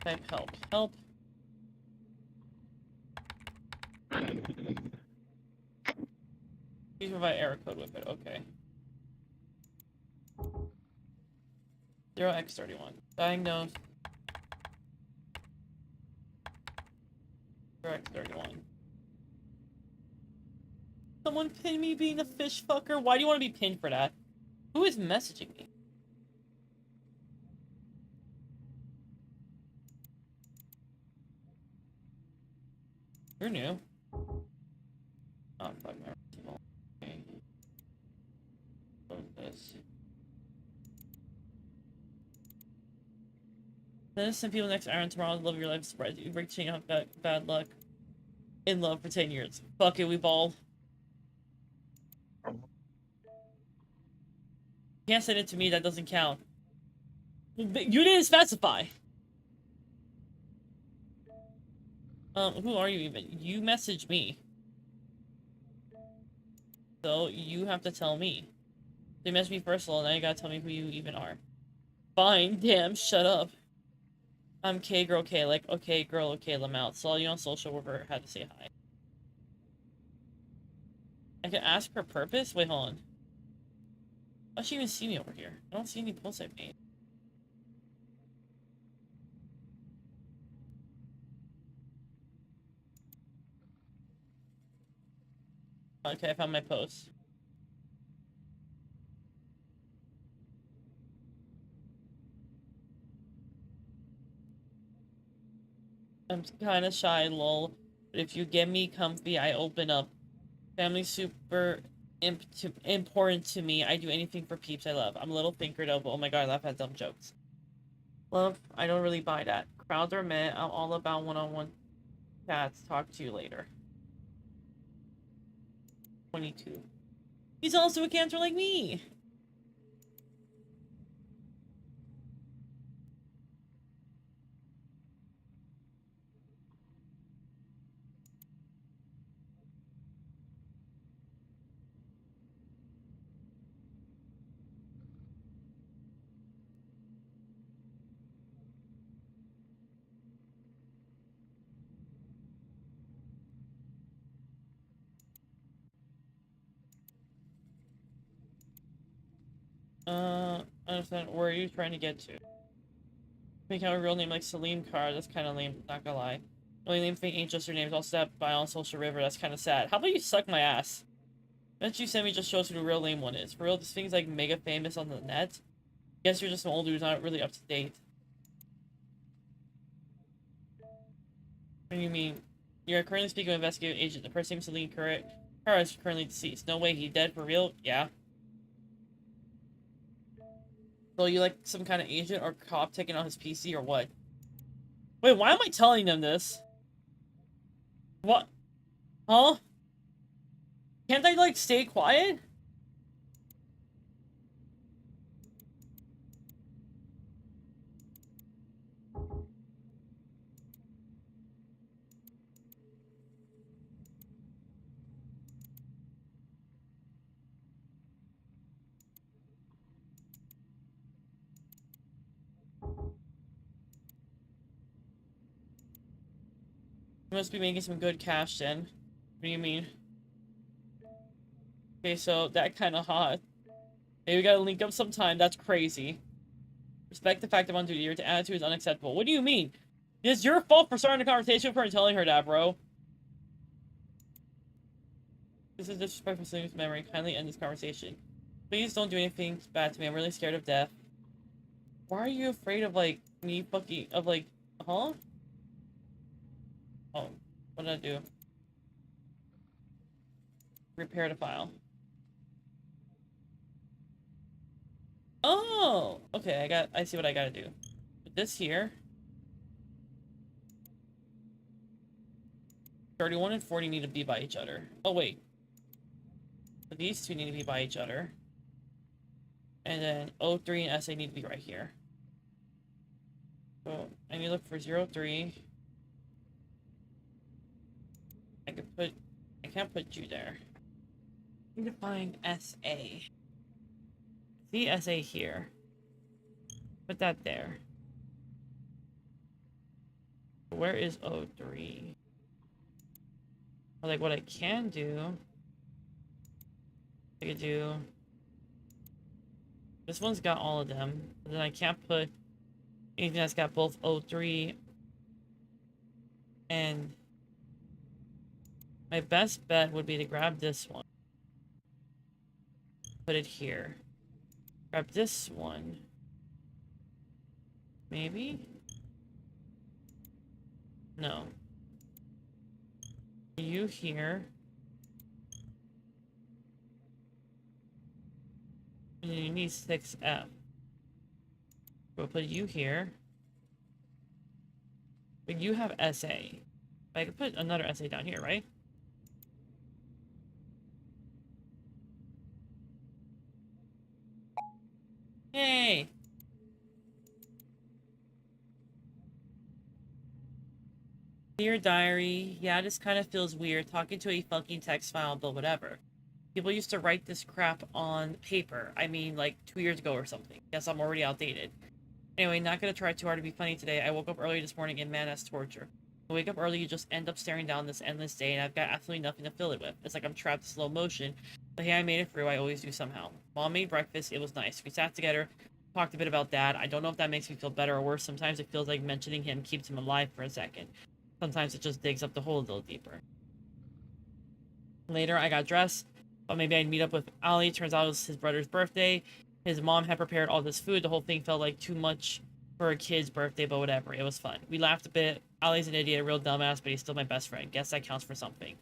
Type help. Help. Please provide error code with it. Okay. 0x31. Diagnose. 0x31. Someone pin me being a fish fucker? Why do you want to be pinned for that? Who is messaging me? You're new. Oh, fuck my email. Okay. Close this. Then some people next Iron tomorrow love your life surprise you. Break chain up bad luck. In love for 10 years. Fuck it, we ball. You can't send it to me, that doesn't count. You didn't specify. Who are you even? You messaged me. So, you have to tell me. They messaged me first of all, now you gotta tell me who you even are. Fine, damn, shut up. I'm K-Girl K, like, okay, girl, okay, Lamount. Saw you on social worker, had to say hi. I can ask her purpose? Wait, hold on. Why does she even see me over here? I don't see any posts I've made. Okay, I found my post. I'm kinda shy, lol. But if you get me comfy, I open up. Family's super important to me. I do anything for peeps I love. I'm a little thinker though, but oh my god, I laugh at dumb jokes. Love, I don't really buy that. Crowds are meh. I'm all about one-on-one chats. Talk to you later. 22. He's also a Cancer like me! I understand. Where are you trying to get to? Make out a real name like Salim Carr, that's kind of lame, not gonna lie. Only name thing ain't just your name, it's all set by on Social River, that's kind of sad. How about you suck my ass? Bet you send me just shows who the real lame one is. For real, this thing's like mega famous on the net. Guess you're just an old dude who's not really up to date. What do you mean? You're currently speaking with investigative agent. The person named Salim Carr is currently deceased. No way, he dead for real? Yeah. So you like some kind of agent or cop taking on his PC or what? Wait, why am I telling them this? What? Huh? Can't I, like, stay quiet? You must be making some good cash then. What do you mean? Okay, so that kind of hot. Maybe we gotta link up sometime. That's crazy. Respect the fact I'm on duty. Your attitude is unacceptable. What do you mean? It's your fault for starting a conversation with her and telling her that, bro. This is disrespectful to Salim's memory. Kindly end this conversation. Please don't do anything bad to me. I'm really scared of death. Why are you afraid of, like, me fucking... of, like... Huh? Oh. What did I do? Repair the file. Oh! Okay, I see what I gotta do. Put this here. 31 and 40 need to be by each other. Oh, wait. So these two need to be by each other. And then 03 and SA need to be right here. So I need to look for 03. I can't put you there. I need to find SA. See SA here. Put that there. Where is O3? Or like what I can do. I could do. This one's got all of them. But then I can't put anything that's got both O3 and my best bet would be to grab this one. Put it here. Grab this one. Maybe? No. You here. And you need 6F. We'll put you here. But you have SA. I could put another SA down here, right? Yay! Dear Diary, yeah, this kind of feels weird talking to a fucking text file, but whatever. People used to write this crap on paper. I mean, like 2 years ago or something. Guess I'm already outdated. Anyway, not gonna try too hard to be funny today. I woke up early this morning and man, that's torture. I wake up early, you just end up staring down this endless day, and I've got absolutely nothing to fill it with. It's like I'm trapped in slow motion. But hey, I made it through. I always do somehow. Mom made breakfast. It was nice. We sat together, talked a bit about Dad. I don't know if that makes me feel better or worse. Sometimes it feels like mentioning him keeps him alive for a second. Sometimes it just digs up the hole a little deeper. Later, I got dressed. Thought maybe I'd meet up with Ali. Turns out it was his brother's birthday. His mom had prepared all this food. The whole thing felt like too much for a kid's birthday, but whatever. It was fun. We laughed a bit. Ali's an idiot, a real dumbass, but he's still my best friend. Guess that counts for something.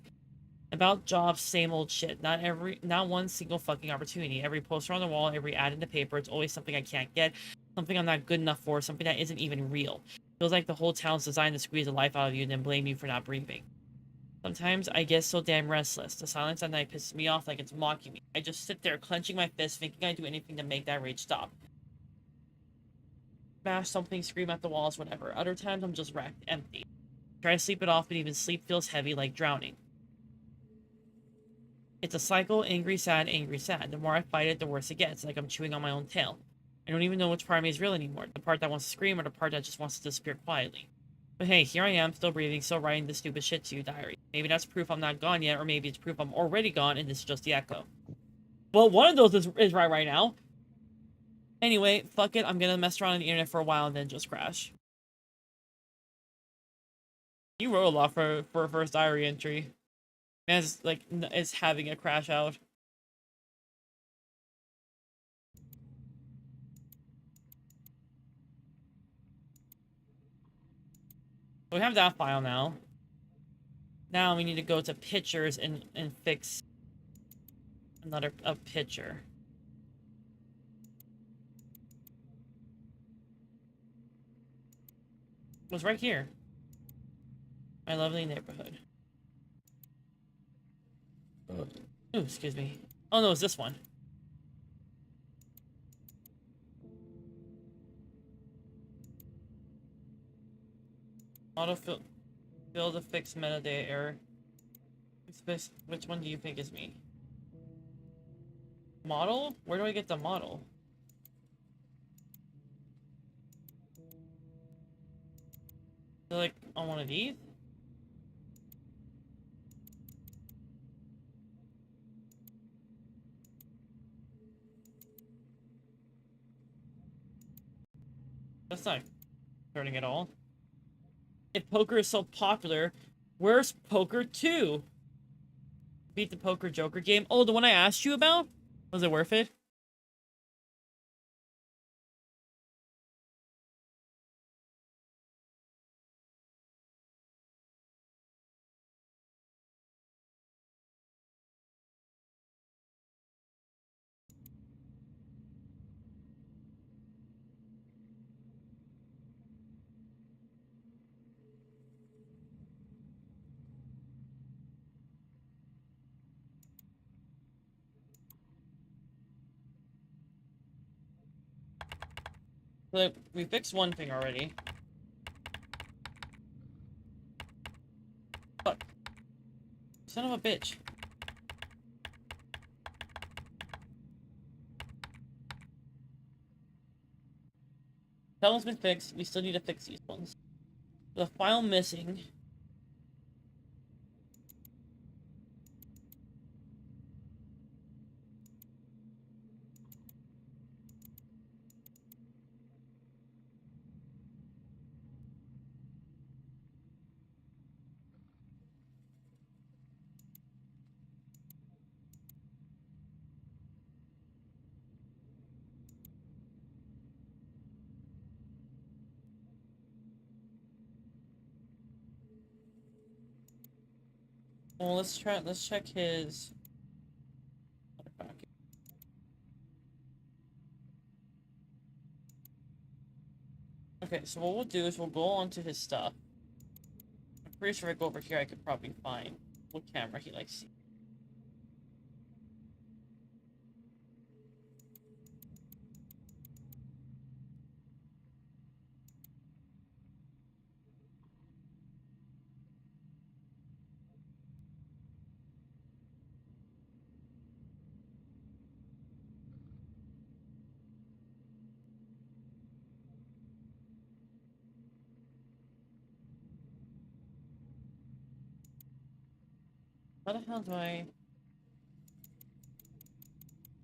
About jobs, same old shit. Not one single fucking opportunity. Every poster on the wall, every ad in the paper, it's always something I can't get, something I'm not good enough for, something that isn't even real. Feels like the whole town's designed to squeeze the life out of you and then blame you for not breathing. Sometimes I get so damn restless. The silence at night pisses me off like it's mocking me. I just sit there clenching my fist, thinking I'd do anything to make that rage stop. Smash something, scream at the walls, whatever. Other times I'm just wrecked, empty. Try to sleep it off, but even sleep feels heavy, like drowning. It's a cycle, angry, sad, angry, sad. The more I fight it, the worse it gets, like I'm chewing on my own tail. I don't even know which part of me is real anymore. The part that wants to scream or the part that just wants to disappear quietly. But hey, here I am, still breathing, still writing this stupid shit to you, diary. Maybe that's proof I'm not gone yet, or maybe it's proof I'm already gone and this is just the echo. Well, one of those is right now. Anyway, fuck it, I'm gonna mess around on the internet for a while and then just crash. You wrote a lot for a first diary entry. Man's like, is having a crash out. We have that file now. Now we need to go to pictures and fix a picture. It was right here. My lovely neighborhood. Ooh, excuse me. Oh no, it's this one. Autofill to fix metadata error. Which one do you think is me? Model? Where do I get the model? Is it like on one of these? That's not turning at all. If poker is so popular, where's Poker 2? Beat the Poker Joker game. Oh, the one I asked you about? Was it worth it? Like, we fixed one thing already. Fuck. Son of a bitch. That one's been fixed. We still need to fix these ones. The file missing. Well, let's check his. Okay, so what we'll do is we'll go onto his stuff. I'm pretty sure if I go over here, I could probably find what camera he likes. How the hell do I...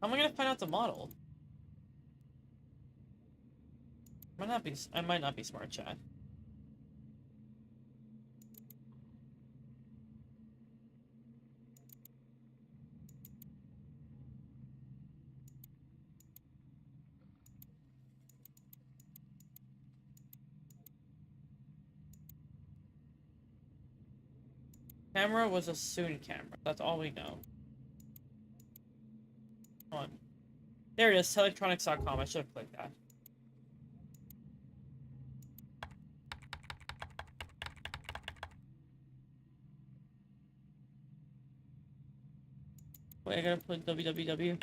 How am I gonna find out the model? I might not be smart, chat. Camera was a Soon camera. That's all we know. Come on. There it is, electronics.com. I should have clicked that. Wait, I gotta put www.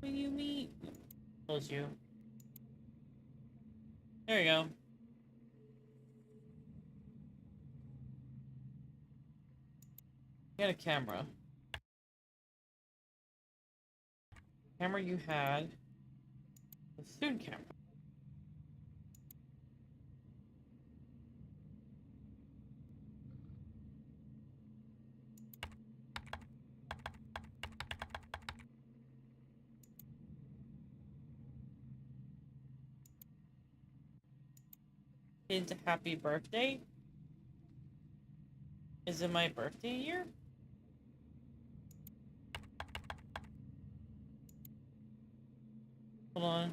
What do you mean? Close you. There you go. You had a camera. Camera you had. The Soon camera. Kid, happy birthday. Is it my birthday year? Hold on.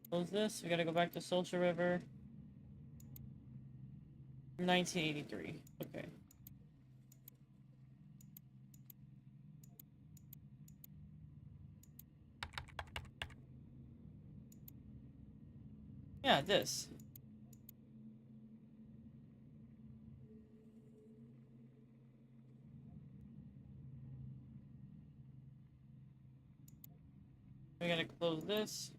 Close this. We gotta go back to Social River. 1983. Okay. Yeah, this. We gotta close this.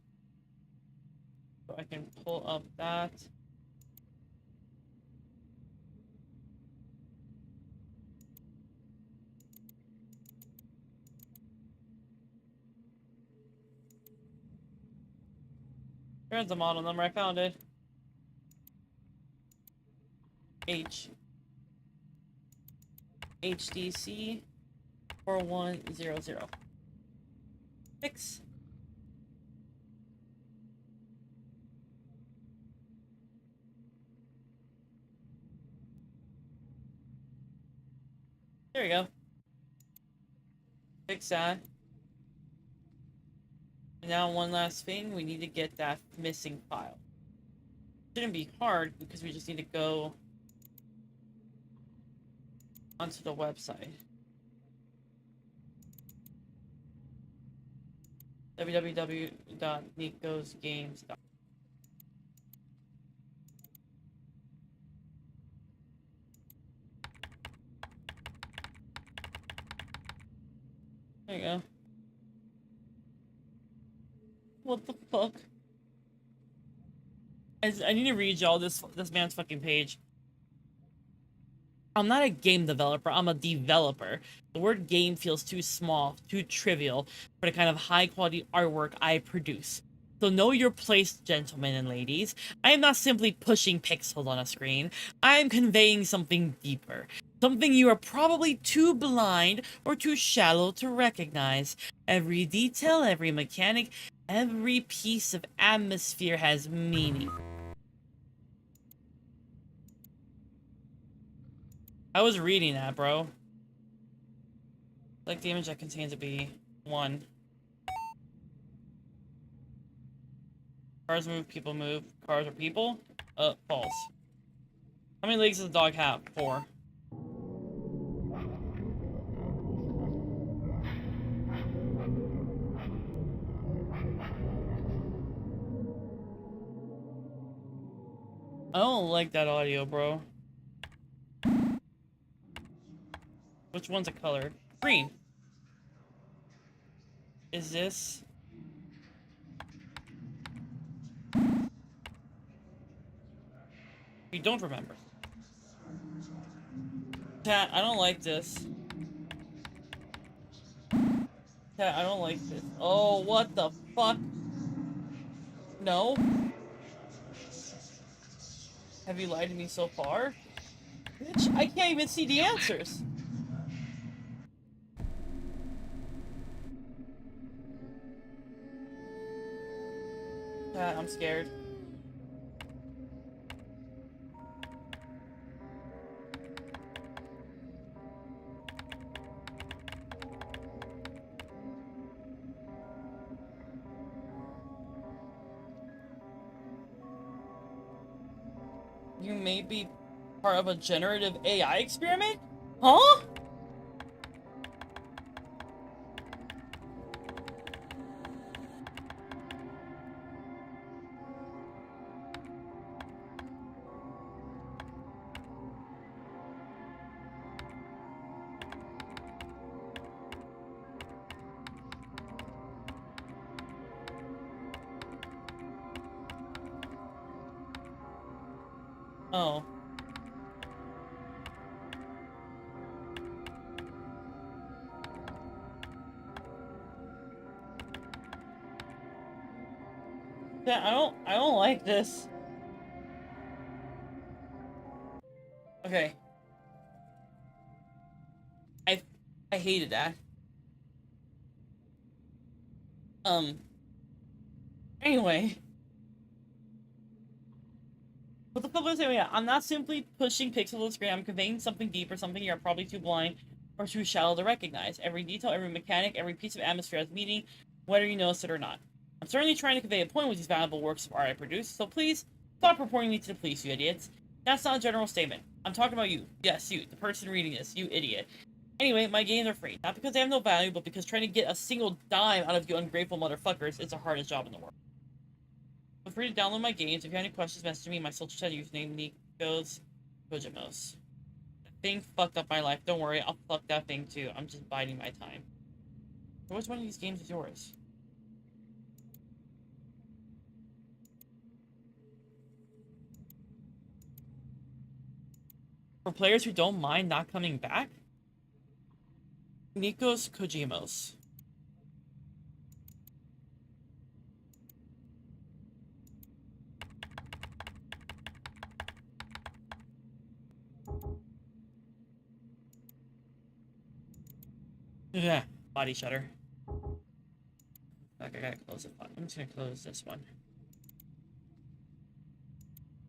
So I can pull up that. Here's the model number. I found it. HDC 4100. Fix. There we go. Fix that. And now one last thing, we need to get that missing file. Shouldn't be hard because we just need to go onto the website. www.nikosgames.com. There you go. What the fuck? I need to read y'all this man's fucking page. I'm not a game developer, I'm a developer. The word game feels too small, too trivial for the kind of high quality artwork I produce. So know your place, gentlemen and ladies. I am not simply pushing pixels on a screen. I am conveying something deeper. Something you are probably too blind or too shallow to recognize. Every detail, every mechanic, every piece of atmosphere has meaning. I was reading that, bro. Like the image that contains a B. 1. Cars move, people move. Cars are people? False. How many legs does a dog have? 4. I don't like that audio, bro. Which one's a color? Green. Is this... You don't remember. Chat, I don't like this. Chat, I don't like this. Oh, what the fuck? No? Have you lied to me so far? Bitch, I can't even see the answers. Chat, I'm scared. You may be part of a generative AI experiment? Huh? Oh. Yeah, I don't like this. Okay. I hated that. Anyway. What the fuck was I saying? Yeah, I'm not simply pushing pixels on the screen, I'm conveying something deeper, something you're probably too blind or too shallow to recognize. Every detail, every mechanic, every piece of atmosphere has meaning, whether you notice it or not. I'm certainly trying to convey a point with these valuable works of art I produce, so please, stop reporting me to the police, you idiots. That's not a general statement. I'm talking about you. Yes, you, the person reading this, you idiot. Anyway, my games are free. Not because they have no value, but because trying to get a single dime out of you ungrateful motherfuckers is the hardest job in the world. Feel free to download my games. If you have any questions, message me. My social chat username, Nikos Kojimos. That thing fucked up my life. Don't worry, I'll fuck that thing too. I'm just biding my time. So which one of these games is yours? For players who don't mind not coming back? Nikos Kojimos. Yeah, body shutter. Fuck, I gotta close it. I'm just gonna close this one.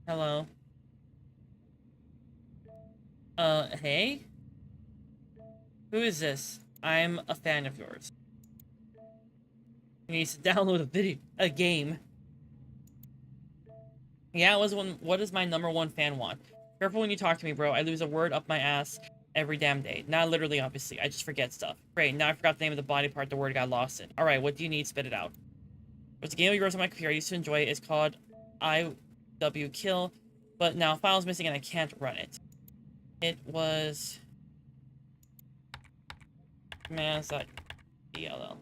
Hello. Hey? Who is this? I'm a fan of yours. He needs to download a game. Yeah, what does my #1 fan want? Careful when you talk to me, bro. I lose a word up my ass every damn day. Not literally, obviously. I just forget stuff. Great, now I forgot the name of the body part the word got lost in. Alright, what do you need? Spit it out. There's a game of yours on my computer I used to enjoy. It's called IW Kill, but now file's missing and I can't run it. It was... Man, it's that DLL.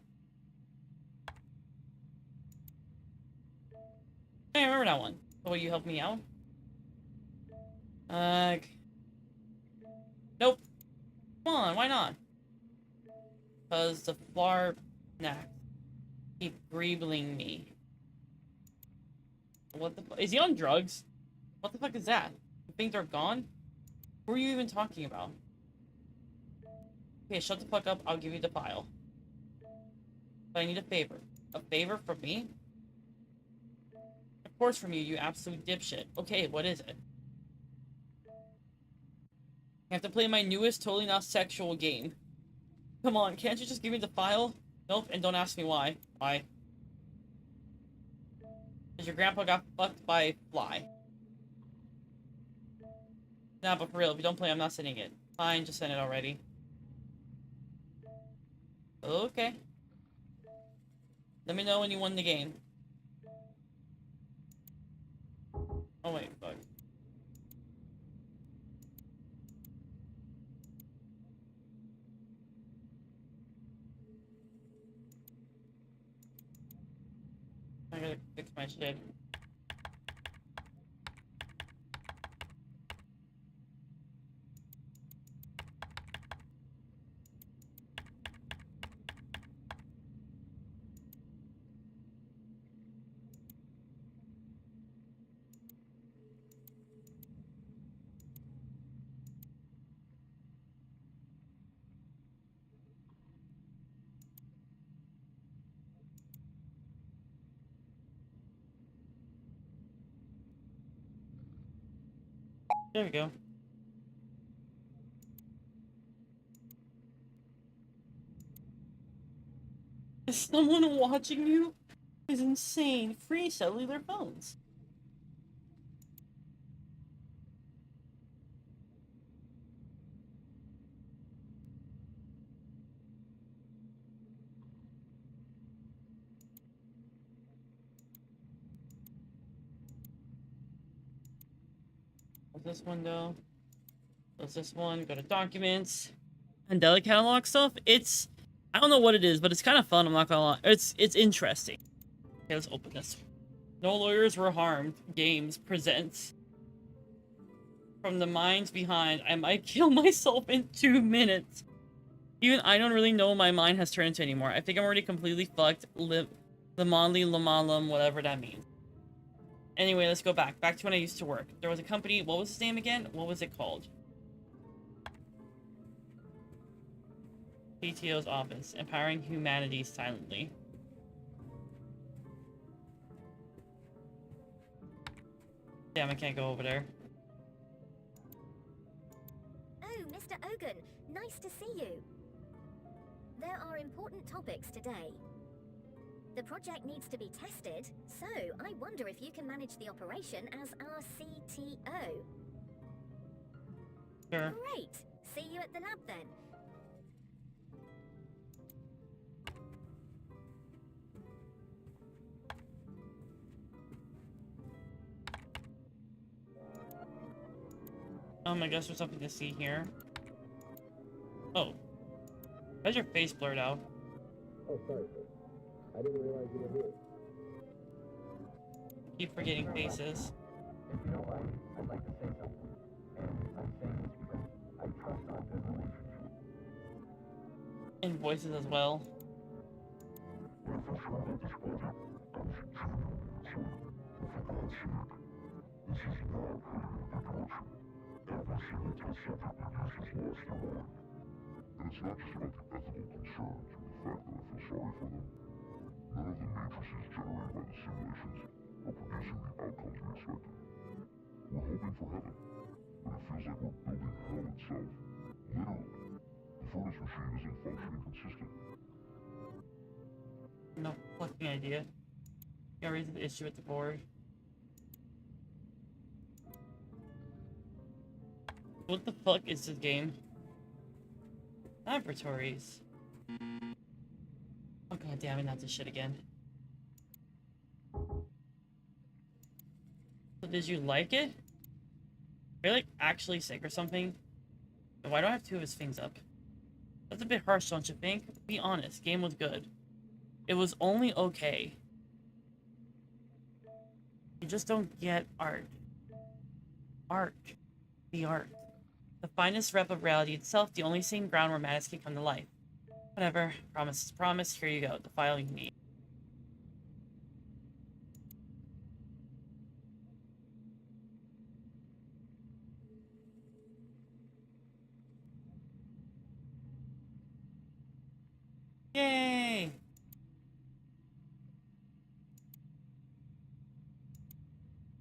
I remember that one. Oh, will you help me out? Nope. Come on, why not? Because the far... Nah. Keep greebling me. What the is he on drugs? What the fuck is that? You think they're gone? Who are you even talking about? Okay, shut the fuck up. I'll give you the file. But I need a favor. A favor from me? Of course from you, you absolute dipshit. Okay, what is it? I have to play my newest, totally not sexual game. Come on, can't you just give me the file? Nope, and don't ask me why. Why? Because your grandpa got fucked by a fly. Nah, but for real, if you don't play, I'm not sending it. Fine, just send it already. Okay. Let me know when you won the game. Oh wait, fuck. I gotta fix my shit. There we go. Is someone watching you? Is insane. Free cellular phones. Close this window. Close this one. Go to documents. Mandela catalog stuff. It's I don't know what it is, but it's kind of fun. I'm not gonna lie. It's interesting. Okay, let's open this. No lawyers were harmed. Games presents. From the minds behind, I might kill myself in 2 minutes. Even I don't really know what my mind has turned into anymore. I think I'm already completely fucked. Limonly, Lamalum, whatever that means. Anyway, let's go back. Back to when I used to work. There was a company. What was its name again? What was it called? PTO's office. Empowering humanity silently. Damn, I can't go over there. Oh, Mr. Ogun, nice to see you. There are important topics today. The project needs to be tested, so I wonder if you can manage the operation as our CTO. Sure. Great! See you at the lab then. I guess there's something to see here. Oh. Why's your face blurred out? Oh, sorry. I didn't realize you were here. Keep forgetting faces. If you don't mind, I'd like to say something. And I'm saying this because I trust our good relationship. And voices as well. And it's not just about the ethical concerns or the fact that I feel sorry for them. None of the matrices generated by the simulations are producing the outcomes we expected. We're hoping for heaven, but it feels like we're building hell itself. Literally. The furnace machine isn't functioning consistently. No fucking idea. You gotta raise the issue with the board. What the fuck is this game? Laboratories. Oh god damn it, not this shit again. So did you like it? Are you like actually sick or something? Why do I have two of his things up? That's a bit harsh, don't you think? Be honest, game was good. It was only okay. You just don't get art. Art. The art. The finest rep of reality itself, the only same ground where madness can come to life. Whatever. Promise is promise. Here you go. The file you need. Yay!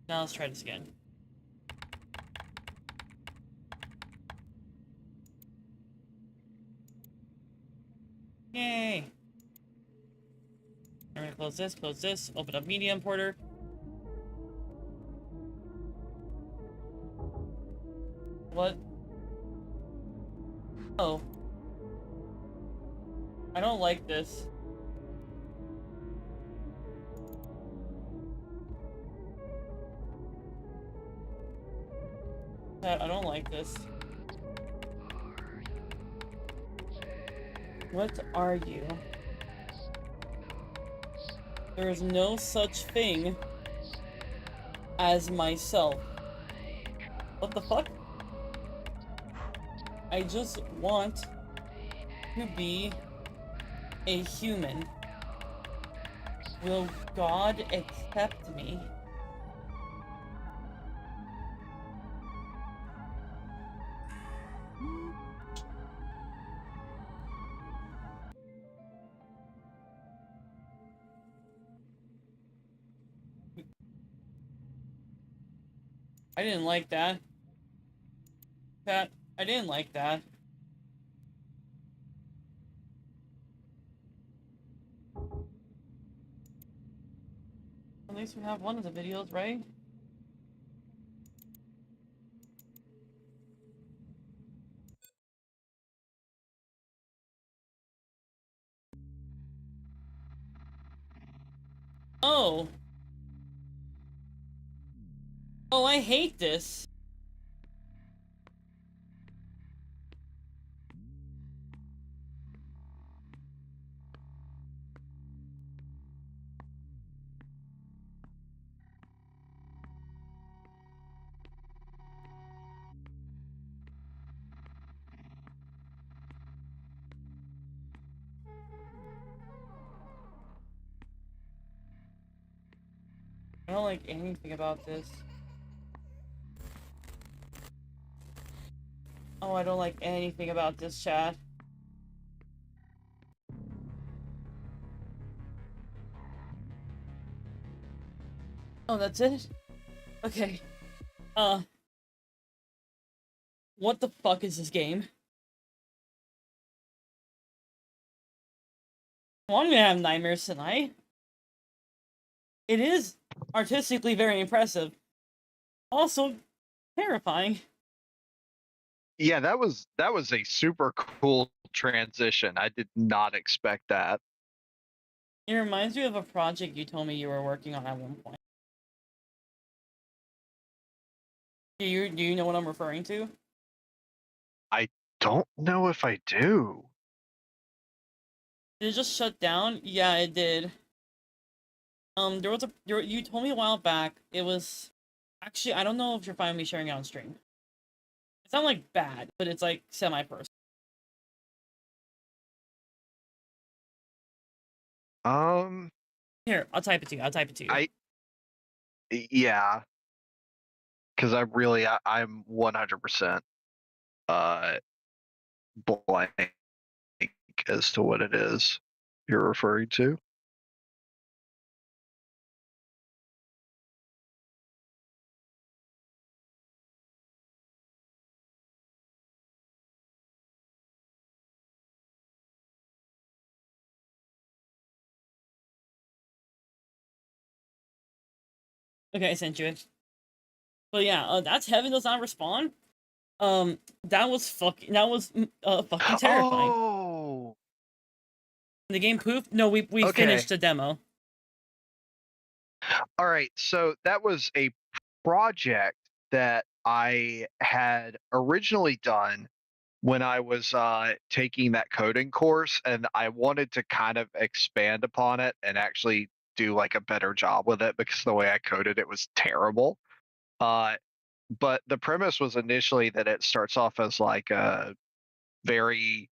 Now let's try this again. Yay! I'm gonna close this, open up media importer. What? Oh. I don't like this. I don't like this. What are you? There is no such thing as myself. What the fuck? I just want to be a human. Will God accept me? I didn't like that. Pat, I didn't like that. At least we have one of the videos, right? Oh. Oh, I hate this. I don't like anything about this. Oh, I don't like anything about this, chat. Oh, that's it? Okay. What the fuck is this game? Well, I'm gonna have nightmares tonight. It is artistically very impressive. Also, terrifying. Yeah, that was a super cool transition. I did not expect that. It reminds me of a project you told me you were working on at one point. Do you know what I'm referring to? I don't know if I do. Did it just shut down? Yeah, it did. You told me a while back. It was actually, I don't know if you're fine with me sharing it on stream. It's not like bad, but it's like semi-personal. Here, I'll type it to you. Yeah, because I'm 100% blank as to what it is you're referring to. Okay, I sent you it. But yeah, that's Heaven Does Not Respond. That was fucking terrifying. Oh, The game poofed? No, we Okay. finished the demo. all right. So that was a project that I had originally done when I was taking that coding course, and I wanted to kind of expand upon it and actually do like a better job with it because the way I coded it was terrible. But the premise was initially that it starts off as like a very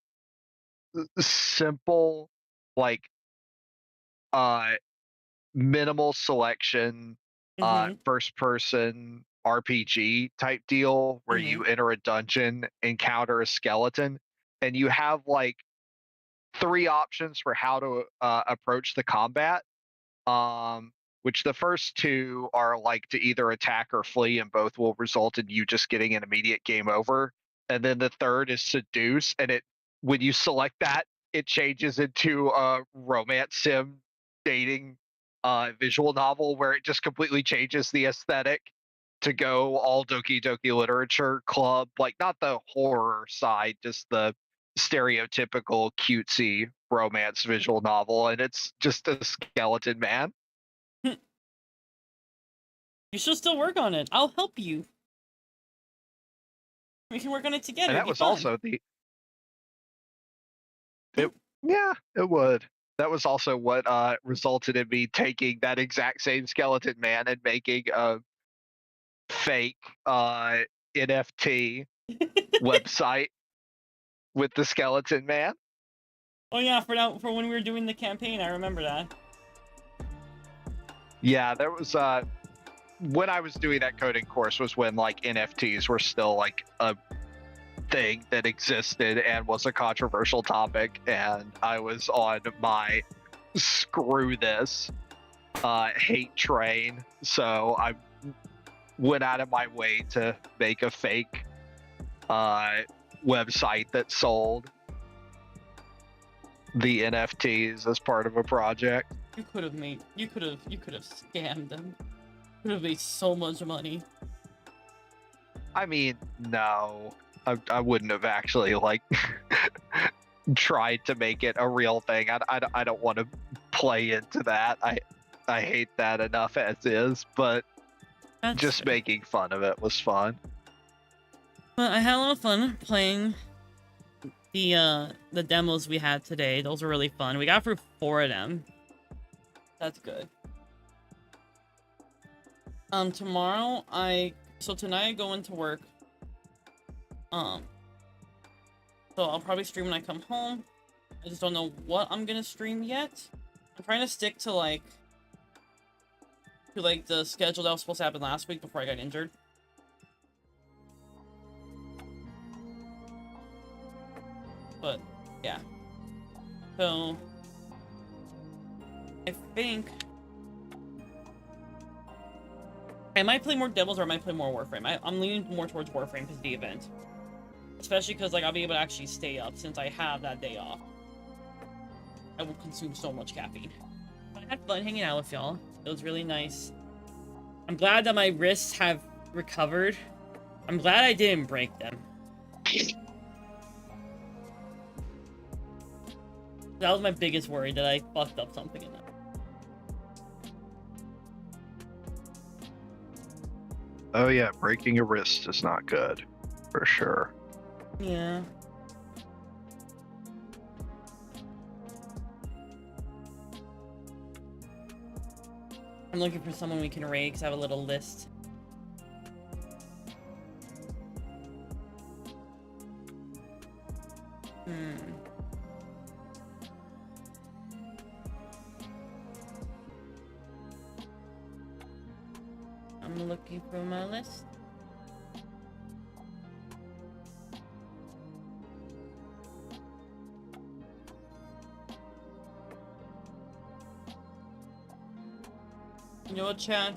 simple, like minimal selection, Mhm. first person RPG type deal where you enter a dungeon, encounter a skeleton, and you have like three options for how to approach the combat. Which the first two are like to either attack or flee, and both will result in you just getting an immediate game over. And then the third is seduce, and when you select that, it changes into a romance sim dating visual novel where it just completely changes the aesthetic to go all Doki Doki Literature Club, like not the horror side, just the stereotypical cutesy romance visual novel, and it's just a skeleton man. You should still work on it. I'll help you. We can work on it together. And that It'd be was fun. also it would. That was also what resulted in me taking that exact same skeleton man and making a fake NFT website with the skeleton man. Oh yeah, for when we were doing the campaign, I remember that. Yeah, there was when I was doing that coding course was when like NFTs were still like a thing that existed and was a controversial topic, and I was on my screw this hate train, so I went out of my way to make a fake website that sold the NFTs as part of a project. You could have scammed them. Could have made so much money. I mean, no, I wouldn't have actually like tried to make it a real thing. I don't want to play into that. I hate that enough as is, but That's just fair. making fun of it was fun. But I had a lot of fun playing the demos we had today. Those were really fun. We got through 4 of them. That's good. Tomorrow tonight I go into work. So I'll probably stream when I come home. I just don't know what I'm gonna stream yet. I'm trying to stick to like the schedule that was supposed to happen last week before I got injured. But yeah. So I think I might play more Devils or I might play more Warframe. I'm leaning more towards Warframe because of the event. Especially because like I'll be able to actually stay up since I have that day off. I will consume so much caffeine. But I had fun hanging out with y'all. It was really nice. I'm glad that my wrists have recovered. I'm glad I didn't break them. That was my biggest worry, that I fucked up something in them. Oh yeah, breaking a wrist is not good, for sure. Yeah. I'm looking for someone we can raid because I have a little list. I'm looking for my list. You know what, Chad?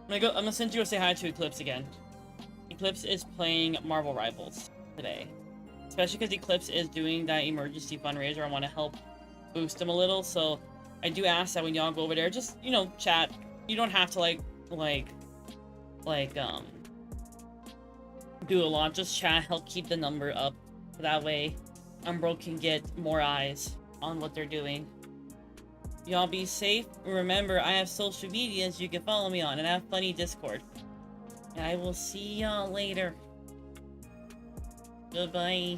I'm gonna send you a say hi to Eclipse again. Eclipse is playing Marvel Rivals today. Especially because Eclipse is doing that emergency fundraiser. I want to help boost him a little, so I do ask that when y'all go over there, just, you know, chat. You don't have to do a lot, just chat, help keep the number up. So that way Umbro can get more eyes on what they're doing. Y'all be safe. Remember, I have social medias you can follow me on, and I have funny Discord. And I will see y'all later. Goodbye.